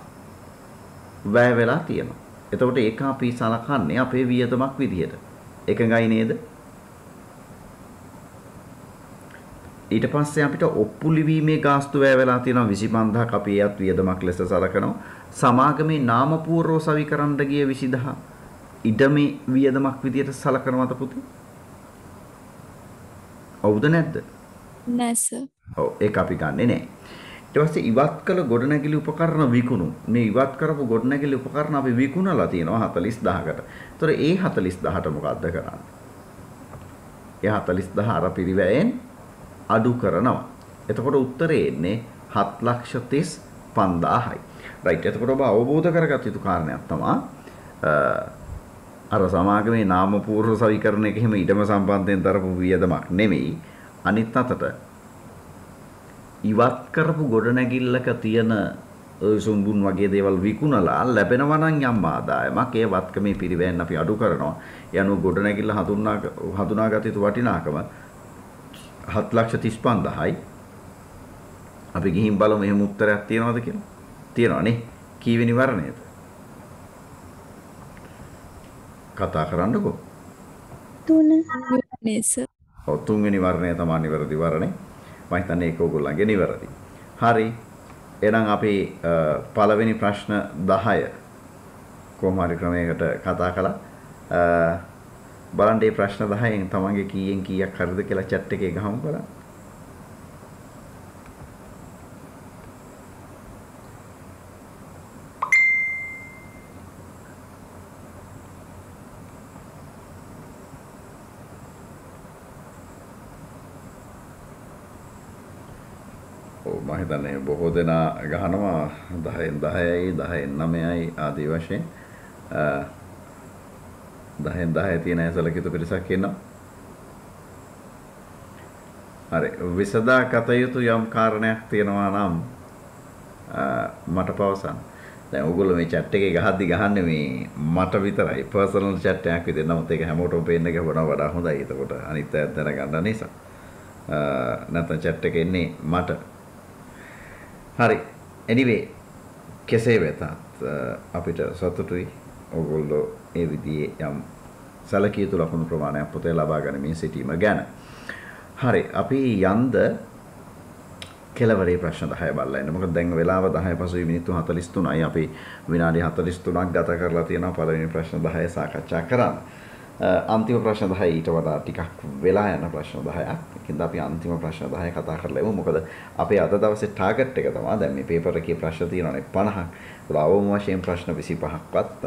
වැය වෙලා තියෙනවා. එතකොට ඒක අපි සලකන්නේ අපේ වියදමක් විදිහට. එකඟයි නේද? ඊට පස්සේ අපිට ඔප්පු ලිවීමේ ගාස්තු වැය වෙලා තියෙනවා 25000ක් අපි ඒත් වියදමක් ලෙස සලකනවා. සමාගමේ නාමපූර්ව සවි කරන්න ගිය 20000 ඉඩමේ වියදමක් විදියට සලකනවද පුතේ? ඔව්ද නැද්ද? නෑ සර්. ඔව් ඒක අපි ගන්නෙ නෑ. ඊට පස්සේ ඉවත් කළ ගොඩනැගිලි උපකරණ විකුණු. මේ ඉවත් කරපු ගොඩනැගිලි උපකරණ අපි විකුණලා තියෙනවා 40000කට. ඒතර ඒ 40000ට මොකද්ද කරන්නේ? ඒ 40000 අර පිරිවැයෙන් අඩු කරනවා. එතකොට උත්තරේ එන්නේ 7,35,000යි. රයිට්. එතකොට ඔබ අවබෝධ කරගත යුතු කාරණයක් තමයි අර සමාගමේ නාමපූර්ව සවිකරණ එක එහෙම ඉඩම සම්බන්ධයෙන් දරපු වියදමක් නෙමෙයි. අනිත් අතට ඉවත් කරපු ගොඩනැගිල්ලක තියෙන සුම්බුන් වගේ දේවල් විකුණලා ලැබෙනවා නම් යම් ආදායමක් ඒ වත්කමේ පිරිවැයෙන් අපි අඩු කරනවා. ඒ අනුව ගොඩනැගිල්ල හඳුනාගත යුතු වටිනාකම 7,35,000යි. අපි ගිහින් බලමු එහෙම උත්තරයක් තියනවද කියලා. තියනවනේ. කීවෙනි වර්ණයද? කතා කරන්නකෝ. 3 නේ සර්. ඔව් තුන්වෙනි වර්ණය තමයි නිවැරදි වර්ණය. මම හිතන්නේ ඒක ඕගොල්ලන්ගේ නිවැරදි. හරි. එහෙනම් අපි පළවෙනි ප්‍රශ්න 10 කොහොම හරි ක්‍රමයකට කතා කළා. බලන්න මේ ප්‍රශ්න 10න් තමන්ගේ කීයෙන් කීයක් හරිද කියලා chat එකේ ගහමු බලන්න. මම හිතන්නේ බොහෝ දෙනා ගහනවා 10න් 10යි 10න් 9යි ආදී වශයෙන් 10න් 10 තියෙන ඇසලකිත පිරිසක් ඉන්නවා. හරි විසදා ගත යුතු යම් කාරණයක් තියෙනවා නම් මට පවසන්න. දැන් ඔයගොල්ලෝ මේ chat එකේ ගහන්නේ මේ මට විතරයි personal chat එකක් විදිහට. නමුත් ඒක හැමෝටම පේන්න ගහනවා වඩා හොඳයි. එතකොට අනිත් අයත් දැනගන්න නිසා. නැත්නම් chat එකේ ඉන්නේ මට. හරි anyway කෙසේ වෙතත් අපිට සතුටුයි ඔයගොල්ලෝ ඒ විදිහේ යම් සැලකිය යුතු ලකුණු ප්‍රමාණයක් පොතේ ලබා ගනිමින් සිටීම ගැන. හරි අපි යන්ද කෙලවරේ ප්‍රශ්න 10 බලලා ඉන්න. මොකද දැන් වෙලාව 10 පසුයි මිනිත්තු 43යි. අපි විනාඩි 43ක් ගත කරලා තියෙනවා පළවෙනි ප්‍රශ්න 10 සාකච්ඡා කරන්න. අන්තිම ප්‍රශ්න 10 ඊට වඩා ටිකක් වෙලා යන ප්‍රශ්න 10ක්. ඒකින්ද අපි අන්තිම ප්‍රශ්න 10 කතා කරලා ඉමු. මොකද අපේ අද දවසේ ටාගට් එක තමයි දැන් මේ පේපර් එකේ ප්‍රශ්න තියෙනවානේ 50ක්. ඒක අවම වශයෙන් ප්‍රශ්න 25ක්වත්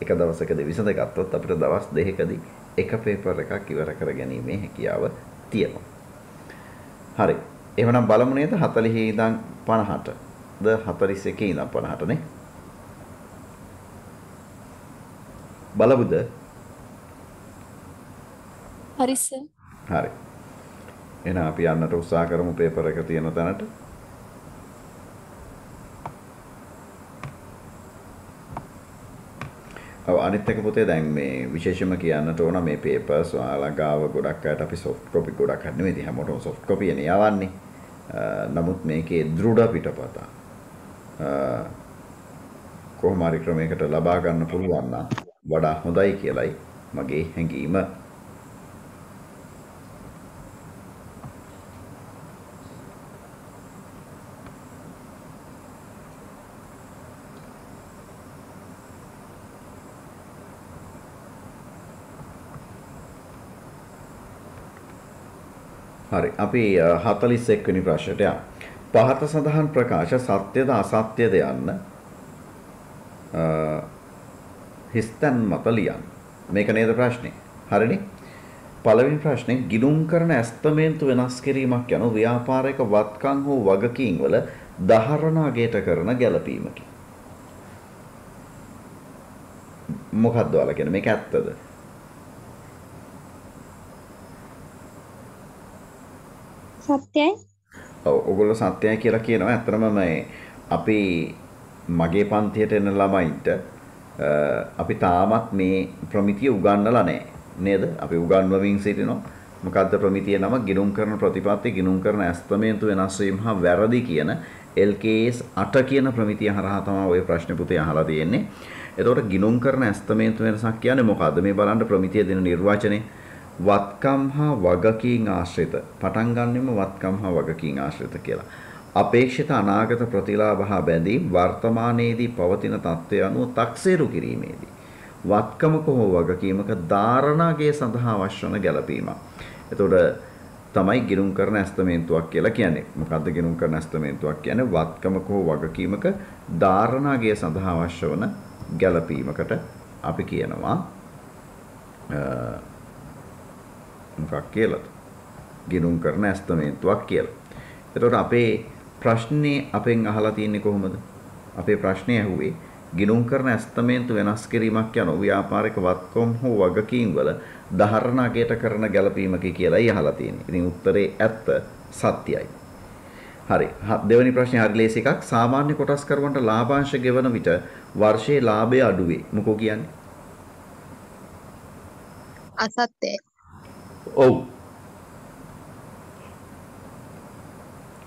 එක දවසකදී විසඳගත්තොත් අපිට දවස් දෙකකදී එක පේපර් එකක් ඉවර කර ගැනීමේ හැකියාව තියෙනවා. හරි. එහෙනම් බලමු නේද 40 ඉඳන් 50ට. ද 41 ඉඳන් 50ට නේ. බලමුද? හරි සර්. හරි. එහෙනම් අපි යන්නට උත්සාහ කරමු පේපර් එක තියෙන තැනට. ඔව් අනිත් එක පුතේ දැන් මේ විශේෂම කියන්නට ඕන මේ පේපර්ස් ඔයාලා ගාව ගොඩක් අයට අපි soft copy ගොඩක් හරි නෙමෙයි හැමෝටම soft copy එනේ යවන්නේ. නමුත් මේකේ දෘඪ පිටපත කොහොම හරි ක්‍රමයකට ලබා ගන්න පුළුවන් නම් වඩා හොඳයි කියලයි මගේ හැඟීම. හරි අපි 41 වෙනි ප්‍රශ්නයට යමු. පහත සඳහන් ප්‍රකාශ සත්‍යද අසත්‍යද යන්න හිස්තන් මත ලියන්න. මේක නේද ප්‍රශ්නේ? හරිනේ. පළවෙනි ප්‍රශ්නේ ගිණුම් කරන ඇස්තමේන්තු වෙනස් කිරීමක් යන ව්‍යාපාරික වත්කම් හෝ වගකීම් වල දහරණාගයට කරන ගැළපීමකි. මොකක්ද ඔයාලා කියන්නේ මේක ඇත්තද? සත්‍යයි. ඔව් ඔයගොල්ලෝ සත්‍යයි කියලා කියනවා. ඇත්තටම මේ අපි මගේ පන්තියට එන ළමයින්ට අපි තාමත් මේ ප්‍රමිතිය උගන්වලා නැහැ නේද? අපි උගන්වමින් සිටිනවා. මොකද්ද ප්‍රමිතිය නම? ගිණුම් කරන ප්‍රතිපත්ති, ගිණුම් කරන ඇස්තමේන්තු වෙනස් වීම හා වැරදි කියන LKS 8 කියන ප්‍රමිතිය හරහා තමයි ওই ප්‍රශ්න පුතේ අහලා තියෙන්නේ. එතකොට ගිණුම් කරන ඇස්තමේන්තු වෙනසක් කියන්නේ මොකද්ද? මේ බලන්න ප්‍රමිතිය දෙන නිර්වචනේ වත්කම් හා වගකීම් ආශ්‍රිත පටන් ගන්නෙම වත්කම් හා වගකීම් ආශ්‍රිත කියලා. අපේක්ෂිත අනාගත ප්‍රතිලාභ හා බැඳීම් වර්තමානයේදී පවතින තත්ත්වය අනුව තක්සේරු කිරීමේදී වත්කමක හෝ වගකීමක ධාරණාගේ සඳහා අවශ්‍ය වන ගැළපීමක්. එතකොට තමයි ගිණුම් කරන ඇස්තමේන්තුවක් කියලා කියන්නේ. මොකද්ද ගිණුම් කරන ඇස්තමේන්තුවක් කියන්නේ? වත්කමක හෝ වගකීමක ධාරණාගේ සඳහා අවශ්‍ය වන ගැළපීමකට අපි කියනවා මොකක් කියලාද? ගිණුම් කරන ඇස්තමේන්තුවක් කියලා. එතකොට අපේ ප්‍රශ්නේ අපෙන් අහලා තියෙන්නේ කොහොමද? අපේ ප්‍රශ්නේ ඇහුවේ ගිණුම් කරන ඇස්තමේන්තු වෙනස් කිරීමක් යන ව්‍යාපාරික වත්කම් හෝ වගකීම් වල ධාරණාගයට කරන ගැළපීමක කියලායි අහලා තියෙන්නේ. ඉතින් උත්තරේ ඇත්ත සත්‍යයි. හරි. දෙවෙනි ප්‍රශ්නේ හරි ලේසි එකක්. සාමාන්‍ය කොටස් කරුවන්ට ලාභාංශ ගෙවන විට වර්ෂයේ ලාභය අඩු වේ. මොකෝ කියන්නේ? අසත්‍යයි. ඔව්.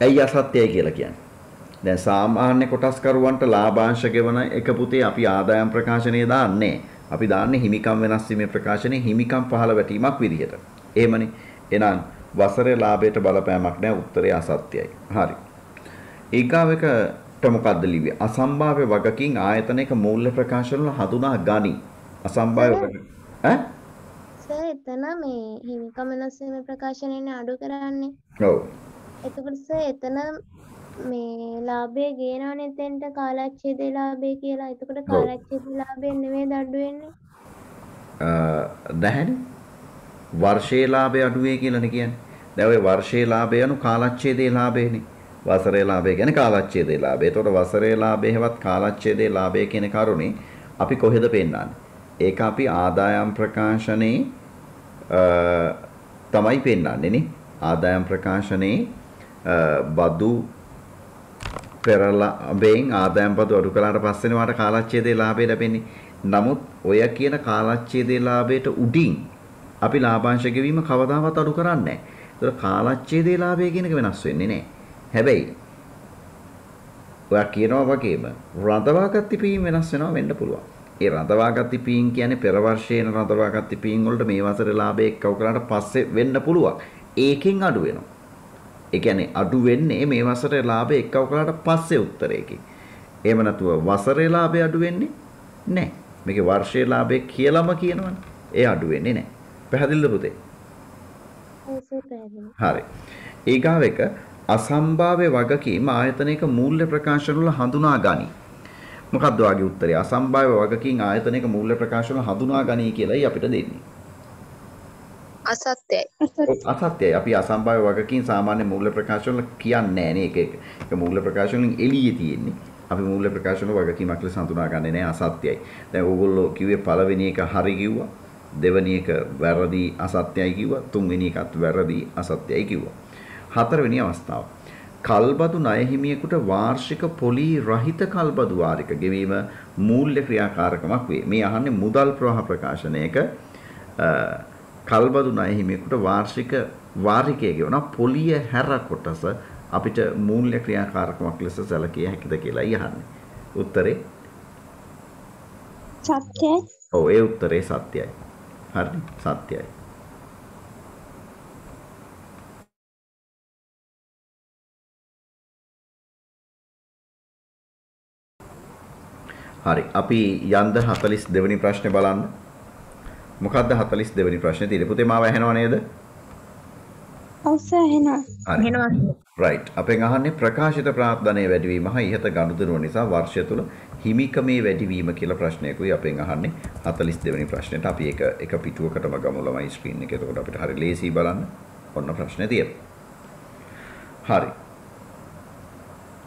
ඇයි අසත්‍යයි කියලා කියන්නේ? දැන් සාමාන්‍ය කොටස් කරුවන්ට ලාභාංශ ගෙවන එක පුතේ අපි ආදායම් ප්‍රකාශනයේ දාන්නේ. අපි දාන්නේ හිමිකම් වෙනස් වීමේ ප්‍රකාශනයේ හිමිකම් පහළ වැටීමක් විදිහට. එහෙමනේ. එහෙනම් වසරේ ලාභයට බලපෑමක් නැහැ. උත්තරය අසත්‍යයි. හරි. ඊගාව එකට මොකද්ද ලිව්වේ? අසම්භාව්‍ය වගකීම් ආයතනයක මූල්‍ය ප්‍රකාශන වල හඳුනා ගනි. අසම්භාව්‍ය ඈ? සර් එතන මේ හිමිකම වෙනස් වීම ප්‍රකාශනයනේ අඩු කරන්නේ. ඔව්. එතකොට සර් එතන මේ ලාභය ගේනවනේ එතෙන්ට කාලච්ඡේදේ ලාභය කියලා. එතකොට කාලච්ඡේදේ ලාභයෙන් නෙමෙයි අඩු වෙන්නේ. දැහැනේ. වර්ෂයේ ලාභය අඩු වේ කියලානේ කියන්නේ. දැන් ඔය වර්ෂයේ ලාභය anu කාලච්ඡේදේ ලාභයනේ. වසරේ ලාභය කියන්නේ කාලච්ඡේදේ ලාභය. ඒතකොට වසරේ ලාභය හෙවත් කාලච්ඡේදේ ලාභය කියන කරුණේ අපි කොහෙද පෙන්නන්නේ? ඒක අපි ආදායම් ප්‍රකාශනයේ තමයි පෙන්නන්නේ නේ. ආදායම් ප්‍රකාශනයේ බදු පෙරලාභයෙන් ආදායම් බදු අඩු කළාට පස්සේනේ වාට කාලච්ඡේදේ ලාභය ලැබෙන්නේ. නමුත් ඔය කියන කාලච්ඡේදේ ලාභයට උඩින් අපි ලාභාංශ ගෙවීම කවදාවත් අඩු කරන්නේ නැහැ. ඒතර කාලච්ඡේදේ ලාභය කියන එක වෙනස් වෙන්නේ නැහැ. හැබැයි ඔයා කියනවා වගේම රඳවාගත් පියීම් වෙනස් වෙනවා වෙන්න පුළුවන්. ඒ රඳවාගත් පියීම් කියන්නේ පෙර වර්ෂයේ රඳවාගත් පියීම් වලට මේ වසරේ ලාභය එක්කව කරාට පස්සේ වෙන්න පුළුවන්. ඒකෙන් අඩු වෙනවා. ඒ කියන්නේ අඩු වෙන්නේ මේ වසරේ ලාභය එක්කව කරාට පස්සේ උත්තරයකින්. එහෙම නැතුව වසරේ ලාභය අඩු වෙන්නේ නැහැ. මේකේ වර්ෂයේ ලාභය කියලාම කියනවනේ. ඒ අඩු වෙන්නේ නැහැ. පැහැදිලිද පුතේ? ඔව් සර් පැහැදිලි. හරි. ඊගාව එක අසම්භාව්‍ය වගකීම් ආයතනයක මූල්‍ය ප්‍රකාශන වල හඳුනා ගනි. මොකක්ද වාගේ උත්තරය? අසම්භාව්‍ය වගකීම් ආයතනයක මූල්‍ය ප්‍රකාශන වල හඳුනා ගනි කියලායි අපිට දෙන්නේ. අසත්‍යයි. අසත්‍යයි. අපි අසම්භාව්‍ය වගකීම් සාමාන්‍ය මූල්‍ය ප්‍රකාශන වල කියන්නේ නැහැ නේ. ඒක මූල්‍ය ප්‍රකාශන වලින් එළියේ තියෙන්නේ. අපි මූල්‍ය ප්‍රකාශන වගකීමක් ලෙස හඳුනා ගන්නේ නැහැ. අසත්‍යයි. දැන් ඕගොල්ලෝ කිව්වේ පළවෙනි එක හරි කිව්වා. දෙවෙනි එක වැරදි අසත්‍යයි කිව්වා. තුන්වෙනි එකත් වැරදි අසත්‍යයි කිව්වා. හතරවෙනි අවස්ථාව. කල්බදු ණය හිමියෙකුට වාර්ෂික පොලී රහිත කල්බදු වාරික ගෙවීම මූල්‍ය ක්‍රියාකාරකමක් වේ. මේ අහන්නේ මුදල් ප්‍රවාහ ප්‍රකාශනයක කල්බදු ණය හිමියෙකුට වාර්ෂික වාරිකය ගෙවන පොලිය හැර කොටස අපිට මූල්‍ය ක්‍රියාකාරකමක් ලෙස සැලකිය හැකිද කියලා අහන්නේ. උත්තරේ සත්‍යයි. ඔව් ඒ උත්තරේ සත්‍යයි. හරි සත්‍යයි. හරි අපි යන්ද 42 වෙනි ප්‍රශ්නේ බලන්න. මොකද්ද 42 වෙනි ප්‍රශ්නේ තියෙන්නේ? පුතේ මාව ඇහෙනව නේද? ඔව් සර් එහෙනම්. හරි. රයිට්. අපෙන් අහන්නේ ප්‍රකාශිත ප්‍රාර්ථනයේ වැඩිවීම හා ඉහත ගනුදෙනුව නිසා වර්ෂය තුල හිමිකමේ වැඩිවීම කියලා ප්‍රශ්නයකුයි අපෙන් අහන්නේ 42 වෙනි ප්‍රශ්නෙට. අපි එක පිටුවකටම ගමු ළමයි ස්ක්‍රීන් එකේ. එතකොට අපිට හරි ලේසි බලන්න. ඔන්න ප්‍රශ්නේ තියෙනවා. හරි.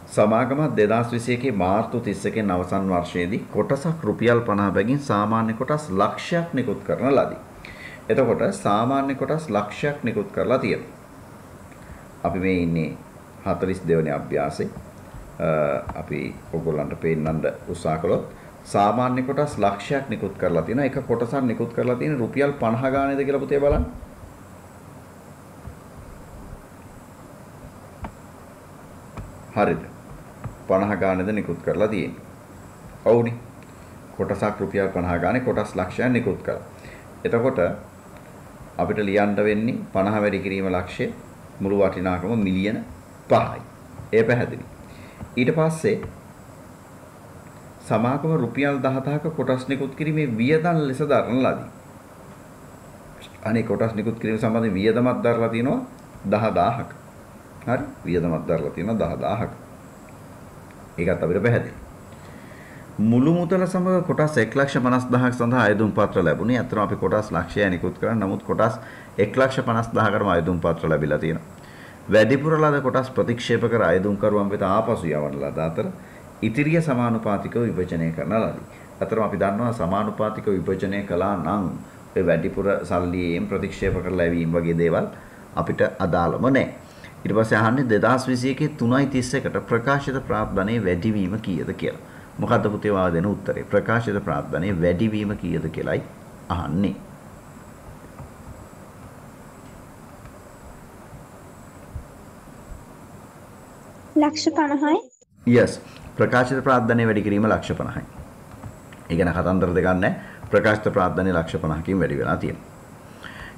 සමාගම 2021 මාර්තු 31 අවසන් වර්ෂයේදී කොටසක් රුපියල් 50 බැගින් සාමාන්‍ය කොටස් ලක්ෂයක් නිකුත් කරන ලදී. එතකොට සාමාන්‍ය කොටස් ලක්ෂයක් නිකුත් කරලා තියෙනවා. අපි මේ ඉන්නේ 42 වෙනි අභ්‍යාසයේ. අපි ඔයගොල්ලන්ට පෙන්නන්න උත්සාහ කළොත් සාමාන්‍ය කොටස් ලක්ෂයක් නිකුත් කරලා තියෙනවා. එක කොටසක් නිකුත් කරලා තියෙන රුපියල් 50 ගානේද කියලා පුතේ බලන්න. හරිද? 50 ගානේද නිකුත් කරලා තියෙන්නේ. ඔව්නේ. කොටසක් රුපියල් 50 ගානේ කොටස් ලක්ෂයක් නිකුත් කළා. එතකොට අපිට ලියන්න වෙන්නේ 50 වැඩි කිරීම ලක්ෂය මුළු වටිනාකම මිලියන 5යි. ඒ පැහැදිලි. ඊට පස්සේ සමාගම රුපියල් 10000ක කොටස් නිකුත් කිරීමේ වියදම් ලෙස දරන ලදී. අනේ කොටස් නිකුත් කිරීම සම්බන්ධයෙන් වියදමක් දරලා තිනවා 10000ක. හරි? වියදමක් දරලා තිනවා 10000ක. ඒකත් අපිට පැහැදිලි. මුළු මුදල සමග කොටස් 1,50,000ක් සඳහා අයදුම් පත්‍ර ලැබුණේ. අතන අපි කොටස් ලක්ෂය නිකුත් කරා. නමුත් කොටස් 1,50,000කටම අයදුම් පත්‍ර ලැබිලා තියෙනවා. වැඩිපුර ලද කොටස් ප්‍රතික්ෂේප කර අයදුම් කරුවන් වෙත ආපසු යවන ලද අතර ඉතිරිය සමානුපාතිකව විභජනය කරන ලදී. අතරම අපි දන්නවා සමානුපාතිකව විභජනය කළා නම් ඒ වැඩිපුර සල්ලියෙන් ප්‍රතික්ෂේප කරලා ලැබීම් වගේ දේවල් අපිට අදාළම නැහැ. ඊට පස්සේ අහන්නේ 2021 3:31ට ප්‍රකාශිත ප්‍රාර්ථනයේ වැඩිවීම කීයද කියලා. මොකද්ද පුතේ වා දෙන උත්තරේ? ප්‍රකාශිත ප්‍රාර්ථනයේ වැඩිවීම කීයද කියලායි අහන්නේ. ලක්ෂ 50යි. yes ප්‍රකාශිත ප්‍රාර්ථනයේ වැඩි කිරීම ලක්ෂ 50යි. ඒ කියන කතන්දර දෙකක් නැහැ. ප්‍රකාශිත ප්‍රාර්ථනයේ ලක්ෂ 50කින් වැඩි වෙලා තියෙනවා.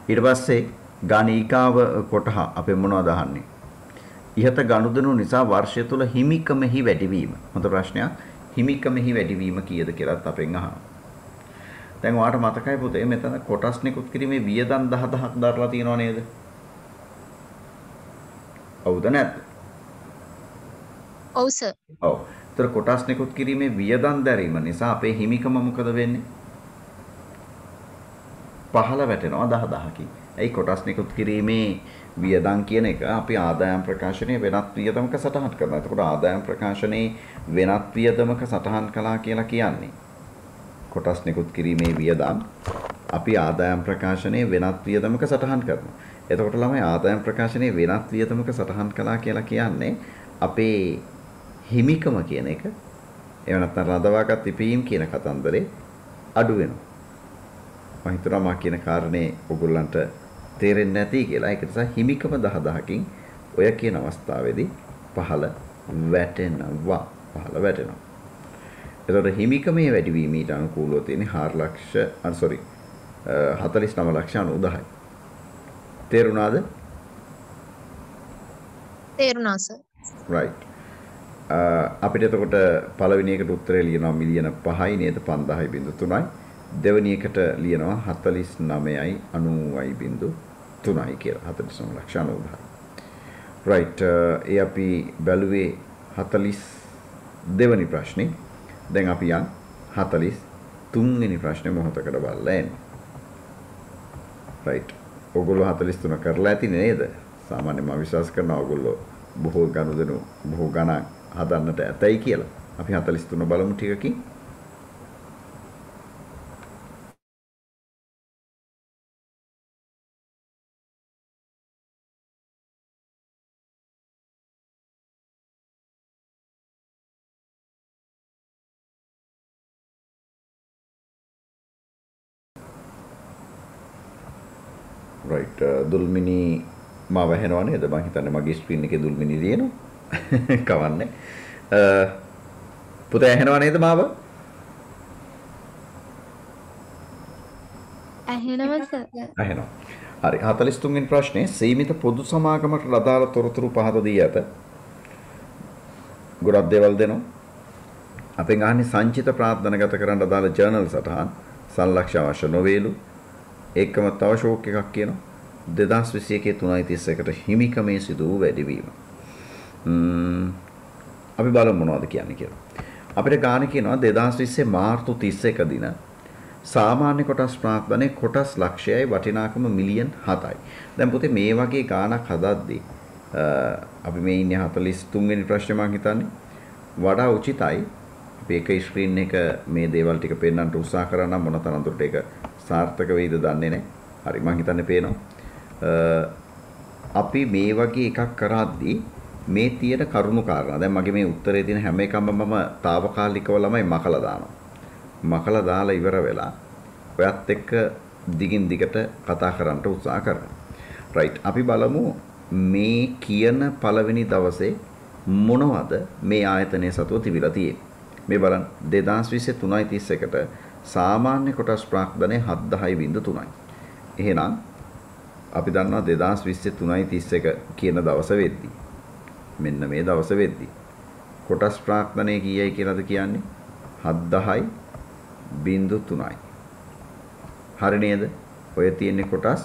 ඊට පස්සේ ගණීකාව කොටහ අපේ මොනවද අහන්නේ? ඉහත ගනුදෙනු නිසා වර්ෂය තුල හිමිකමෙහි වැඩිවීම. හොඳ ප්‍රශ්නයක්. හිමිකමෙහි වැඩිවීම කීයද කියලාත් අපෙන් අහනවා. දැන් ඔයාලට මතකයි පුතේ මෙතන කොටස් නිකුත් කිරීමේ වියදම් 10000ක් දරලා තියෙනව නේද? හවුද නැද්ද? ඔව් සර්. ඔව්. ඒතර කොටස් නිකුත් කිරීමේ වියදම් දැරීම නිසා අපේ හිමිකම මොකද වෙන්නේ? පහළ වැටෙනවා 10000කින්. ඒ කොටස් නිකුත් කිරීමේ වියදම් කියන එක අපි ආදායම් ප්‍රකාශනයේ වෙනත් වියදමක සටහන් කරනවා. එතකොට ආදායම් ප්‍රකාශනයේ වෙනත් වියදමක සටහන් කළා කියලා කියන්නේ කොටස් නිකුත් කිරීමේ වියදම් අපි ආදායම් ප්‍රකාශනයේ වෙනත් වියදමක සටහන් කරනවා. එතකොට ළමයි ආදායම් ප්‍රකාශනයේ වෙනත් වියදමක සටහන් කළා කියලා කියන්නේ අපේ හිමිකම කියන එක එහෙම නැත්නම් රඳවාගත් ඉපීම් කියන කතන්දරේ අඩු වෙනවා. මම හිතනවා මා කියන කාරණේ ඔයගොල්ලන්ට තේරෙන්නේ නැති කියලා. ඒක නිසා හිමිකම 10000කින් ඔය කියන අවස්ථාවේදී පහළ වැටෙනවා. එතකොට හිමිකමේ වැඩිවීම ඊට අනුකූලව තියෙන්නේ 49,90,000. තේරුණාද? තේරුණා සර්. right. අපිට එතකොට පළවෙනි එකට උත්තරේ ලියනවා මිලියන 5යි නේද 5000.3යි. දෙවෙනි එකට ලියනවා 49,90,3යි කියලා. 49,90,000. right. ඒ අපි බැලුවේ 42 වෙනි ප්‍රශ්නේ. දැන් අපි යන් 43 වෙනි ප්‍රශ්නේ මොහොතකට බලලා එන්න. right. ඔයගොල්ලෝ 43 කරලා ඇති නේද? සාමාන්‍යයෙන් මම විශ්වාස කරනවා ඔයගොල්ලෝ බොහෝ ගනුදෙනු බොහෝ ගණන් හදන්නට ඇතයි කියලා. අපි 43 බලමු ටිකකින්. right. දුල්මිනි මාව ඇහෙනව නේද? මම හිතන්නේ මගේ ස්ක්‍රීන් එකේ දුල්මිනි ලියනවා. කවන්නේ. පුතේ ඇහෙනව නේද මාව? ඇහෙනවා සර්. ඇහෙනවා. හරි. 43 වෙනි ප්‍රශ්නේ සීමිත පොදු සමාගමකට අදාළ තොරතුරු පහත දී ඇත. ගොඩක් දේවල් දෙනවා. අපෙන් අහන්නේ සංචිත ප්‍රාර්ථනාගත කරන්න අදාළ ජර්නල් සටහන් සංලක්ෂ අවශ්‍ය නොවේලු. ඒකම තව ෂෝක් එකක් කියනවා. 2021 3:31ට හිමිකමේ සිදු වූ වැඩිවීම. අපි බලමු මොනවද කියන්නේ කියලා. අපිට ගාන කියනවා 2020 මාර්තු 31 දින සාමාන්‍ය කොටස් ප්‍රාර්ථනයේ කොටස් ලක්ෂයයි වටිනාකම මිලියන් 7යි. දැන් පුතේ මේ වගේ ගානක් හදද්දී අපි මේ ඉන්නේ 43 වෙනි ප්‍රශ්නේ මම හිතන්නේ වඩා උචිතයි අපි එක ස්ක්‍රීන් එක මේ දේවල් ටික පෙන්වන්න උත්සාහ කරා නම් මොන තරම් දුරට ඒක සාර්ථක වෙයිද දන්නේ නැහැ. හරි මම හිතන්නේ පේනවා. අපි මේ වගේ එකක් කරද්දී මේ තියෙන කරුණු කාරණා දැන් මගේ මේ උත්තරේ තියෙන හැම එකම මම తాවකාලිකව ළමයි මකලා දානවා. මකලා දාලා ඉවර වෙලා ඔයත් එක්ක දිගින් දිගට කතා කරන්න උත්සාහ කරනවා. right අපි බලමු මේ කියන පළවෙනි දවසේ මොනවද මේ ආයතනයේ සතුව තිබිලා තියෙන්නේ. මේ බලන්න 2020 3:31ට සාමාන්‍ය කොටස් ප්‍රාර්ථනයේ 710.3යි. එහෙනම් අපි දන්නවා 2020 3:31 කියන දවස වෙද්දී මෙන්න මේ දවස වෙද්දී කොටස් ප්‍රාර්ථනයේ කීයයි කියලාද කියන්නේ 710.3යි. හරි නේද? ඔය තියෙන්නේ කොටස්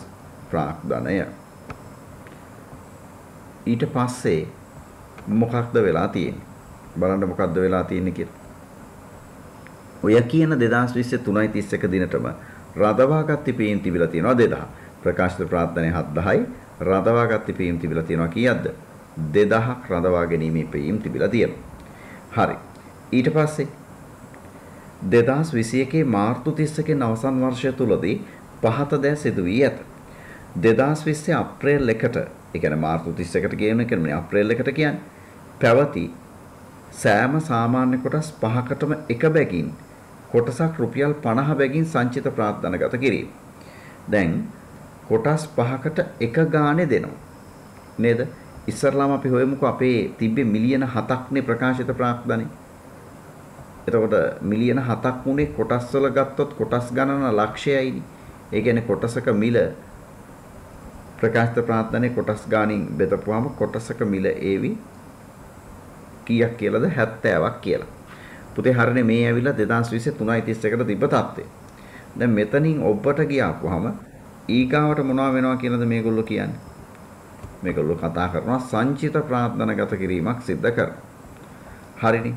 ප්‍රාර්ථනය. ඊට පස්සේ මොකක්ද වෙලා තියෙන්නේ? බලන්න මොකක්ද වෙලා තියෙන්නේ කියලා. ඔය කියන 2020 3:31 දිනටම රඳවාගත් ඉපීම් තිබිලා තියෙනවා 2000. ප්‍රකාශිත ප්‍රාර්ථනයේ 710යි රඳවාගත් ඉපීම් තිබිලා තියෙනවා කීයක්ද? 2000ක් රඳවා ගැනීම ඉපීම් තිබිලා තියෙනවා. හරි. ඊට පස්සේ 2021 මාර්තු 31 අවසන් වර්ෂය තුලදී පහත දෑ සිදු වී ඇත. 2020 අප්‍රේල් 1ට ඒ කියන්නේ මාර්තු 31කට කියන එක නෙමෙයි අප්‍රේල් 1ට කියන්නේ. පැවති සෑම සාමාන්‍ය කොටස් 5කටම එක බැගින් කොටසක් රුපියල් 50 බැගින් සංචිත ප්‍රාර්ථනාගත කිරීම. දැන් කොටස් 5කට එක ගානේ දෙනවා. නේද? ඉස්සරලාම අපි හොයමුකෝ අපේ තිබ්බේ මිලියන 7ක්නේ ප්‍රකාශිත ප්‍රාර්ථනානේ. එතකොට මිලියන 7ක් උනේ කොටස් වල ගත්තොත් කොටස් ගණන ලක්ෂයයිනේ. ඒ කියන්නේ කොටසක මිල ප්‍රකාශිත ප්‍රාර්ථනානේ කොටස් ගානින් බෙදපුවාම කොටසක මිල ඒවි කීයක් කියලාද 70ක් කියලා. පුතේ හරිනේ මේ ඇවිල්ලා 2020 3:31ට තිබ්බ තත්ත්වය. දැන් මෙතනින් ඔබට ගියාපුවාම ඊගාවට මොනවා වෙනවා කියලාද මේගොල්ලෝ කියන්නේ? මේගොල්ලෝ කතා කරනවා සංචිත ප්‍රාර්ථනාගත කිරීමක් සිද්ධ කරනවා. හරිනේ.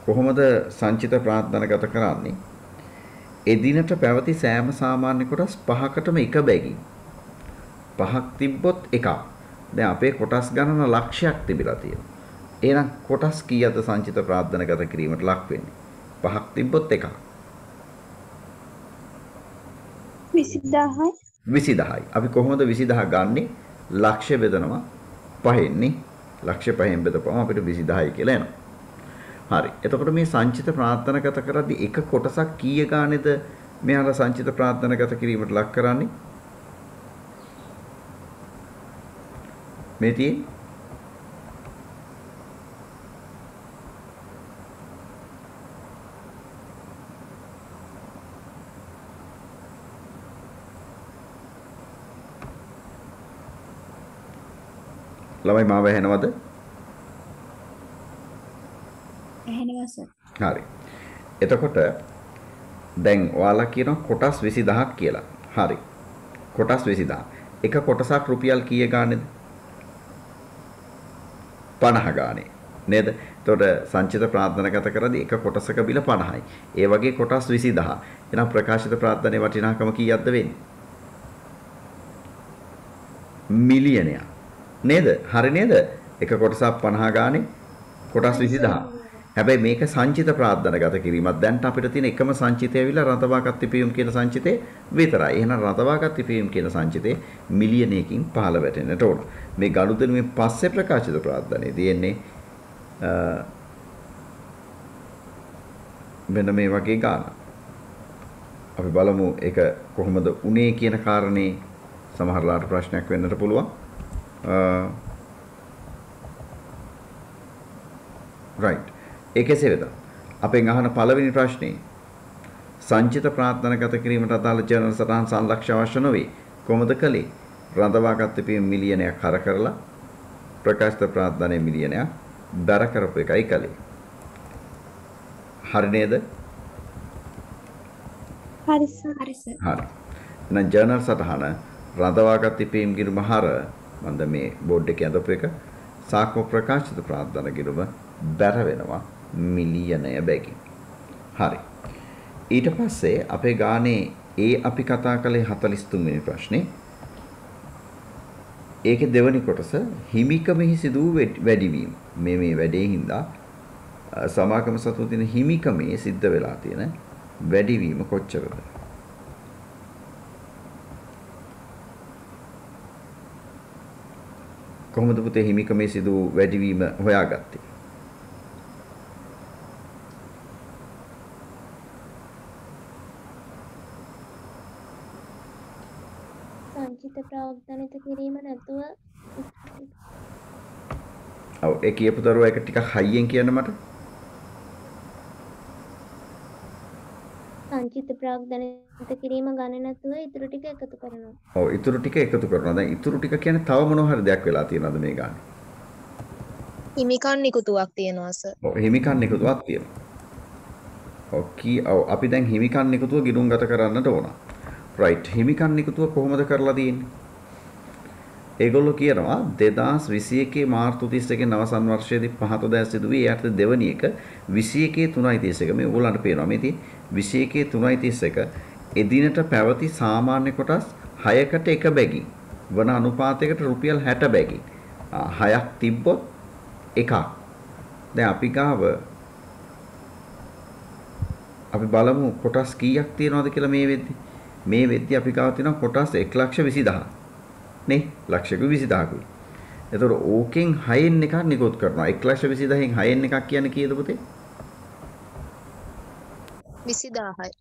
කොහොමද සංචිත ප්‍රාර්ථනාගත කරන්නේ? එදිනට පැවති සෑම සාමාන්‍ය කොටස් 5කටම එක බැගින් 5ක් තිබ්බොත් එකක්. දැන් අපේ කොටස් ගණන ලක්ෂයක් තිබිලා තියෙනවා. එහෙනම් කොටස් කීයද සංචිත ප්‍රාර්ථනාගත කිරීමට ලක් වෙන්නේ? 5ක් තිබ්බොත් එකක්. 20000යි. 20000යි. අපි කොහොමද 20000 ගන්නෙ? ලක්ෂ බෙදනවා 5න්නේ. ලක්ෂ 5න් බෙදපුවම අපිට 20000යි කියලා එනවා. හරි. එතකොට මේ සංචිත ප්‍රාර්ථනාගත කරද්දී එක කොටසක් කීය ගානේද මෙයාලා සංචිත ප්‍රාර්ථනාගත කිරීමට ලක් කරන්නේ? මේ තියෙන්නේ ළමයි මාව ඇහෙනවද? ඇහෙනවා සර්. හරි. එතකොට දැන් ඔයාලා කියනවා කොටස් 20000ක් කියලා. හරි. කොටස් 20000. එක කොටසක් රුපියල් කීය ගානේද? 50 ගානේ. නේද? එතකොට සංචිත ප්‍රාර්ථනාගත කරද්දී එක කොටසක බිල 50යි. ඒ වගේ කොටස් 20000. එහෙනම් ප්‍රකාශිත ප්‍රාර්ථනාවේ වටිනාකම කීයක්ද වෙන්නේ? මිලියනයක්. නේද? හරි නේද? එක කොටසක් 50 ගානේ කොටස් 20000. හැබැයි මේක සංචිත ප්‍රාර්ථනාගත කිරීමක්. දැන්ට අපිට තියෙන එකම සංචිතය ඇවිල්ලා රතවාගත් තිපීම් කියන සංචිතේ විතරයි. එහෙනම් රතවාගත් තිපීම් කියන සංචිතේ මිලියනයකින් පහළ වැටෙන්නට ඕන. මේ ගනුදෙනුවෙන් පස්සේ ප්‍රකාශිත ප්‍රාර්ථනාවේ තියෙන්නේ මෙන්න මේ වගේ ගාන. අපි බලමු ඒක කොහොමද උනේ කියන කාරණේ සමහරලාට ප්‍රශ්නයක් වෙන්නට පුළුවන්. right. ඒකසේ වෙද. අපෙන් අහන පළවෙනි ප්‍රශ්නේ සංචිත ප්‍රාර්ථනාගත කිරීමට අදාළ ජර්නල් සටහන් සංලක්ෂ අවශ්‍ය නොවේ. කොහොමද කළේ? රඳවාගත් පියම් මිලියනයක් හර කරලා ප්‍රකාශිත ප්‍රාර්ථනාවේ මිලියනයක් දර කරපු එකයි කළේ. හරි නේද? හරි සර්. හරි සර්. හරි. එහෙනම් ජර්නල් සටහන රඳවාගත් පියම් ගිණුම හර මන්ද මේ බෝඩ් එකේ අදපු එක සාක්ෂි ප්‍රකාශිත ප්‍රාර්ථනා ගිණුම බැර වෙනවා මිලියනය බැගින්. හරි. ඊට පස්සේ අපේ ගානේ අපි කතා කළේ 43 වෙනි ප්‍රශ්නේ. ඒකේ දෙවෙනි කොටස හිමිකමෙහි සිදු වූ වැඩිවීම. මේ වැඩේ හින්දා සමාගම සතු දින හිමිකමේ සිද්ධ වෙලා තියෙන වැඩිවීම කොච්චරද? කොහොමද පුතේ හිමිකමේ සිදු වූ වැඩිවීම හොයාගත්තේ? සංචිත ප්‍රාර්ථනිත කිරීම නැතුව ඔව් ඒ කියපු දරුවා එක ටිකක් හයියෙන් කියන්න මට. සංචිත ප්‍රාර්ථනිත කිරීම ගන්න නැතුව ඉතුරු ටික එකතු කරනවා. ඔව් ඉතුරු ටික එකතු කරනවා. දැන් ඉතුරු ටික කියන්නේ තව මොනවා හරි දෙයක් වෙලා තියෙනවද මේ ගානේ? හිමිකන් නිකුතුවක් තියෙනවා සර්. ඔව් හිමිකන් නිකුතුවක් තියෙනවා. ඔව් අපි දැන් හිමිකන් නිකුතුව ගිණුම්ගත කරන්නට ඕන. right හිමිකන් නිකුතුව කොහොමද කරලා තියෙන්නේ? ඒගොල්ලෝ කියනවා 2021 මාර්තු 31 නවසන් වර්ෂයේදී පහත සිදුවී යට දෙවනි එක 21 3:31 මේ ඕගොල්ලන්ට පේනවා මේ තියෙන්නේ 21 3:31 එදිනට පැවති සාමාන්‍ය කොටස් 6කට එක බැගින් වන අනුපාතයකට රුපියල් 60 බැගින් 6ක් තිබ්බොත් එකක්. දැන් අපි ගාව අපි බලමු කොටස් කීයක් තියෙනවද කියලා මේ වෙද්දි අපි ගාව තියෙනවා කොටස් 1,20,000. නේ ලක්ෂයක 20000කුයි. එතකොට ඕකෙන් 6න් එකක් නිකුත් කරනවා. 1,20,000න් 6න් එකක් කියන්නේ කීයද පුතේ? 20000යි.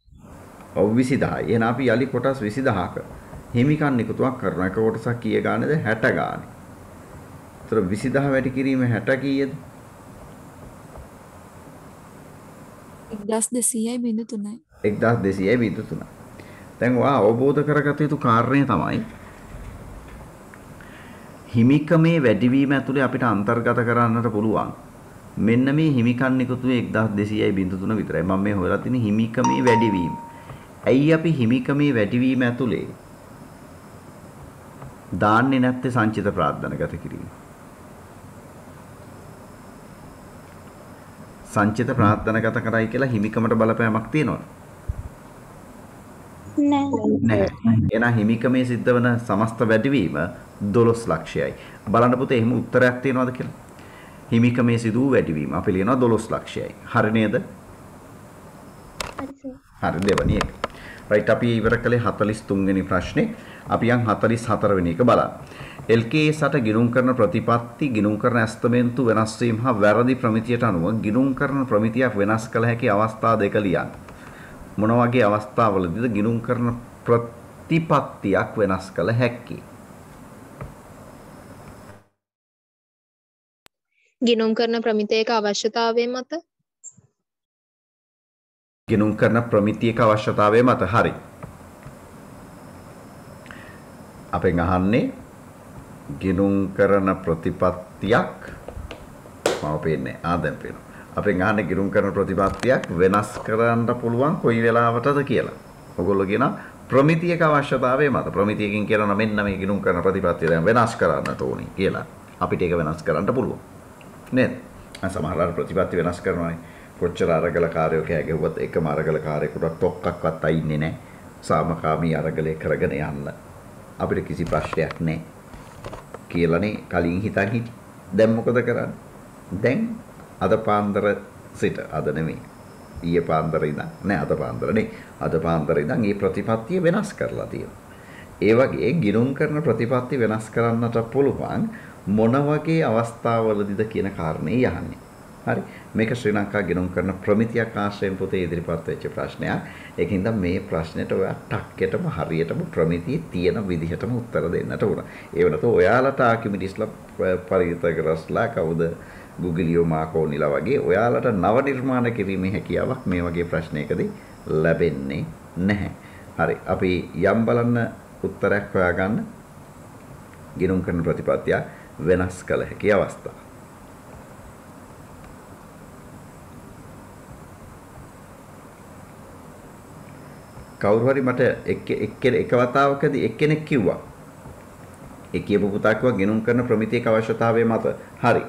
ඔව් 20000යි. එහෙනම් අපි යලි කොටස් 20000ක හිමිකම් නිකුතුවක් කරනවා. එක කොටසක් කීය ගානද? 60 ගානේ. එතකොට 20000 වැඩි කිරීම 60 කීයද? 1200.3යි. 1200.3. දැන් ඔයා අවබෝධ කරගත යුතු කාරණය තමයි හිමිකමේ වැඩිවීම ඇතුලේ අපිට අන්තර්ගත කරන්නට පුළුවන්. මෙන්න මේ හිමිකම් නිකුතුවේ 1200.3 විතරයි. මම මේ හොයලා තියෙන හිමිකමේ වැඩිවීම. ඇයි අපි හිමිකමේ වැඩිවීම ඇතුලේ දාන්නේ නැත්තේ සංචිත ප්‍රාර්ථනාගත කිරීම? සංචිත ප්‍රාර්ථනාගත කරයි කියලා හිමිකමට බලපෑමක් තියෙනවද? නෑ. එහෙනම් හිමිකමේ සිද්ධ වෙන සමස්ත වැඩිවීම 12 ලක්ෂයයි. බලන්න පුතේ එහෙම උත්තරයක් තියෙනවද කියලා? හිමිකමේ සිදු වූ වැඩිවීම අපි ලියනවා 12 ලක්ෂයයි. හරි නේද? හරි සර්. හරි දෙවැනි එක. රයිට් අපි ඉවර කළේ 43 වෙනි ප්‍රශ්නේ. අපි යන් 44 වෙනි එක බලන්න. LKS 8 ගිණුම් කරන ප්‍රතිපත්ති ගිණුම් කරන ඇස්තමේන්තු වෙනස් වීම හා වැරදි ප්‍රමිතියට අනුව ගිණුම් කරන ප්‍රමිතියක් වෙනස් කළ හැකි අවස්ථා දෙක ලියන්න. මොන වගේ අවස්ථාවලදීද ගිණුම් කරන ප්‍රතිපත්තියක් වෙනස් කළ හැකි? ගිණුම් කරන ප්‍රමිතයක අවශ්‍යතාවය මත ගිණුම් කරන ප්‍රමිතියක අවශ්‍යතාවය මත හරි. අපෙන් අහන්නේ ගිණුම් කරන ප්‍රතිපත්තියක් මම පේන්නේ දැන් පේනවා. අපෙන් අහන්නේ ගිණුම් කරන ප්‍රතිපත්තියක් වෙනස් කරන්න පුළුවන් කොයි වෙලාවටද කියලා. ඔයගොල්ලෝ කියන ප්‍රමිතියක අවශ්‍යතාවය මත ප්‍රමිතියකින් කියනවා මෙන්න මේ ගිණුම් කරන ප්‍රතිපත්තිය දැන් වෙනස් කරන්නට ඕනි කියලා. අපිට ඒක වෙනස් කරන්න පුළුවන්. නේද? සමහර ප්‍රතිපත්ති වෙනස් කරනවානේ. කොච්චර අරගල කාර්යෝ කෑගෙවුවත් එකම අරගල කාර්යයකට තොක්කක්වත් අයින්නේ නැහැ. සාමකාමී අරගලේ කරගෙන යන්න. අපිට කිසි ප්‍රශ්නයක් නැහැ. කියලානේ කලින් හිතන් හිටි. දැන් මොකද කරන්නේ? දැන් අද පාන්දර සිට අද නෙමෙයි. ඊයේ පාන්දර ඉඳන් නෑ අද පාන්දර නේ. අද පාන්දර ඉඳන් මේ ප්‍රතිපත්තිය වෙනස් කරලා තියෙනවා. ඒ වගේ ගිණුම් කරන ප්‍රතිපත්ති වෙනස් කරන්නට පුළුවන් මොන වගේ අවස්ථාවලදීද කියන කාරණේ යහන්නේ. හරි. මේක ශ්‍රී ලංකා ගිණුම් කරන ප්‍රමිතියක් ආශ්‍රයෙන් පොතේ ඉදිරිපත් වෙච්ච ප්‍රශ්නයක්. ඒකින්ද මේ ප්‍රශ්නෙට ඔයා ටක්කෙටම හරියටම ප්‍රමිතිය තියෙන විදිහටම උත්තර දෙන්නට උන. ඒ වෙනත ඔයාලට ආකිමිඩිස්ලා පරිිතකරස්ලා කවුද ගුගලියෝ මාකෝනිලා වගේ ඔයාලට නව නිර්මාණ කිරීමේ හැකියාවක් මේ වගේ ප්‍රශ්නයකදී ලැබෙන්නේ නැහැ. හරි. අපි යම් බලන්න උත්තරයක් හොයාගන්න ගිණුම් කරන ප්‍රතිපත්තිය වෙනස් කළ හැකි අවස්ථා. කවුරු හරි මට එක වතාවකදී එක්කෙනෙක් කිව්වා. ඒ කියපු පුතා කිව්වා ගිණුම් කරන ප්‍රමිතියක අවශ්‍යතාවය මත. හරි.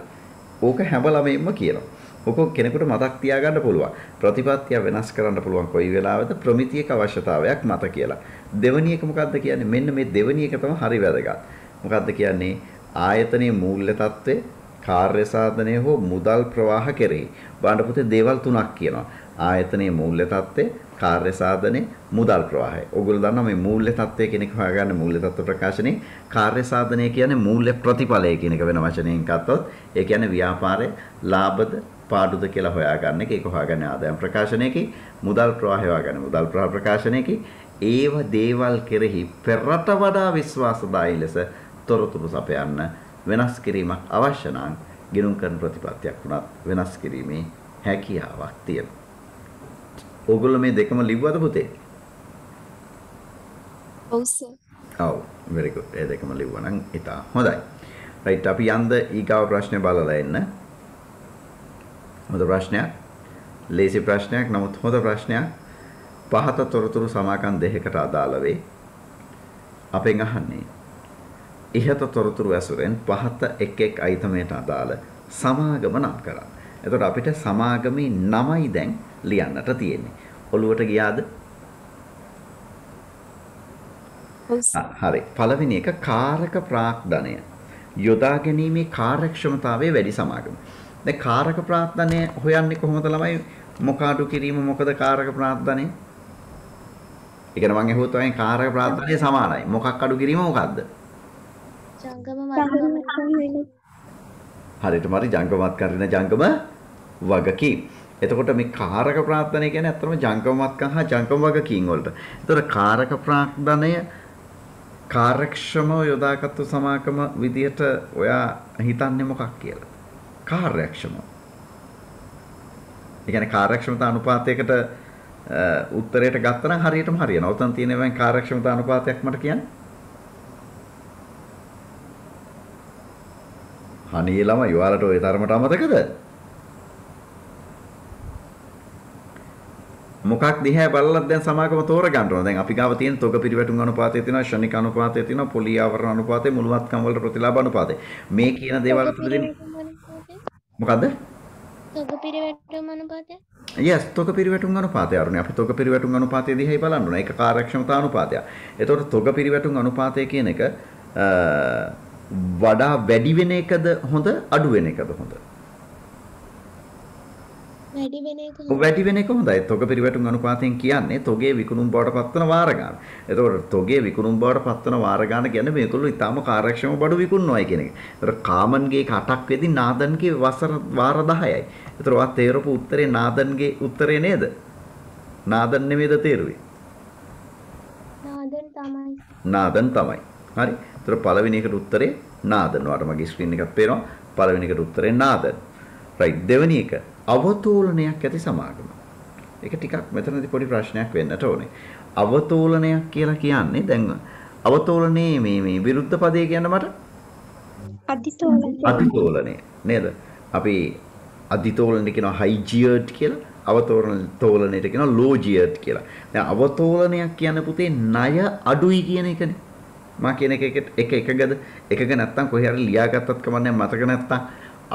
ඕක හැම ළමෙින්ම කියනවා. ඕක කෙනෙකුට මතක් තියාගන්න පුළුවන්. ප්‍රතිපත්තිය වෙනස් කරන්න පුළුවන් කොයි වෙලාවද ප්‍රමිතියක අවශ්‍යතාවයක් මත කියලා. දෙවෙනි එක මොකද්ද කියන්නේ? මෙන්න මේ දෙවෙනි එක තමයි හරි වැදගත්. මොකද්ද කියන්නේ? ආයතනයේ මූල්‍ය තත්ත්වය, කාර්ය සාධනය හෝ මුදල් ප්‍රවාහ කෙරෙහි. බලන්න පුතේ දේවල් තුනක් කියනවා. ආයතනයේ මූල්‍ය තත්ත්වය, කාර්ය සාධනය, මුදල් ප්‍රවාහය. ඔයගොල්ලෝ දන්නවා මේ මූල්‍ය තත්ත්වය කියන එක හොයාගන්න මූල්‍ය තත්ත්ව ප්‍රකාශනයේ කාර්ය සාධනය කියන්නේ මූල්‍ය ප්‍රතිඵලය කියන එක වෙන වචනයෙන් ගත්තොත් ඒ කියන්නේ ව්‍යාපාරයේ ලාභද පාඩුද කියලා හොයාගන්න එක. ඒක හොයාගන්නේ ආදායම් ප්‍රකාශනයේකී, මුදල් ප්‍රවාහය හොයාගන්න මුදල් ප්‍රවාහ ප්‍රකාශනයේකී. ඒව දේවල් කෙරෙහි පෙරට වඩා විශ්වාසදායී ලෙස තොරතුරු සපයන්න වෙනස් කිරීමක් අවශ්‍ය නම් ගිණුම් කරන ප්‍රතිපත්තියක් වුණත් වෙනස් කිරීමේ හැකියාවක් තියෙනවා. ඔයගොල්ලෝ මේ දෙකම ලිව්වද පුතේ? ඔව් සර්. ඔව් very good. ඒ දෙකම ලිව්වා නම් ඉතා හොඳයි. right අපි යන්ද ඊගාව ප්‍රශ්නේ බලලා එන්න. හොඳ ප්‍රශ්නයක්. ලේසි ප්‍රශ්නයක් නමුත් හොඳ ප්‍රශ්නයක්. පහත තොරතුරු සමාකම් දෙකකට අදාළ වේ. අපෙන් අහන්නේ ඉහත තොරතුරු ඇසුරෙන් පහත එක් එක් අයිතමයට අදාළ සමාගම නම් කරන්න. එතකොට අපිට සමාගමේ නමයි දැන් ලියන්නට තියෙන්නේ. ඔළුවට ගියාද? හරි. පළවෙනි එක කාරක ප්‍රාග්ධනය. යොදා ගැනීමේ කාර්යක්ෂමතාවයේ වැඩි සමාගම. දැන් කාරක ප්‍රාග්ධනය හොයන්නේ කොහොමද ළමයි? මොකාඩු කිරීම මොකද කාරක ප්‍රාග්ධනය? ඒ කියන්නේ මම ඇහුවොත් වගේ කාරක ප්‍රාග්ධනය සමානයි. මොකක් අඩු කිරීම මොකද්ද? ජංගම වත්කම් හරියටම හරි ජංගමවත් කරන ජංගම වගකීම්. එතකොට මේ කාරක ප්‍රාර්ථනය කියන්නේ අත්‍තරම ජංගමවත්කම් හා ජංගම වගකීම් වලට. එතකොට කාරක ප්‍රාර්ථනය කාර්යක්ෂමව යොදාගත්තු සමාගම විදියට ඔයා හිතන්නේ මොකක් කියලා? කාර්යක්ෂම. ඒ කියන්නේ කාර්යක්ෂමතා අනුපාතයකට උත්තරයට ගත්තා නම් හරියටම හරියනවා. උතන් තියෙන වෙන් කාර්යක්ෂමතා අනුපාතයක් මට කියන්න. අනේ ළමයි ඔයාලට ওই තරමට අමතකද? මොකක් දිහා බලලත් දැන් සමාගම තෝරගන්න ඕන. දැන් අපි ගාව තියෙන තොග පිරිවැටුම් අනුපාතය තියෙනවා, ෂණික අනුපාතය තියෙනවා, පොලී ආවරණ අනුපාතය, මුලවත්කම් වලට ප්‍රතිලාභ අනුපාතය. මේ කියන දේවල් අතරින් මොකද්ද? තොග පිරිවැටුම් අනුපාතය. yes තොග පිරිවැටුම් අනුපාතය අරුණේ. අපි තොග පිරිවැටුම් අනුපාතය දිහායි බලන්න ඕන. ඒක කාර්යක්ෂමතා අනුපාතය. එතකොට තොග පිරිවැටුම් අනුපාතය කියන එක වඩා වැඩි වෙන එකද හොඳ අඩු වෙන එකද හොඳ? වැඩි වෙන එක වැඩි වෙන එක හොඳයි. තොග පිරිවැටුම් අනුපාතයෙන් කියන්නේ තොගේ විකුණුම් බවට පත්වන වාර ගන්න. එතකොට තොගේ විකුණුම් බවට පත්වන වාර ගන්න කියන්නේ මේගොල්ලෝ ඊටාම කාර්යක්ෂම බඩු විකුණනවායි කියන එක. එතකොට කාමන්ගේ 8ක් වෙදි නාදන්ගේ වසර වාර 10යි. එතකොට ඔයා තේරපු උත්තරේ නාදන්ගේ උත්තරේ නේද? නාදන් නෙමෙයිද තේරුවේ? නාදන් තමයි. නාදන් තමයි. හරි. එතකොට පළවෙනි එකට උත්තරේ නාදන්. ඔයාලට මගේ ස්ක්‍රීන් එකක් පේනවා. පළවෙනි එකට උත්තරේ නාදන්. right දෙවෙනි එක අවතෝලනයක් ඇති සමාගම. ඒක ටිකක් මෙතනදී පොඩි ප්‍රශ්නයක් වෙන්නට ඕනේ. අවතෝලනයක් කියලා කියන්නේ දැන් අවතෝලනේ මේ විරුද්ධ පදේ කියන්න මට අධිතෝලනය නේද? අපි අධිතෝලනය කියනවා හයිජියර්ඩ් කියලා. අවතෝලනයට කියනවා ලෝජියර්ඩ් කියලා. දැන් අවතෝලනයක් කියන්නේ පුතේ ණය අඩුයි කියන එකනේ. මා කියන එකගද එකක නැත්තම් කොහේ හරි ලියාගත්තත් කමන්නේ මතක නැත්තම්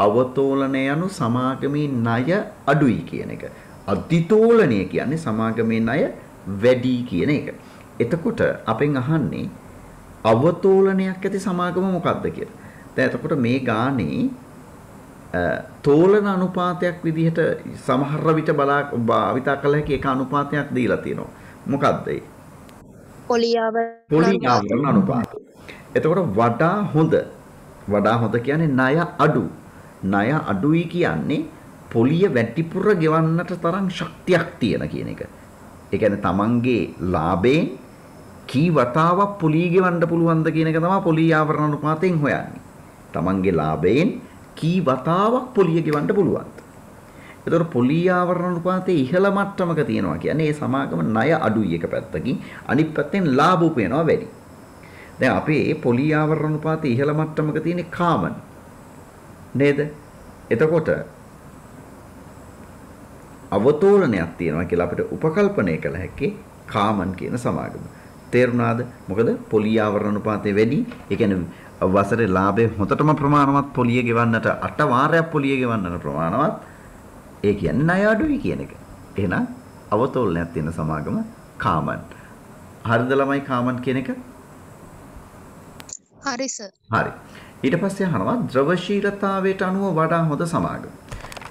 අවතෝලනය යනු සමාගමේ ණය අඩුයි කියන එක. අධිතෝලනය කියන්නේ සමාගමේ ණය වැඩි කියන එක. එතකොට අපෙන් අහන්නේ අවතෝලනයක් ඇති සමාගම මොකක්ද කියලා. දැන් එතකොට මේ ගානේ තෝලන අනුපාතයක් විදිහට සමහර විට භාවිතා කළ හැකි එක අනුපාතයක් දීලා තියෙනවා. මොකක්ද ඒ? පොලී ආවරණ අනුපාතය. එතකොට වඩා හොඳ කියන්නේ ණය අඩු. ණය අඩුයි කියන්නේ පොලිය වැඩිපුර ගෙවන්නට තරම් ශක්තියක් තියෙන කියන එක. ඒ කියන්නේ තමන්ගේ ලාභයෙන් කී වතාවක් පොලිය ගෙවන්න පුළුවන්ද කියන එක තමයි පොලිය ආවරණ අනුපාතයෙන් හොයන්නේ. තමන්ගේ ලාභයෙන් කී වතාවක් පොලිය ගෙවන්න පුළුවන්ද? එතකොට පොලිය ආවරණ අනුපාතයේ ඉහළ මට්ටමක තියෙනවා කියන්නේ ඒ සමාගම ණය අඩුයි එක පැත්තකින්, අනිත් පැත්තෙන් ලාභ උපයනවා වැඩි. දැන් අපේ පොලිය ආවරණ අනුපාතයේ ඉහළ මට්ටමක තියෙන්නේ කාමන් නේද? එතකොට අවතෝලනයක් තියෙනවා කියලා අපිට උපකල්පනය කළ හැකි කාමන් කියන සමාගම. තේරුණාද? මොකද පොලිය ආවරණ අනුපාතය වැඩි. ඒ කියන්නේ වසරේ ලාභය හොතටම ප්‍රමාණවත් පොලිය ගෙවන්නට 8 වාරයක් පොලිය ගෙවන්නට ප්‍රමාණවත්. ඒ කියන්නේ ණය අඩුයි කියන එක. එහෙනම් අවතෝලනයක් තියෙන සමාගම කාමන්. හරිද ළමයි කාමන් කියන එක? හරි සර්. හරි. ඊට පස්සේ අහනවා ද්‍රවශීලතාවයට අනුව වඩා හොඳ සමාගම.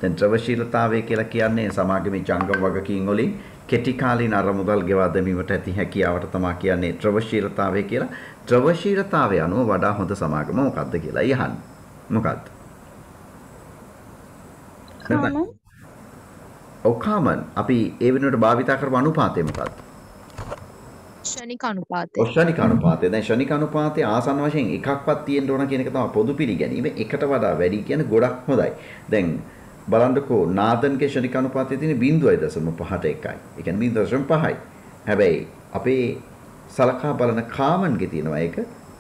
දැන් ද්‍රවශීලතාවය කියලා කියන්නේ සමාගමේ ජංගම වගකීම් වලින් කෙටි කාලීන අරමුදල් ගෙවා දැමීමට ඇති හැකියාවට තමයි කියන්නේ ද්‍රවශීලතාවය කියලා. ද්‍රවශීලතාවය අනුව වඩා හොඳ සමාගම මොකක්ද කියලා අහන්නේ. මොකක්ද? කාමන් අපි ඒ වෙනුවට භාවිතා කරපු අනුපාතය මොකක්ද? ෂණික අනුපාතය. ෂණික අනුපාතය. දැන් ෂණික අනුපාතයේ ආසන්න වශයෙන් එකක්වත් තියෙන්න ඕන කියන එක තමයි පොදු පිළිගැනීම. එකට වඩා වැඩි කියන්නේ ගොඩක් හොඳයි. දැන් බලන්නකෝ නාදන්ගේ ෂණික අනුපාතයේ තියෙන 0.51යි. ඒ කියන්නේ 0.5යි. හැබැයි අපේ සලකා බලන කාමන්ගේ තියෙනවා ඒක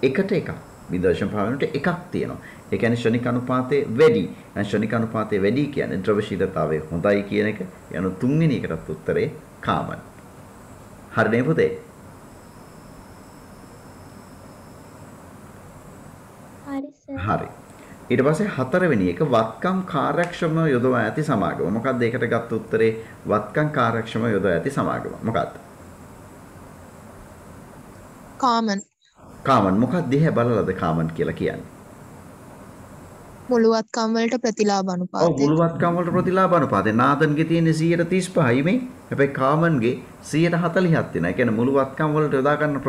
එකට එකක්. 0.5 වෙනට එකක් තියෙනවා. ඒ කියන්නේ ෂණික අනුපාතයේ වැඩි. දැන් ෂණික අනුපාතයේ වැඩි කියන්නේ ද්‍රවශීලතාවය හොඳයි කියන එක. යන තුන්වෙනි එකටත් උත්තරේ කාමන්. හරිනේ පුතේ? හරි. ඊට පස්සේ හතරවෙනි එක වත්කම් කාර්යක්ෂම යොදවා ඇති සමාගම. මොකක්ද ඒකට ගත්ත උත්තරේ? වත්කම් කාර්යක්ෂම යොදවා ඇති සමාගම. මොකක්ද? කාමන්. කාමන් මොකක්ද දිහා බලලාද කාමන් කියලා කියන්නේ? මුළුවත්කම් වලට ප්‍රතිලාභ අනුපාතය. ඔව් මුළුවත්කම් වලට ප්‍රතිලාභ අනුපාතය. නාදන්ගේ තියෙන්නේ 135යි මේ. හැබැයි කාමන්ගේ 140ක් තියෙනවා. ඒ කියන්නේ මුළුවත්කම් වලට යොදා ගන්න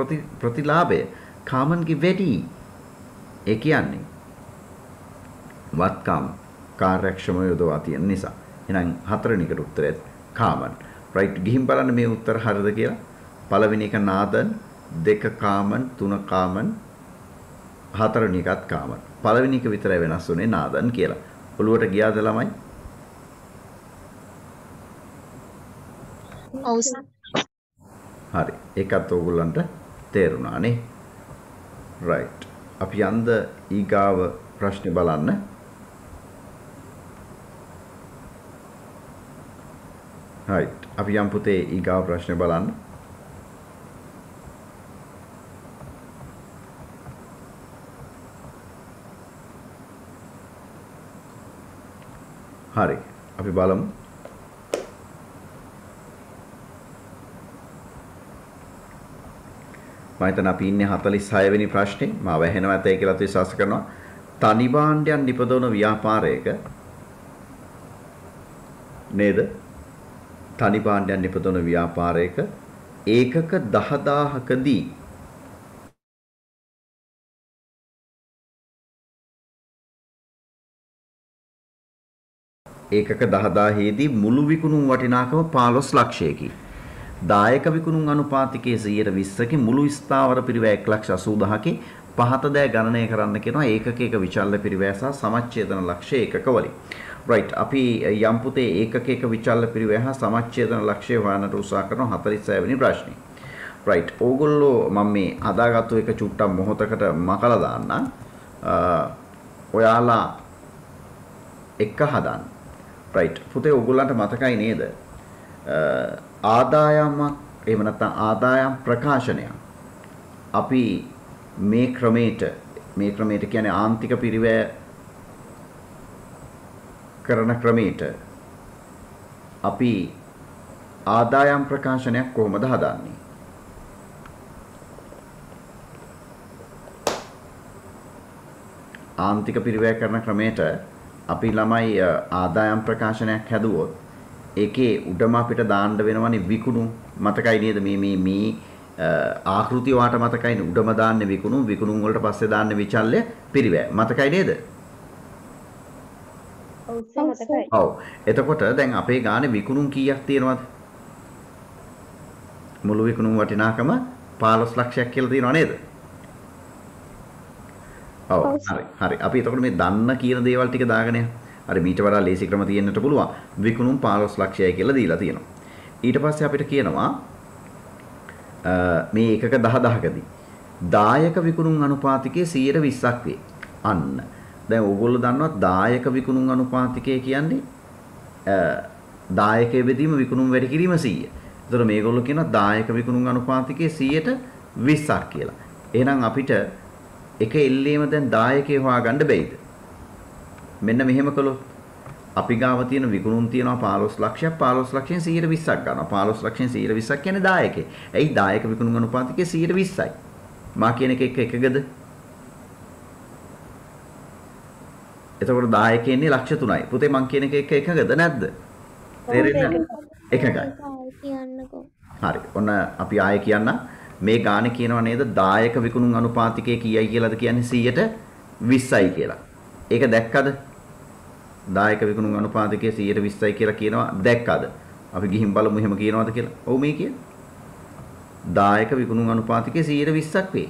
ප්‍රතිලාභය කාමන්ගේ වැඩි. ඒ කියන්නේ වත්කම් කාර්යක්ෂමව යොදවා තියෙන නිසා. එහෙනම් හතරවෙනි එකට උත්තරය කාමන්. right ගිහින් බලන්න මේ උත්තර හරිද කියලා. පළවෙනි එක නාදන්, දෙක කාමන්, තුන කාමන්, හතරවෙනි එකත් කාමන්. පළවෙනි එක විතරයි වෙනස් වුනේ නාදන් කියලා. ඔළුවට ගියාද ළමයි? ඔව් සර්. හරි. ඒකත් ඕගොල්ලන්ට තේරුණා නේ? right. අපි යන්ද ඊගාව ප්‍රශ්නේ බලන්න. right. අපි යම් පුතේ ඊගාව ප්‍රශ්නේ බලන්න. හරි. අපි බලමු. මම හිතන අපි ඉන්නේ 46 වෙනි ප්‍රශ්නේ. මාව ඇහෙනවා ඇතයි කියලා විශ්වාස කරනවා. තනි භාණ්ඩයන් නිපදවන ව්‍යාපාරයක නේද? තනි භාණ්ඩයන් නිපදවන ව්‍යාපාරයක ඒකක 10000කදී ඒකක 10000ෙහිදී මුළු විකුණුම් වටිනාකම 15 ලක්ෂයකි. දායක විකුණුම් අනුපාතිකයේ 120කින් මුළු ස්ථාවර පිරිවැය 1,80,000කි පහත දෑ ගණනය කරන්න කියනවා ඒකකයක විචල්්‍ය පිරිවැය සහ සමච්ඡේදන ලක්ෂ්‍ය ඒකක වලින්. right අපි යම් පුතේ ඒකකයක විචල්්‍ය පිරිවැය හා සමච්ඡේදන ලක්ෂ්‍ය හොයන්නට උත්සාහ කරන 46 වෙනි ප්‍රශ්නේ. right ඕගොල්ලෝ මම මේ හදාගත්තු එක චුට්ටක් මොහොතකට මකලා දාන්නම්. ඔයාලා එක හදන්න. right පුතේ ඕගොල්ලන්ට මතකයි නේද? ආදායමක් එහෙම නැත්නම් ආදායම් ප්‍රකාශනයක් අපි මේ ක්‍රමයට කියන්නේ ආන්තික පිරිවැය කරන ක්‍රමයට අපි ආදායම් ප්‍රකාශනයක් කොහොමද හදන්නේ? ආන්තික පිරිවැය කරන ක්‍රමයට අපි ළමයි ආදායම් ප්‍රකාශනයක් හැදුවොත් ඒකේ උඩම අපිට දාන්න වෙනවනේ විකුණු. මතකයි නේද මේ ආකෘතිය වාට මතකයිනේ උඩම දාන්නේ විකුණු වලට පස්සේ දාන්නේ විචල්්‍ය පිරිවැය. මතකයි නේද? ඔව් සර් මතකයි. ඔව්. එතකොට දැන් අපේ ගානේ විකුණුම් කීයක් තියෙනවද? මුළු විකුණුම් වටිනාකම 15 ලක්ෂයක් කියලා තියෙනව නේද? ඔව් හරි. අපි එතකොට මේ දන්න කියන දේවල් ටික දාගෙන යන්න. හරි මීට වඩා ලේසි ක්‍රම තියෙන්නට පුළුවන්. විකුණුම් 15 ලක්ෂයයි කියලා දීලා තියෙනවා. ඊට පස්සේ අපිට කියනවා මේ එකක 10000කදී දායක විකුණුම් අනුපාතිකයේ 120ක් වේ. අන්න. දැන් ඕගොල්ලෝ දන්නවා දායක විකුණුම් අනුපාතිකය කියන්නේ දායකයේ බෙදීම විකුණුම් වැඩි කිරීම 100. ඒතර මේගොල්ලෝ කියනවා දායක විකුණුම් අනුපාතිකයේ 120ක් කියලා. එහෙනම් අපිට එක එල්ලේම දැන් දායකයේ හොයාගන්න බැයිද? මෙන්න මෙහෙම කළොත් අපි ගාව තියෙන විකුණුම් තියෙනවා 15 ලක්ෂයක් 15 ලක්ෂයෙන් 120ක් ගන්නවා 15 ලක්ෂයෙන් 120ක් කියන්නේ දායකේ. ඇයි දායක විකුණුම් අනුපාතිකයේ 120යි. මා කියන එක එකගද? එතකොට දායකයන්නේ ලක්ෂ 3යි. පුතේ මං කියන එක එකගද නැද්ද? තේරෙන්නේ නැද්ද? එකගයි. කියන්නකෝ. හරි. ඔන්න අපි ආයෙ කියන්න. මේ ගානේ කියනවා නේද දායක විකුණුම් අනුපාතිකය කීයයි කියලාද කියන්නේ 120යි කියලා. ඒක දැක්කද? දායක විකුණුම් අනුපාතිකයේ 120යි කියලා කියනවා දැක්කද? අපි ගිහින් බලමු එහෙම කියනවද කියලා. ඔව් මේ කිය. දායක විකුණුම් අනුපාතිකයේ 120ක් වේ.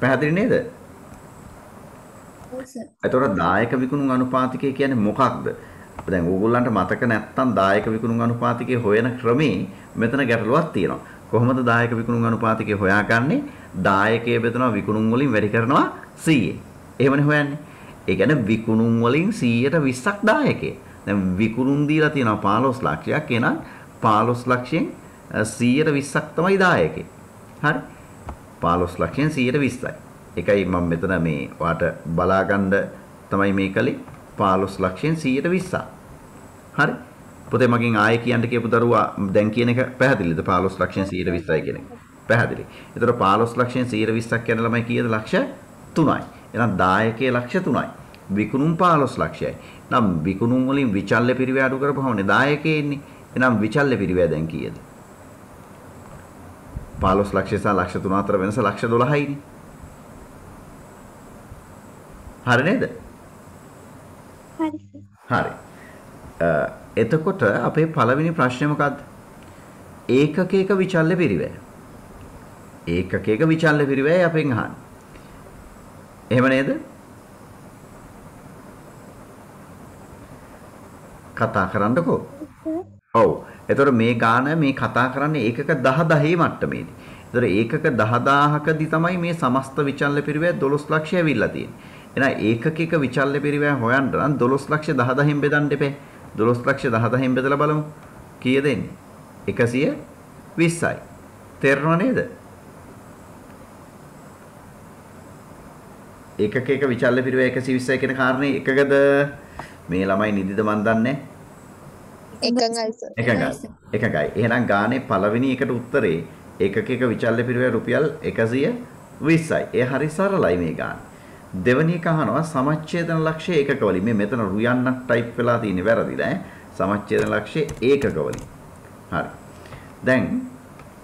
පැහැදිලි නේද? ඔව් සර්. එතකොට දායක විකුණුම් අනුපාතිකය කියන්නේ මොකක්ද? දැන් ඕගොල්ලන්ට මතක නැත්තම් දායක විකුණුම් අනුපාතිකය හොයන ක්‍රමේ මෙතන ගැටලුවක් තියෙනවා. කොහොමද දායක විකුණුම් අනුපාතිකය හොයාගන්නේ? දායකයේ බෙදනවා විකුණුම් වලින් වැඩි කරනවා 100. එහෙමනේ හොයන්නේ. ඒ කියන්නේ විකුණුම් වලින් 120ක් දායකයේ. දැන් විකුණුම් දීලා තියෙනවා 15 ලක්ෂයක්. එහෙනම් 15 ලක්ෂයෙන් 120ක් තමයි දායකයේ. හරි. 15 ලක්ෂයෙන් 120යි. ඒකයි මම මෙතන මේ ඔයාට බලා ගන්න තමයි මේ කලේ 15 ලක්ෂයෙන් 120ක්. හරි. පොතේ මගෙන් ආයෙ කියන්න කියපු දරුවා දැන් කියන එක පැහැදිලිද? 15 ලක්ෂයෙන් 120යි කියන එක. පැහැදිලි. ඒතර 15 ලක්ෂයෙන් 120ක් කියන ළමයි කීයද? ලක්ෂ 3යි. එහෙනම් දායකයේ ලක්ෂ 3යි. විකුණුම් 15 ලක්ෂයයි. නම් විකුණුම් වලින් විචල්්‍ය පිරිවැය අඩු කරපුවමනේ දායකයේ ඉන්නේ. එහෙනම් විචල්්‍ය පිරිවැය දැන් කීයද? 15 ලක්ෂය සහ ලක්ෂ 3 අතර වෙනස ලක්ෂ 12යිනේ. හරි නේද? හරි සර්. හරි. එතකොට අපේ පළවෙනි ප්‍රශ්නේ මොකද්ද? ඒකකයක විචල්්‍ය පිරිවැය. ඒකකයක විචල්්‍ය පිරිවැය අපෙන් අහන්නේ. එහෙම නේද? කතා කරන්නකෝ. ඔව්. එතකොට මේ ගාන මේ කතා කරන්නේ ඒකක 10000 මට්ටමේදී. එතකොට ඒකක 10000කදී තමයි මේ සමස්ත විචල්්‍ය පිරිවැය 12 ලක්ෂය ඇවිල්ලා තියෙන්නේ. එහෙනම් ඒකකයක විචල්්‍ය පිරිවැය හොයන්න නම් 12 ලක්ෂ 10000න් බෙදන්න එපේ. 12 ලක්ෂ 10000න් බෙදලා බලමු. කීයද එන්නේ? 120යි. තේරෙනව නේද? ඒකකයක විචල්්‍ය පිරිවැය 120යි කියන කාරණේ එකගද? මේ ළමයි නිදිද මන් දන්නේ. එකඟයි සර්. එකඟයි. එහෙනම් ගානේ පළවෙනි එකට උත්තරේ ඒකකයක විචල්්‍ය පිරිවැය රුපියල් 120යි. ඒ හරි සරලයි මේ ගාන. දෙවෙනි එක අහනවා සමච්ඡේදන ලක්ෂය ඒකක වලින්. මේ මෙතන රුයන්නක් ටයිප් වෙලා තියෙන්නේ වැරදිලා ඈ. සමච්ඡේදන ලක්ෂය ඒකක වලින්. හරි. දැන්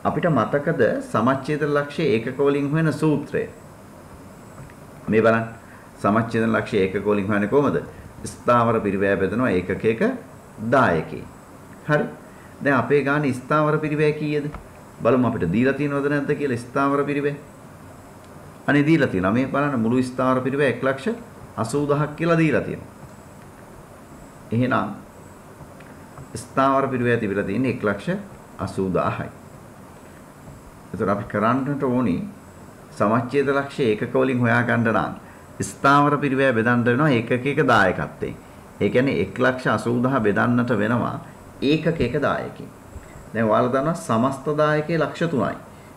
අපිට මතකද සමච්ඡේදන ලක්ෂය ඒකක වලින් හොයන සූත්‍රය? මේ බලන්න. සමච්ඡේදන ලක්ෂය ඒකක වලින් හොයන්නේ කොහමද? ස්ථාවර පිරිවැය බෙදනවා ඒකකයක 10කේ. හරි. දැන් අපේ ගානේ ස්ථාවර පිරිවැය කීයද? බලමු අපිට දීලා තියෙනවද නැද්ද කියලා ස්ථාවර පිරිවැය. අනේ දීලා තියෙනවා. මේ බලන්න මුළු ස්ථාවර පිරිවැය 1,80,000ක් කියලා දීලා තියෙනවා. එහෙනම් ස්ථාවර පිරිවැය තිබිලා තියෙන්නේ 1,80,000යි. එතකොට අපි කරන්නට ඕනි සමච්ඡේද ලක්ෂය ඒකක වලින් හොයා ගන්න නම් ස්ථාවර පිරිවැය බෙදන්න වෙනවා ඒකකයක දායකත්වයෙන්. ඒ කියන්නේ 1,80,000 බෙදන්නට වෙනවා ඒකකයක දායකයෙන්. දැන් ඔයාලා දන්නවා සමස්ත දායකයේ ලක්ෂ 3යි.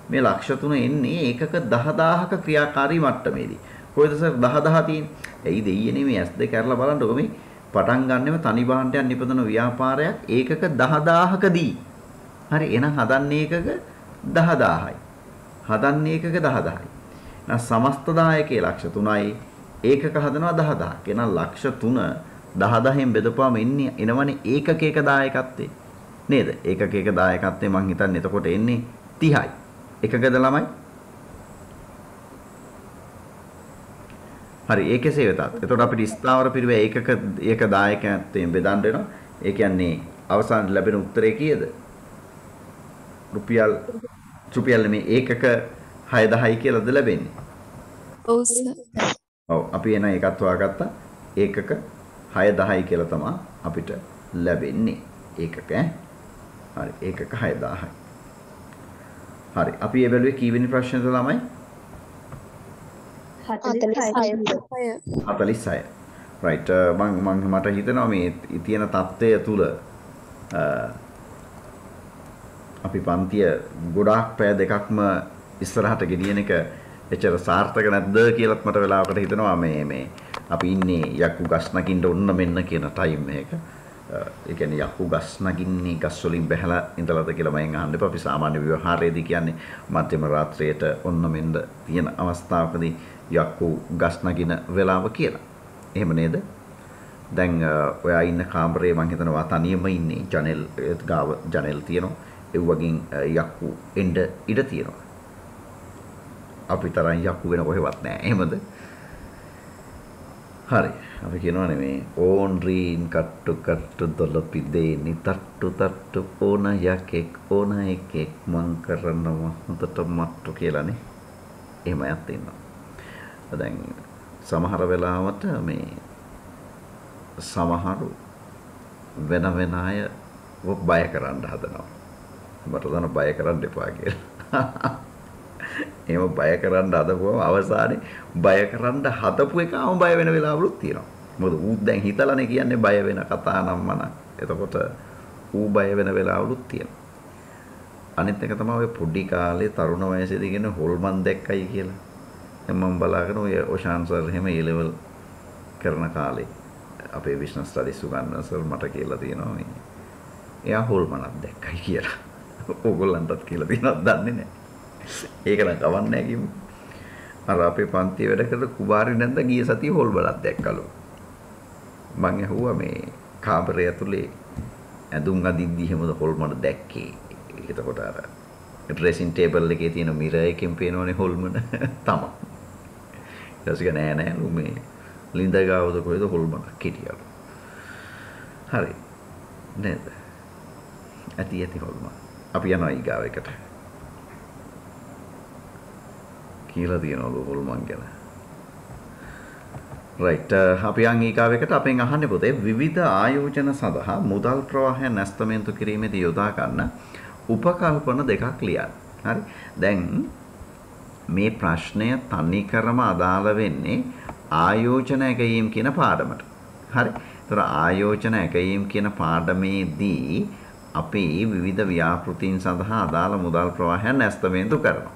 මේ ලක්ෂ 3 එන්නේ ඒකක 10000ක ක්‍රියාකාරී මට්ටමේදී. කොහෙද සර් 10000 තියෙන්නේ? ඇයි දෙයියනේ මේ S2 කරලා බලන්නකො මේ පටන් ගන්නෙම තනි භාණ්ඩයක් නිපදවන ව්‍යාපාරයක් ඒකක 10000කදී. හරි එහෙනම් හදන්නේ ඒකක 10000යි. හදන්නේ ඒකක 10000යි. එහෙනම් සමස්ත දායකයේ ලක්ෂ 3යි ඒකක හදනවා 10000ක්. එහෙනම් ලක්ෂ 3 10000න් බෙදපුවාම එනවනේ ඒකකයක දායකත්වයේ. නේද? ඒකකයක දායකත්වයේ මං හිතන්නේ එතකොට එන්නේ 30යි. එකකද ළමයි? හරි ඒ කෙසේ වෙතත්. එතකොට අපිට ස්ථාවර පිරිවැය ඒක දායකත්වයෙන් බෙදන්න වෙනවා. ඒ කියන්නේ අවසානයේ ලැබෙන උත්තරේ කීයද? රුපියල් මේ ඒකක 6000යි කියලාද ලැබෙන්නේ? ඔව් සර්. ඔව් අපි එන එකත් හොයාගත්තා. ඒකක 6000යි කියලා තමයි අපිට ලැබෙන්නේ. ඒකක ඈ. හරි ඒකක 6000යි. හරි අපි මේ බැලුවේ කීවෙනි ප්‍රශ්නේද ළමයි? 46. right මට හිතෙනවා මේ තියෙන தත්ත්වය තුල අපි පන්තිය ගොඩාක් පැය දෙකක්ම ඉස්සරහට ගෙනියන එක එච්චර සාර්ථක නැද්ද කියලාත් මට වෙලාවකට හිතෙනවා මේ අපි ඉන්නේ යක්කු ගස් නගින්න ඔන්න මෙන්න කියන ටයිම් එක. ඒ කියන්නේ යක්කු ගස් නගින්නේ ගස් වලින් බැහැලා ඉඳලාද කියලා මම අහන්න එපා. අපි සාමාන්‍ය ව්‍යවහාරයේදී කියන්නේ මධ්‍යම රාත්‍රියට ඔන්න මෙන්න තියෙන අවස්ථාවකදී යක්කු ගස් නගින වෙලාව කියලා. එහෙම නේද? දැන් ඔයා ඉන්න කාමරේ මම හිතනවා තනියම ඉන්නේ. ජනෙල් ගාව ජනෙල් තියෙනවා. ඒ වගේ යක්කු එන්න ඉඩ තියෙනවා. අපි තරම් යක්කු වෙන කොහෙවත් නැහැ. එහෙමද? හරි. අපි කියනවානේ මේ ඕන්රීන් කට්ටු කට්ටු දොළපි දෙනි තට්ටු තට්ටු ඕන යකෙක් ඕන එකෙක් මං කරනවා හොඳට මට්ටු කියලානේ. එහෙමයක් තියෙනවා. දැන් සමහර වෙලාවට මේ සමහරු වෙන වෙන අය බය කරන්න හදනවා. මට දන්න බය කරන්න එපා කියලා. එහෙම බය කරන්න හදපුවම අවසානයේ බය කරන්න හදපු එකම බය වෙන වෙලාවලුත් තියෙනවා. මොකද ඌ දැන් හිතලානේ කියන්නේ බය වෙන කතා නම් මන. එතකොට ඌ බය වෙන වෙලාවලුත් තියෙනවා. අනිත් එක තමයි ඔය පොඩි කාලේ තරුණ වයසේදී කියන හොල්මන් දැක්කයි කියලා. දැන් මම බලාගෙන ඔය ඔෂාන් සර් එහෙම A level කරන කාලේ අපේ බිස්නස් ස්ටඩිස් උගන්වන සර් මට කියලා තියෙනවා මේ. එයා හොල්මනක් දැක්කයි කියලා. ඕගොල්ලන්ටත් කියලා තියෙනවද දන්නේ නැහැ. ඒක නම් කවන්නේ නැහැ කිව්ව. අර අපේ පන්තියේ වැඩ කරන කුමාරි නැන්ද ගිය සතියේ හොල්මනක් දැක්කලු. මං ඇහුවා මේ කාමරය ඇතුලේ ඇඳුම් අදිද්දි එහෙමද හොල්මන දැක්කේ. එතකොට අර ඩ්‍රෙසින් ටේබල් එකේ තියෙන මිරර් එකෙන් පේනවනේ හොල්මන තමයි. ඊට පස්සේ නෑ නෑලු මේ ලිඳ ගාවද කොහෙද හොල්මනක් හිටියලු. හරි. නේද? ඇති හොල්මන. අපි යනවා ඊගාව එකට. කියලා තියනවලු හොල්මන් ගැන. රයිට් අපි යන් ඊගාව එකට අපෙන් අහන්නේ පොතේ විවිධ ආයෝජන සඳහා මුදල් ප්‍රවාහය නැස්තමේන්තු කිරීමේදී යොදා ගන්න උපකල්පන දෙකක් ලියන්න. හරි. දැන් මේ ප්‍රශ්නය තනිකරම අදාළ වෙන්නේ ආයෝජන ඇගයීම් කියන පාඩමට. හරි. ඒතර ආයෝජන ඇගයීම් කියන පාඩමේදී අපි විවිධ ව්‍යාපෘතීන් සඳහා අදාළ මුදල් ප්‍රවාහයන් ඇස්තමේන්තු කරනවා.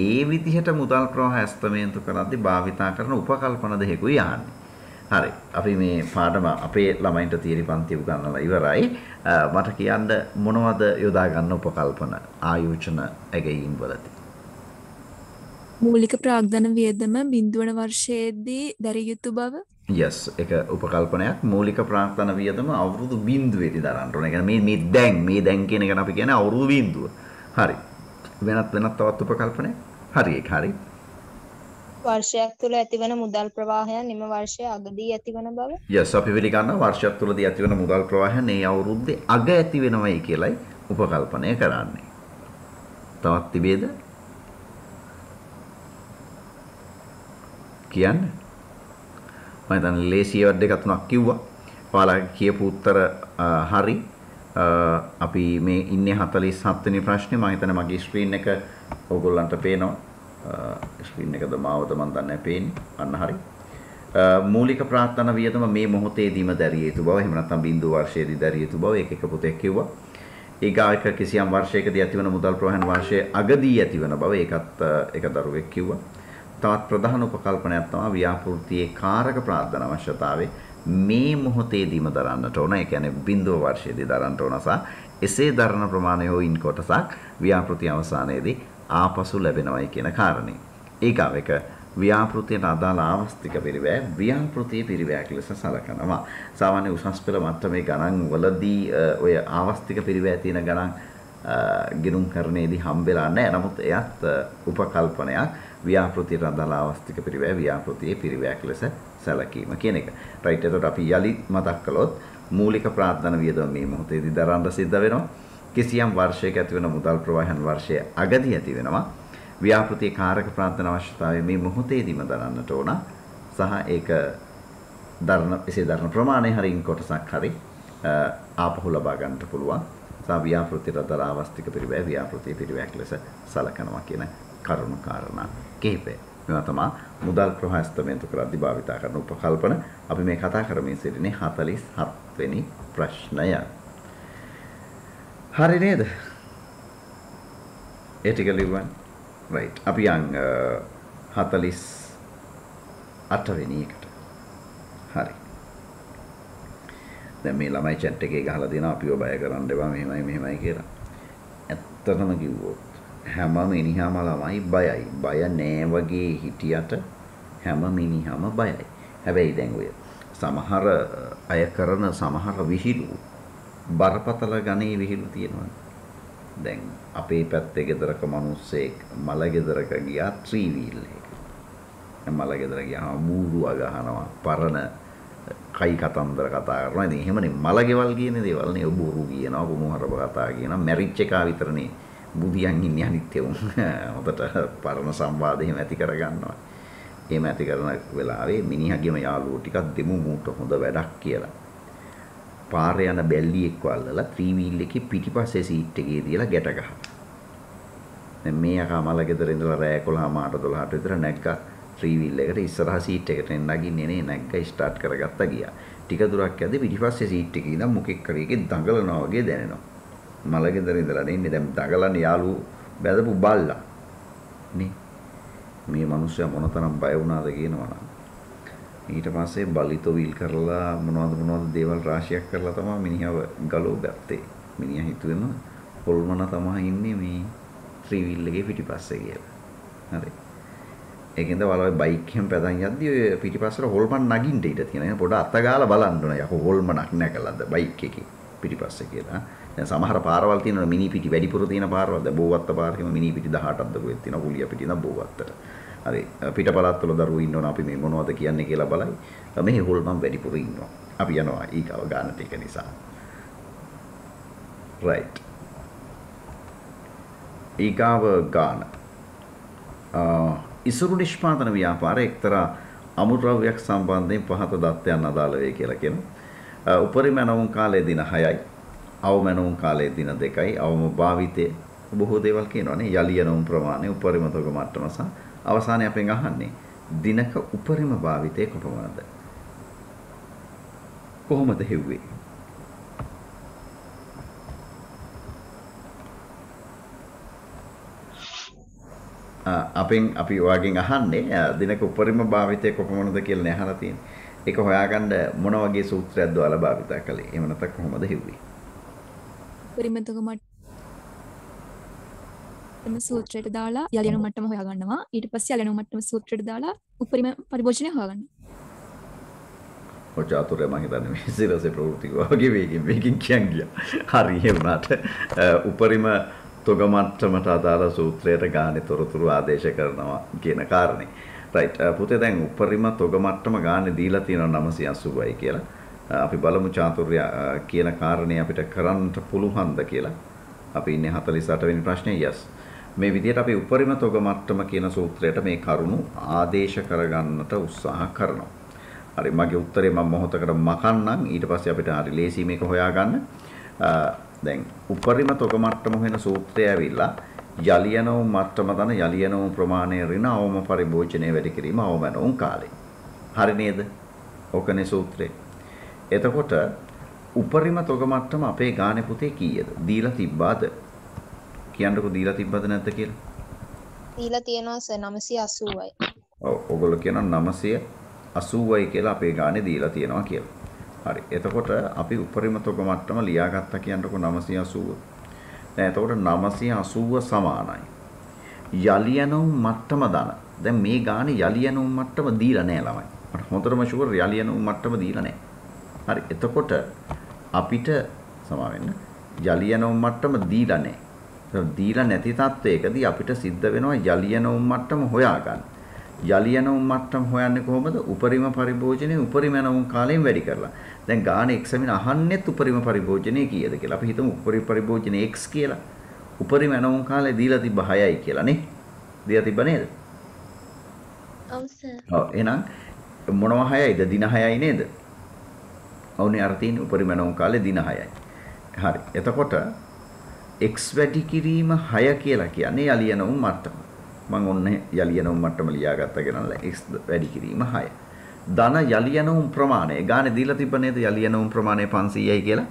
ඒ විදිහට මුදල් ප්‍රවාහ ඇස්තමේන්තු කරද්දී භාවිතා කරන උපකල්පන දෙකකුයි යන්නේ. හරි. අපි මේ පාඩම අපේ ළමයින්ට තියරි පන්ති උගන්වලා ඉවරයි. මට කියන්න මොනවද යොදා ගන්න උපකල්පන ආයෝජන ඇගයීම් වලදී? මූලික ප්‍රාග්ධන වියදම බිඳුවන වර්ෂයේදී දැරිය යුතු බව. yes ඒක උපකල්පනයක්. මූලික ප්‍රාග්ධන වියදම අවුරුදු 0ේදී දරන්න ඕනේ. ඒ කියන්නේ මේ දැන් කියන එක අපි කියන්නේ අවුරුදු 0. හරි. වෙනත් තවත් උපකල්පනයක්. හරි ඒක හරි. වර්ෂයක් තුළ ඇතිවන මුදල් ප්‍රවාහයන් නිම වර්ෂයේ අගදී ඇතිවන බව. yes අපි පිළිගන්නවා වර්ෂයක් තුළදී ඇතිවන මුදල් ප්‍රවාහයන් මේ අවුරුද්දේ අග ඇති වෙනවයි කියලායි උපකල්පනය කරන්නේ. තවත් තිබේද? කියන්නේ මම දැන් ලේසිය වැඩ දෙක තුනක් කිව්වා. ඔයාලා කියපු උත්තර හරි. අපි මේ ඉන්නේ 47 වෙනි ප්‍රශ්නේ. මම හිතන්නේ මගේ ස්ක්‍රීන් එක ඕගොල්ලන්ට පේනවා. ස්ක්‍රීන් එකද මාවද මන් දන්නේ නැහැ පේන්නේ. අන්න හරි. මූලික ප්‍රාර්ථනා වියදම මේ මොහොතේදීම දැරිය යුතු බව. එහෙම නැත්නම් බිඳු වර්ෂයේදී දැරිය යුතු බව ඒක එක පොතේ කිව්වා. ඊගායක කිසියම් වර්ෂයකදී ඇතිවන මුදල් ප්‍රවාහන වර්ෂයේ අගදී ඇතිවන බව ඒකත් එක දරුවෙක් කිව්වා. තවත් ප්‍රධාන උපකල්පනයක් තමයි ව්‍යාපෘතියේ කාරක ප්‍රාර්ථනා අවශ්‍යතාවය මේ මොහොතේදීම දරන්නට ඕන. ඒ කියන්නේ බිඳුව වර්ෂයේදී දරන්නට ඕන සහ එසේ දරන ප්‍රමාණය හොයින් කොටසක් ව්‍යාපෘතිය අවසානයේදී ආපසු ලැබෙනවයි කියන කාරණේ. ඊගාව එක ව්‍යාපෘතියට අදාළ ආවස්තික පිරිවැය ව්‍යාපෘතියේ පිරිවැයක් ලෙස සලකනවා. සාමාන්‍ය උසස් පෙළ මට්ටමේ ගණන් වලදී ඔය ආවස්තික පිරිවැය තියෙන ගණන් ගිණුම් කරන්නේදී හම්බෙලා නැහැ. නමුත් එයත් උපකල්පනයක්. ව්‍යාපෘතියට අදාළ ආවස්තික පිරිවැය ව්‍යාපෘතියේ පිරිවැයක් ලෙස සැලකීම කියන එක. රයිට්. එතකොට අපි යලි මතක් කළොත් මූලික ප්‍රාර්ථනා වියදම මේ මොහොතේදී දරන්න සිද්ධ වෙනවා. කිසියම් වර්ෂයක ඇතිවන මුදල් ප්‍රවාහයන් වර්ෂයේ අගදී ඇති වෙනවා. ව්‍යාපෘතියේ කාරක ප්‍රාර්ථනා අවශ්‍යතාවය මේ මොහොතේදීම දරන්නට ඕන. සහ ඒක එසේ දරන ප්‍රමාණය හරින් කොටසක් හරි ආපහු ලබා ගන්නට පුළුවන්. සහ ව්‍යාපෘතියට අදාළ ආවස්තික පිරිවැය ව්‍යාපෘතියේ පිරිවැයක් ලෙස සලකනවා කියන කරුණු කාරණා කිහිපය. මේවා තමයි මුදල් ප්‍රවාහ ඇස්තමේන්තු කරද්දී භාවිතා කරන උපකල්පන. අපි මේ කතා කරමින් සිටින්නේ 47 වෙනි ප්‍රශ්නය. හරි නේද? ඒ ටික ලියුවා. right. අපි යන් 48 වෙනි එකට. හරි. දැන් මේ ළමයි chat එකේ ගහලා දෙනවා අපිව බය කරන්න එපා මෙහෙමයි කියලා. ඇත්තටම කිව්වොත් හැම මිනිහම ළමයි බයයි. බය නෑ වගේ හිටියට හැම මිනිහම බයයි. හැබැයි දැන් ඔය සමහර අය කරන සමහර විහිළු බරපතල ගණේ විහිළු තියෙනවා. දැන් අපේ පැත්තේ ගෙදරක මිනිස්සෙක් මල ගෙදරක ගියා ත්‍රී වීල් එක. මල ගෙදර ගියාම බූරුව ගහනවා පරණ කයි කතන්දර කතා කරනවා. ඉතින් එහෙමනේ මල ගෙවල් කියන දේවල් නේ බූරු කියනවා කුණුහරුප කතා කියනවා. මැරිච් එකා විතරනේ බුදියන් ඉන්නේ අනිත් ඒවා. හොඳට පරණ සංවාද එහෙම ඇති කරගන්නවා. එහෙම ඇති කරන වෙලාවේ මිනිහාගේම යාළුවෝ ටිකක් දෙමු මූට හොඳ වැඩක් කියලා. පාරේ යන බැල්ලියෙක් වල්ලලා ත්‍රී වීල් එකේ පිටිපස්සේ සීට් එකේ තියලා ගැට ගහනවා. දැන් මේ අකා මල ගෙදර ඉඳලා රෑ 11:00 12:00 විතර නැග්ගා ත්‍රී වීල් එකට ඉස්සරහා සීට් එකට නගින්නේ නේ නැග්ගා ස්ටාර්ට් කරගත්තා ගියා. ටික දුරක් යද්දී පිටිපස්සේ සීට් එකේ ඉඳන් මොකෙක් කරේ එකේ දඟලනවා වගේ දැනෙනවා. මල ගෙදර ඉඳලා ඉන්නේ දැන් දඟලන යාළුවෝ බැදපු බල්ලා. නේ මේ මිනිස්සයා මොනතරම් බය වුණාද කියනවනම් ඊට පස්සේ බලිතෝ වීල් කරලා මොනවද දේවල් රාශියක් කරලා තමයි මිනිහව ගලව ගත්තේ. මිනිහා හිතුවෙම හොල්මන තමයි ඉන්නේ මේ ත්‍රී වීල් එකේ පිටිපස්සේ කියලා. හරි. ඒකෙන්ද වලවයි බයික් එකෙන් පැදන් යද්දි ඔය පිටිපස්සට හොල්මන් නගින්න ඉඩ තියෙනවා. පොඩ අත ගාලා බලන්න ඕන. යකෝ හොල්මනක් නැකලාද බයික් එකේ පිටිපස්සේ කියලා. දැන් සමහර පාරවල් තියෙනවා මිනි පිටි වැඩිපුර තියෙන පාරවල්. දැන් බෝවත්ත පාරකෙම මිනි පිටි 18ක්ද කොහෙද තියෙනවා. කුලිය පිටි නම් බෝවත්තට. හරි පිටපළාත් වල දරුවෝ ඉන්නවනම් අපි මේ මොනවද කියන්නේ කියලා බලයි. මෙහි හොල්මන් වැඩිපුර ඉන්නවා. අපි යනවා ඊගව ගානට එක නිසා. right. ඊගව ගාන. ඉසුරු නිෂ්පාදන ව්‍යාපාරයේ එක්තරා අමුද්‍රව්‍යයක් සම්බන්ධයෙන් පහත දත්තයන් අදාළ වේ කියලා කියනවා. උපරිම මනෝන් කාලයේ දින 6යි. අවම මනෝන් කාලයේ දින 2යි. අවම භාවිතයේ බොහෝ දේවල් කියනවානේ. යලි යනෝන් ප්‍රමාණය උපරිම තොග මට්ටම සහ අවසානයේ අපෙන් අහන්නේ දිනක උපරිම භාවිතයේ කොපමණද? කොහොමද හෙව්වේ? අපෙන් අපි ඔයගෙන් අහන්නේ දිනක උපරිම භාවිතය කොපමණද කියලා නේ අහලා තියෙන්නේ. ඒක හොයාගන්න මොන වගේ සූත්‍රයක්ද ඔයාලා භාවිත කළේ? එහෙම නැත්නම් කොහොමද හෙව්වේ? උපරිම තොග මට්ටම සූත්‍රයට දාලා යලි යන මට්ටම හොයාගන්නවා. ඊට පස්සේ යලි යන මට්ටම සූත්‍රයට දාලා උපරිම පරිභෝජනය හොයාගන්නවා. ඔය චාතුර්ය මම හිතන්නේ මේ සිරසේ ප්‍රවෘත්ති වගේ වේගින් කියන් ගියා. හරි ඒ වුණාට උපරිම තොග මට්ටමට අදාළ සූත්‍රයට ගානේ තොරතුරු ආදේශ කරනවා කියන කාරණේ. රයිට් පුතේ දැන් උපරිම තොග මට්ටම ගානේ දීලා තියෙනවා 980යි කියලා. අපි බලමු චාතුර්ය කියන කාරණේ අපිට කරන්න පුළුවන්ද කියලා. අපි ඉන්නේ 48 වෙනි ප්‍රශ්නේ. yes. මේ විදිහට අපි උපරිම තොග මට්ටම කියන සූත්‍රයට මේ කරුණු ආදේශ කරගන්නට උත්සාහ කරනවා. හරි මගේ උත්තරේ මම මොහොතකට මකන්නම් ඊට පස්සේ අපිට හරි ලේසි මේක හොයාගන්න. දැන් උපරිම තොග මට්ටම වෙන සූත්‍රය ඇවිල්ලා යලියනෝ මට්ටම දන යලියනෝ ප්‍රමාණය ඍණ අවම පරිභෝජනයේ වැඩි කිරීම අවමනෝන් කාලේ. හරි නේද? ඕකනේ සූත්‍රය. එතකොට උපරිම තොග මට්ටම අපේ ගානේ පුතේ කීයද? දීලා තිබ්බාද? කියන්නකෝ දීලා තිබ්බද නැද්ද කියලා? දීලා තියෙනවා සර් 980යි. ඔව් ඔයගොල්ලෝ කියනවා 980යි කියලා අපේ ගානේ දීලා තියෙනවා කියලා. හරි. එතකොට අපි උපරිම තොග මට්ටම ලියාගත්තා කියන්නකො 980. දැන් එතකොට 980 සමානයි. යලියනෝ මට්ටම දාන. දැන් මේ ගානේ යලියනෝ මට්ටම දීලා නැහැ ළමයි. මට හොඳටම ෂුවර් යලියනෝ මට්ටම දීලා නැහැ. හරි. එතකොට අපිට සමා වෙන්න යලියනෝ මට්ටම දීලා නැහැ. ඒක දීලා නැති තත්වයකදී අපිට සිද්ධ වෙනවා යලියනෝ මට්ටම හොයාගන්න. යලියනෝ මට්ටම හොයන්නේ කොහොමද? උපරිම පරිභෝජනයේ උපරිම යනවුන් කාලයෙන් වැඩි කරලා. දැන් ගානේ එක්සමින අහන්නෙත් උපරිම පරිභෝජනයේ කීයද කියලා. අපි හිතමු උපරිම පරිභෝජනයේ x කියලා. උපරිම යනවුන් කාලේ දීලා තිබ්බ 6යි කියලා නේ. දීලා තිබ්බ නේද? ඔව් සර්. ඔව් එහෙනම් මොනවා 6යිද? දින 6යි නේද? ඔව්නේ අර තියෙන උපරිම යනවුන් කාලේ දින 6යි. හරි. එතකොට x වැඩි කිරීම 6 කියලා කියන්නේ යලියනවුන් මට්ටම. මම ඔන්න යලියනවුන් මට්ටම ලියාගත්තා ගෙනල්ලා x වැඩි කිරීම 6. ධන යලියනවුන් ප්‍රමාණය ගානේ දීලා තිබ්බ නේද? යලියනවුන් ප්‍රමාණය 500යි කියලා.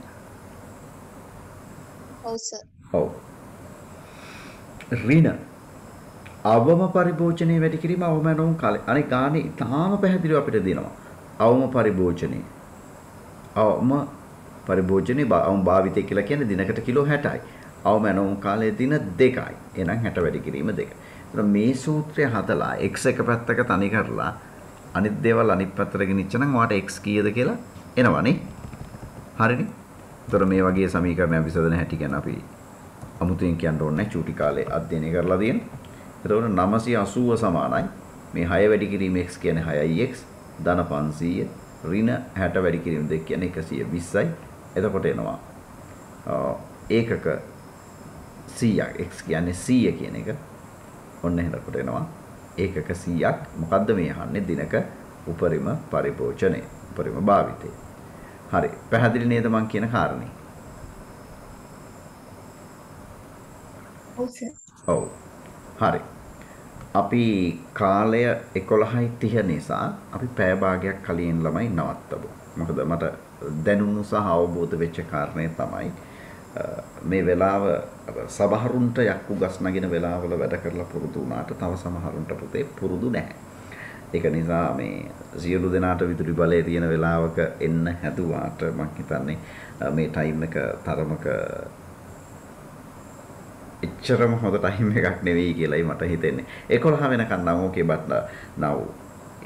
ඔව් සර්. ඔව්. ඍණ අවම පරිභෝජනයේ වැඩි කිරීම අවම යනවුන් කාලේ. අනේ ගානේ තාම පැහැදිලිව අපිට දෙනවා. අවම පරිභෝජනයේ. අවම පරිභෝජනයේ අවම භාවිතය කියලා කියන්නේ දිනකට කිලෝ 60යි. අවම යනවුන් කාලේ දින 2යි. එහෙනම් 60 වැඩි කිරීම 2. මේ සූත්‍රය හදලා x එක පැත්තක තනි කරලා අනිත් දේවල් අනිත් පැත්තට ගෙනිච්චනම් ඔයාට x කීයද කියලා එනවනේ. හරිනේ. ඒතර මේ වගේ සමීකරණයක් විසඳන හැටි ගැන අපි අමුතුවෙන් කියන්න ඕනේ නැහැ. චූටි කාලේ අධ්‍යයනය කරලා තියෙන. ඒතකොට 980 සමානයි මේ 6 වැඩි කිරීම x කියන්නේ 6ix ධන 500 ඍණ 60 වැඩි කිරීම 2 කියන්නේ 120යි. එතකොට එනවා ඒකක 100ක් x කියන්නේ 100 කියන එක ඔන්න එහෙනකොට එනවා ඒකක 100ක්. මොකද්ද මේ අහන්නේ? දිනක උපරිම පරිභෝජනය උපරිම භාවිතය. හරි පැහැදිලි නේද මං කියන කාරණේ? ඔව් සර්. ඔව් හරි. අපි කාලය 11:30 නිසා අපි පැය භාගයක් කලින් ළමයි නවත්තමු. මොකද මට දැනුණු සහ අවබෝධ වෙච්ච කාරණේ තමයි මේ වෙලාව සමහරුන්ට යක්කු ගස් නගින වෙලාවල වැඩ කරලා පුරුදු වුණාට තව සමහරුන්ට පුතේ පුරුදු නැහැ. ඒක නිසා මේ සියලු දෙනාට විදුලි බලය තියෙන වෙලාවක එන්න හැදුවාට මම හිතන්නේ මේ ටයිම් එක තරමක එච්චරම හොඳ ටයිම් එකක් නෙවෙයි කියලායි මට හිතෙන්නේ. 11 වෙනකන් නම් ඕකේ but now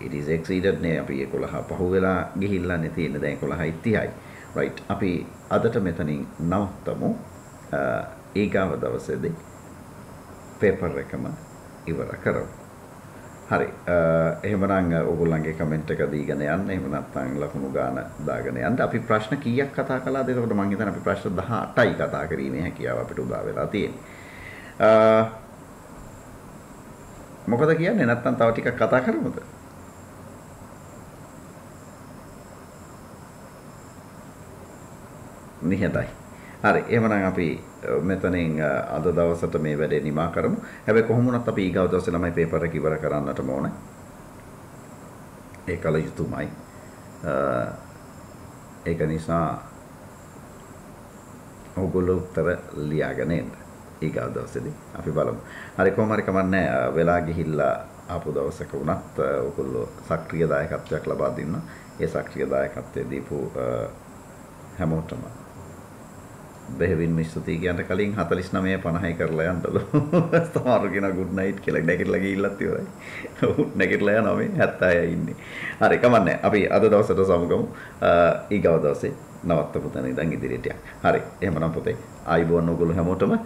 it is exceeded නේ. අපි 11 පහු වෙලා ගිහිල්ලානේ තියෙන්නේ. දැන් 11:30යි. right අපි අදට මෙතනින් නවත්තමු. ඊගාව දවසේදී පේපර් එකම ඉවර කරමු. හරි. එහෙමනම් ඕගොල්ලන්ගේ කමෙන්ට් එක දීගෙන යන්න. එහෙම නැත්නම් ලකුණු ගාන දාගෙන යන්න. අපි ප්‍රශ්න කීයක් කතා කළාද? එතකොට මම හිතන්නේ අපි ප්‍රශ්න 18යි කතා කිරීමේ හැකියාව අපිට උදා වෙලා තියෙන්නේ. මොකද කියන්නේ? නැත්නම් තව ටිකක් කතා කරමුද? නිහඬයි. හරි. එහෙමනම් අපි මෙතනින් අද දවසට මේ වැඩේ නිමා කරමු. හැබැයි කොහොම වුණත් අපි ඊගව දවසේ ළමයි පේපර් එක ඉවර කරන්නටම ඕනේ. ඒ කල යුතුමයි. ඒක නිසා ඔයගොල්ලෝ උත්තර ලියාගෙන එන්න. ඊගව දවසේදී අපි බලමු. හරි කොහොම හරි කමන්නේ වෙලා ගිහිල්ලා ආපු දවසක වුණත් ඔයගොල්ලෝ සක්‍රීය දායකත්වයක් ලබා දෙන්න. ඒ සක්‍රීය දායකත්වයේ දීපු හැමෝටම බෙහෙවින්ම ස්තුතියි කියන්න කලින් 49:50 කරලා යන්නලු. සමහරු කියන good night කියලා නැගිටලා ගිහිල්ලත් ඉවරයි. උත් නැගිටලා යනවා මේ 76 ඉන්නේ. හරි කමන්නේ. අපි අද දවසට සමුගමු. ඊගව දවසේ නවත්තපු තැන ඉඳන් ඉදිරියට යන්න. හරි. එහෙමනම් පුතේ ආයිබෝන් ඔයගොල්ලෝ හැමෝටම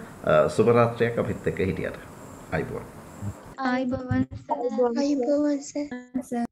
සුබ රාත්‍රියක් අපිත් එක්ක හිටියට. ආයිබෝන්. ආයිබෝවන් සර්. අයිබෝවන් සර්.